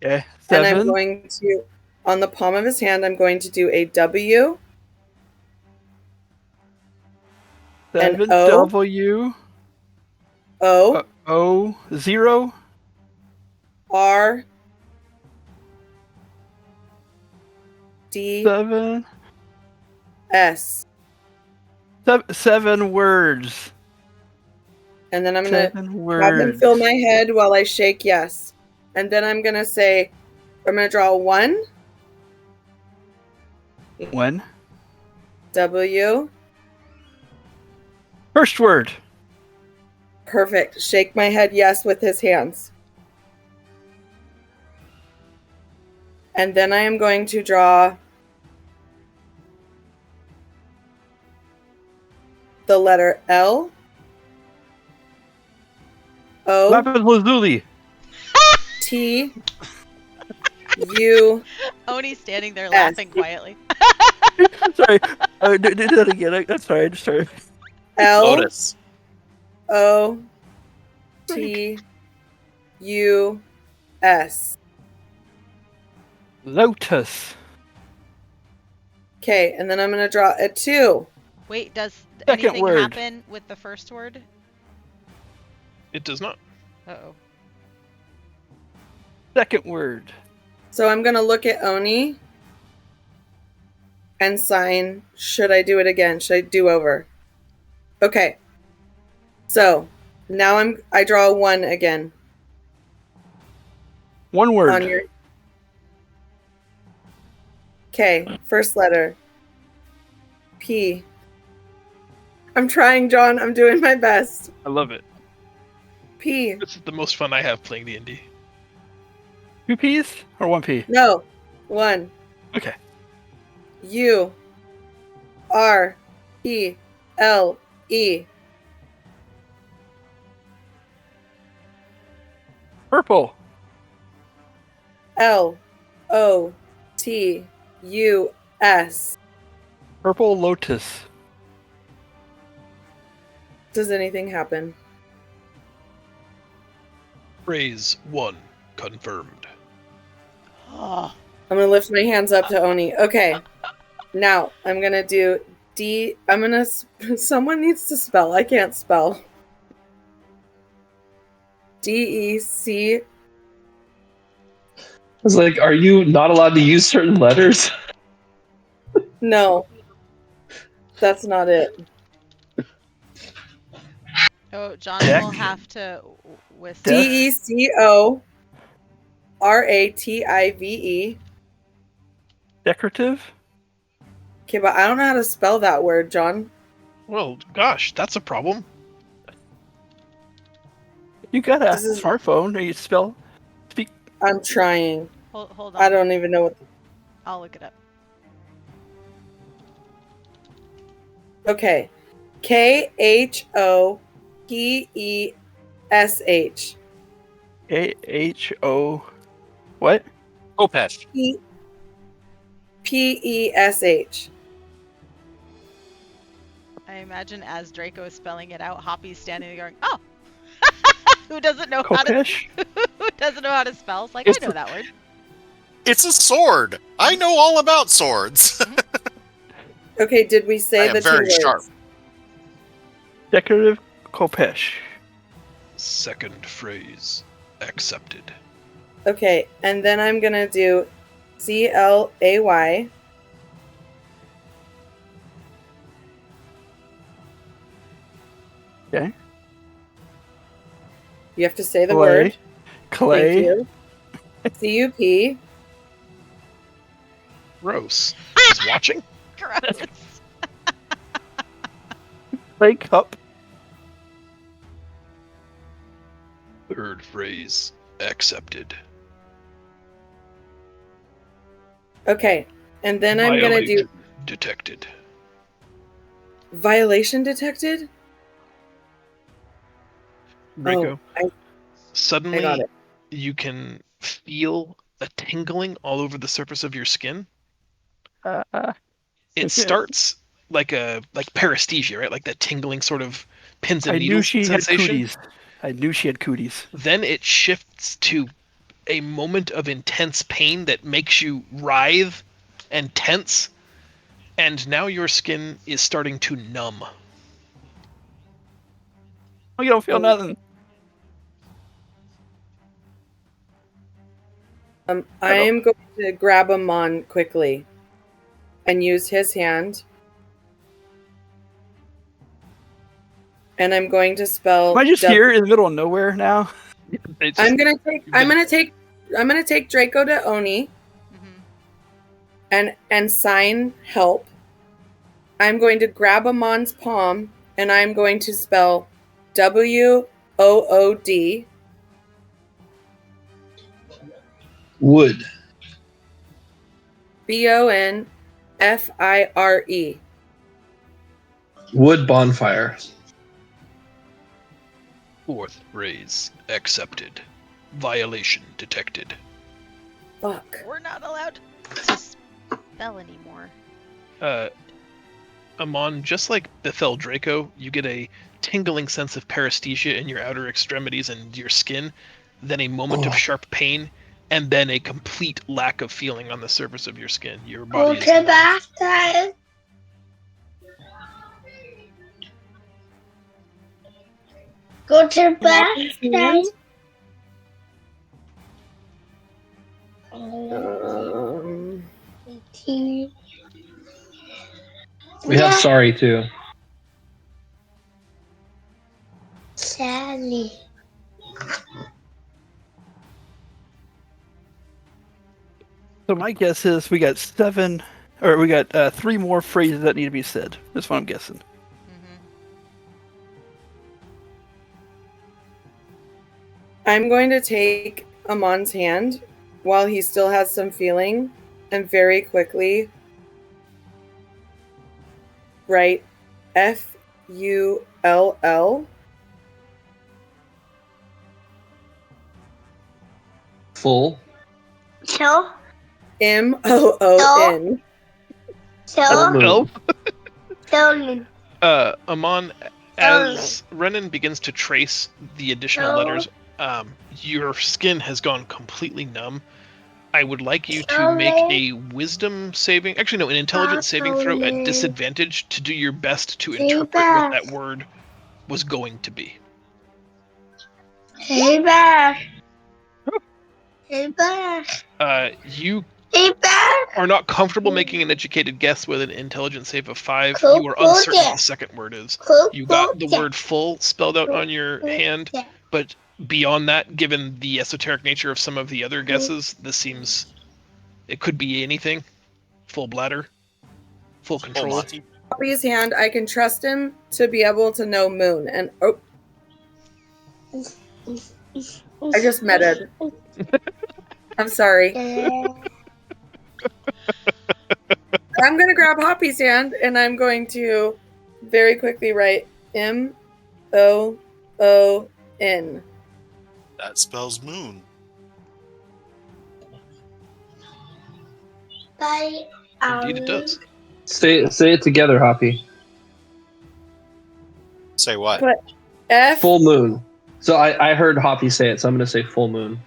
Okay. And I'm 7. going to, on the palm of his hand, I'm going to do a W, 7 O. W O, O 0 R, D, 7 S. 7 words. And then I'm going to 7 have him words. fill my head while I shake yes. And then I'm going to say, I'm going to draw 1, 1. W. First word. Perfect. Shake my head yes with his hands. And then I am going to draw the letter L, O, Lapis lazuli. T, U, Oni's standing there S. laughing quietly. Sorry. Do that again. I'm sorry. I just started. L, Lotus. O, T, U, S. Lotus. Okay, and then I'm going to draw a 2. Wait, does Second anything word. happen with the first word? It does not. Uh-oh. Second word. So I'm going to look at Oni and sign, should I do it again? Should I do over? Okay. So now I draw a 1 again. One word. On your... Okay, first letter. P. I'm trying, John. I'm doing my best. I love it. P. This is the most fun I have playing D&D. 2 P's or 1 P? No. 1. Okay. U. R. P. L. E. Purple. L. O. T. U. S. Purple lotus. Does anything happen? Phrase 1 confirmed. Oh. I'm going to lift my hands up to Oni. Okay. Now, I'm going to do D. I'm going to... Someone needs to spell. I can't spell. D-E-C... I was like, are you not allowed to use certain letters? No. That's not it. Oh, John Deck. will have to whistle. D-E-C-O-R-A-T-I-V-E. Decorative. Okay, but I don't know how to spell that word, John. Well, gosh, that's a problem. You got a This is- smartphone. Or you spell. Speak. I'm trying. Hold on. I don't even know what... I'll look it up. Okay. K-H-O-P-E-S-H. A-H-O. What? Kopesh. P-E-S-H. I imagine as Draco is spelling it out, Hoppy's standing there going, "Oh, who doesn't know how to Kopesh? who doesn't know how to spell?" It's like, It's I know that word. It's a sword. I know all about swords. Okay, did we say I am the 2 very words? sharp. Decorative Kopesh. Second phrase accepted. Okay, and then I'm going to do C-L-A-Y. Okay. You have to say the Clay. word. Clay. Thank you. C-U-P. Gross. He's watching? Gross. Clay cup. Third phrase accepted. Okay, and then I'm going to do Violate detected. violation detected. Draco. Oh, I got Suddenly, it. you can feel a tingling all over the surface of your skin. It starts like paresthesia, right? Like that tingling sort of pins and I knew needles she had sensation. cooties. I knew she had cooties. Then it shifts to a moment of intense pain that makes you writhe and tense, and now your skin is starting to numb. Oh, you don't feel nothing. I am going to grab Amon quickly and use his hand. And I'm going to spell. Am I just here in the middle of nowhere now? It's I'm just- gonna take Draco to Oni and sign help. I'm going to grab Amon's palm and I'm going to spell WOOD. Wood. BONFIRE. Wood bonfire. Fourth phrase accepted. Violation detected. Fuck. We're not allowed to spell anymore. Amon, just like Bethel Draco, you get a tingling sense of paresthesia in your outer extremities and your skin, then a moment of sharp pain, and then a complete lack of feeling on the surface of your skin. Your body is numb. bathroom. Go to the bathroom. We have sorry too. Sally. So my guess is we got 3 more phrases that need to be said. That's what I'm guessing. I'm going to take Amon's hand while he still has some feeling and very quickly write FULL. Full. So, MOON. so, so, Amon, as Renan begins to trace the additional letters, your skin has gone completely numb. I would like you to make a wisdom saving, actually no, an intelligence saving throw at disadvantage to do your best to interpret what that word was going to be. Hey, bear. Hey, bear. You Hey, bear. are not comfortable making an educated guess with an intelligence save of 5. You are uncertain what the second word is. You got the word full spelled out on your hand, but beyond that, given the esoteric nature of some of the other guesses, this seems... It could be anything. Full bladder. Full control. Monty. His hand, I can trust him to be able to know moon. And I just meted. I'm sorry. I'm going to grab Hoppy's hand and I'm going to very quickly write MOON. That spells moon. Bye. Indeed it does. Say it together, Hoppy. Say what? But F. Full moon. So I heard Hoppy say it, so I'm going to say full moon.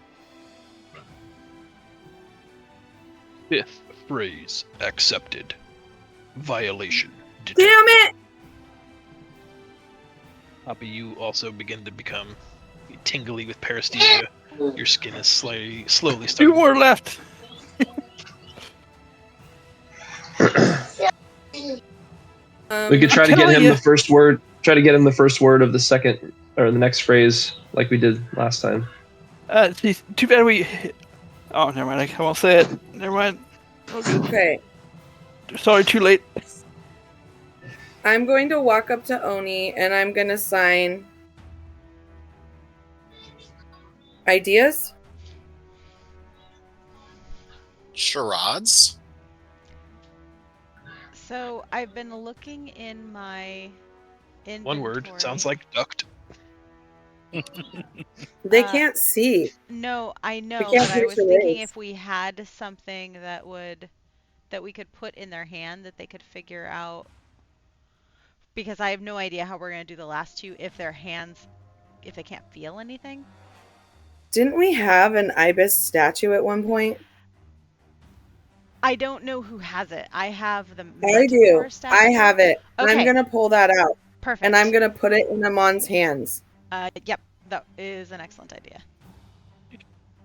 Fifth phrase accepted. Violation detected. Damn it! Hoppy, you also begin to become tingly with paresthesia. Your skin is slowly 2 starting. more left. We could try to I'm get telling him you. the first word. Try to get him the first word of the second or the next phrase, like we did last time. Geez, too bad we. Oh, never mind. I won't say it. Never mind. Okay. Sorry, too late. I'm going to walk up to Oni and I'm going to sign ideas. Charades? So I've been looking in my inventory. One word. Sounds like duct. They can't see. No, I know, can't but I see was thinking charades. if we had something that we could put in their hand that they could figure out because I have no idea how we're gonna do the last two if their hands, if they can't feel anything. Didn't we have an ibis statue at one point? I don't know who has it. I have the I do. Minotaur statue. I have it. Okay. I'm gonna pull that out. Perfect. And I'm gonna put it in Amon's hands. Yep, that is an excellent idea.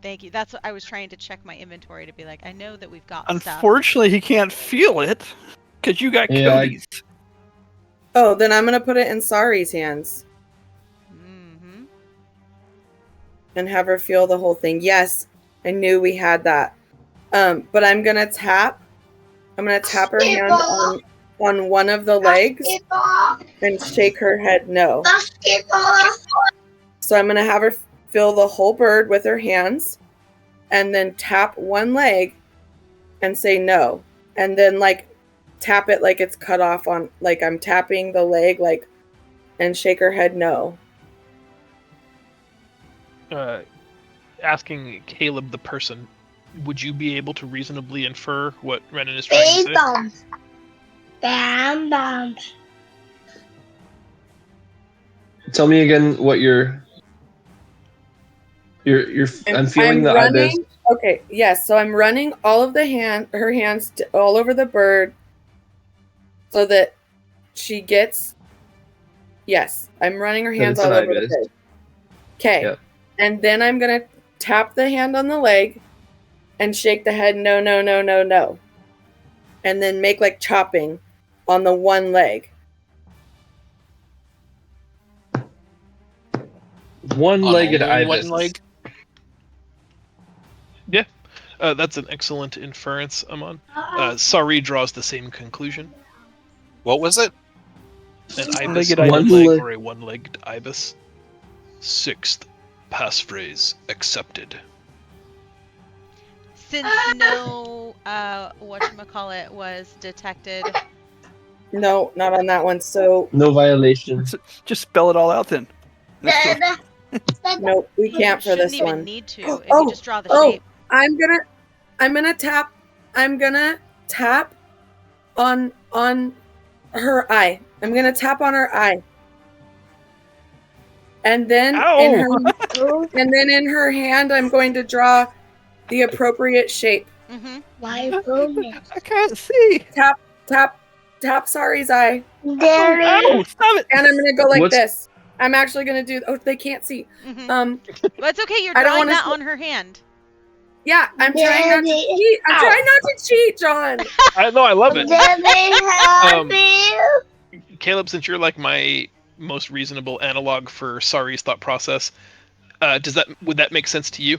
Thank you. That's what I was trying to check my inventory to be like, I know that we've got stuff. Unfortunately, he can't feel it because you got Yeah, Cody's. Oh, then I'm gonna put it in Sari's hands Mm-hmm. and have her feel the whole thing. Yes, I knew we had that. But I'm gonna tap. I'm gonna tap her hand on one of the legs and shake her head no. So I'm gonna have her feel the whole bird with her hands, and then tap one leg and say no, and then like tap it like it's cut off on, like I'm tapping the leg, like, and shake her head no. Asking Caleb the person, would you be able to reasonably infer what Renan is trying to say? Bam bam. Tell me again what you're. I'm feeling the running, ibis. Okay, yes. So I'm running all of her hands all over the bird, so that she gets. Yes, I'm running her hands it's all an over the ibis. bird. Okay, Yep. And then I'm gonna tap the hand on the leg, and shake the head no no no no no, and then make like chopping on the one leg. One-legged On only ibis. one leg? Yeah, that's an excellent inference, Amon. Sari draws the same conclusion. What was it? An ibis One-legged on one ibis. leg or a one-legged ibis. Sixth passphrase accepted. Since no, whatchamacallit was detected. No, not on that one. So No violation. Just spell it all out then. no, we can't for Shouldn't this even one. need to. If you just draw the shape. I'm gonna tap on her eye. I'm gonna tap on her eye. And then in her hand I'm going to draw the appropriate shape. Mm-hmm. Why booming? I can't see. Tap Sari's eye. Oh, stop it. And I'm gonna go like What's- this. I'm actually gonna do. Oh, they can't see. Mm-hmm. But it's okay. You're I don't drawing wanna that see- on her hand. yeah, I'm trying not to Daddy. cheat. I'm trying not to cheat, John. I know, I love it. Help me. Caleb, since you're like my most reasonable analog for Sari's thought process, would that make sense to you?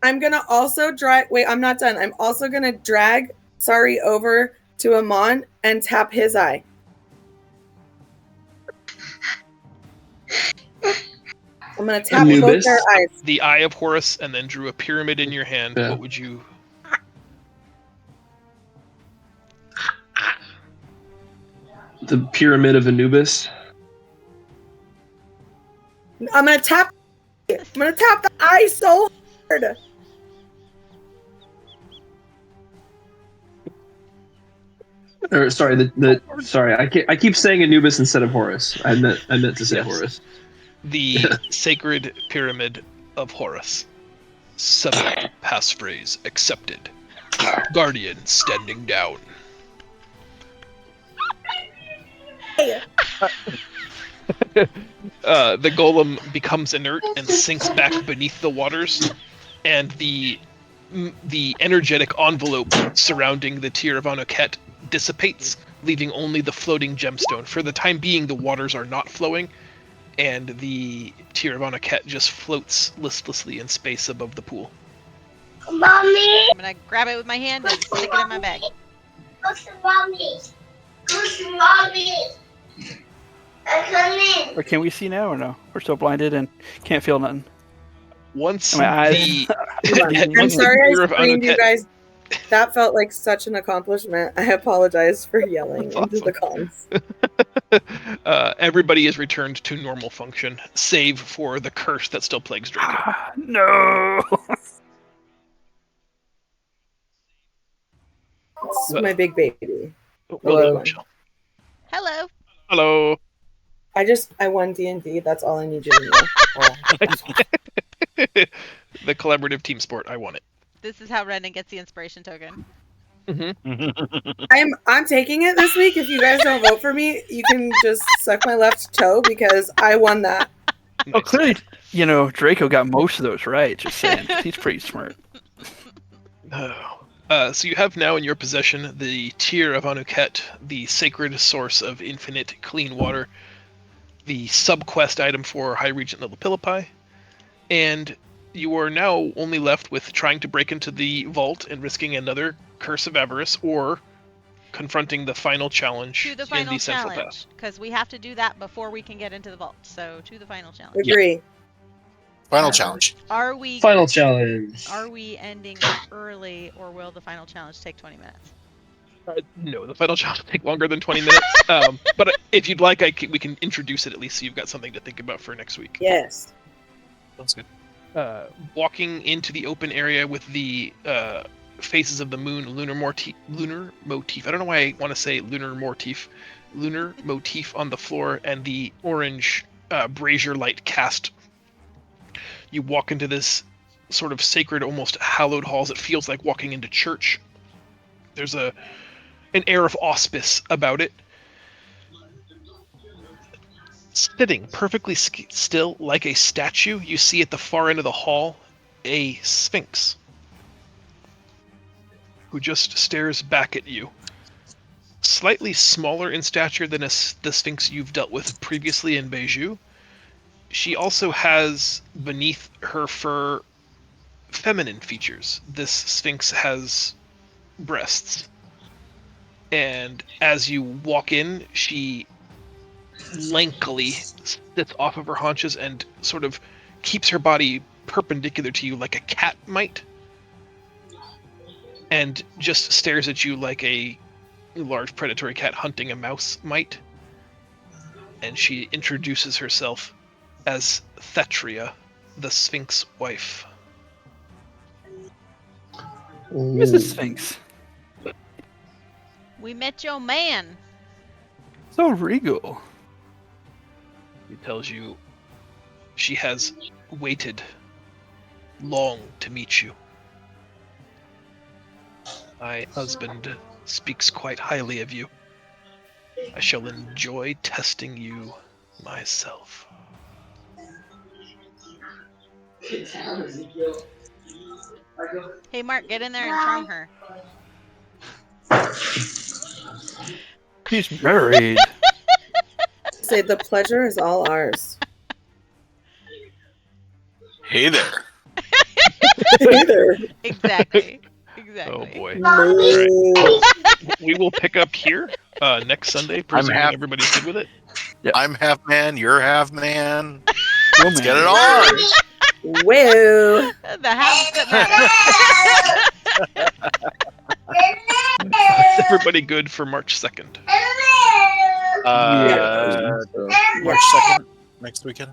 I'm gonna also drag. Wait, I'm not done. I'm also gonna drag Sari over to Amon and tap his eye. I'm gonna tap both Anubis. their eyes. The eye of Horus, and then drew a pyramid in your hand. Yeah. What would you? The pyramid of Anubis. I'm gonna tap the eye so hard. Or sorry, sorry. I keep saying Anubis instead of Horus. I meant to say Yes. Horus. The sacred pyramid of Horus. Seventh passphrase accepted. Guardian standing down. The golem becomes inert and sinks back beneath the waters, and the energetic envelope surrounding the Tear of Anuket dissipates, leaving only the floating gemstone. For the time being, the waters are not flowing, and the Tear of Anuket just floats listlessly in space above the pool. Mommy. I'm gonna grab it with my hand and stick it in my bag. Who's mommy? Who's mommy? I'm coming. Or can we see now or no? We're still blinded and can't feel nothing. Once My eyes. the I'm once the sorry Tear I of screamed, you Anuket- guys. That felt like such an accomplishment. I apologize for yelling That's into the comms. everybody is returned to normal function, save for the curse that still plagues Draco. No. It's my big baby. Well Hello. done, Michelle. Hello. Hello. I won D&D. That's all I need you to know. The collaborative team sport. I won it. This is how Renan gets the inspiration token. I'm taking it this week. If you guys don't vote for me, you can just suck my left toe because I won that. Oh, clearly, Draco got most of those right. Just saying, 'cause he's pretty smart. So you have now in your possession the Tear of Anuket, the sacred source of infinite clean water, the sub-quest item for High Regent Lillipillipi, and you are now only left with trying to break into the vault and risking another Curse of Avarice, or confronting the final challenge To the in final the Central Path. challenge, because we have to do that before we can get into the vault. So to the final challenge. Agree. Final challenge. Are we Final challenge. Are we ending early, or will the final challenge take 20 minutes? No, the final challenge will take longer than 20 minutes. But if you'd like, we can introduce it at least so you've got something to think about for next week. Yes. That's good. Walking into the open area with the faces of the moon, lunar motif. I don't know why I want to say lunar motif on the floor, and the orange brazier light cast. You walk into this sort of sacred, almost hallowed halls. It feels like walking into church. There's an air of auspice about it. Sitting perfectly still like a statue, you see at the far end of the hall a sphinx who just stares back at you. Slightly smaller in stature than the sphinx you've dealt with previously in Beiju. She also has beneath her fur feminine features. This sphinx has breasts. And as you walk in, she lankily sits off of her haunches and sort of keeps her body perpendicular to you like a cat might, and just stares at you like a large predatory cat hunting a mouse might. And she introduces herself as Thetria, the Sphinx wife. Who's the Sphinx? We met your man. So regal. He tells you she has waited long to meet you. My husband speaks quite highly of you. I shall enjoy testing you myself. Hey, Mark, get in there and charm her. He's married. Say the pleasure is all ours. Hey there. Either. Exactly. Oh boy. No. All right. We will pick up here next Sunday, presuming half- everybody's good with it. I'm half man, you're half man. Woman. Let's get it on. Whoa. The house that Is everybody good for March 2nd? March 2nd, next weekend.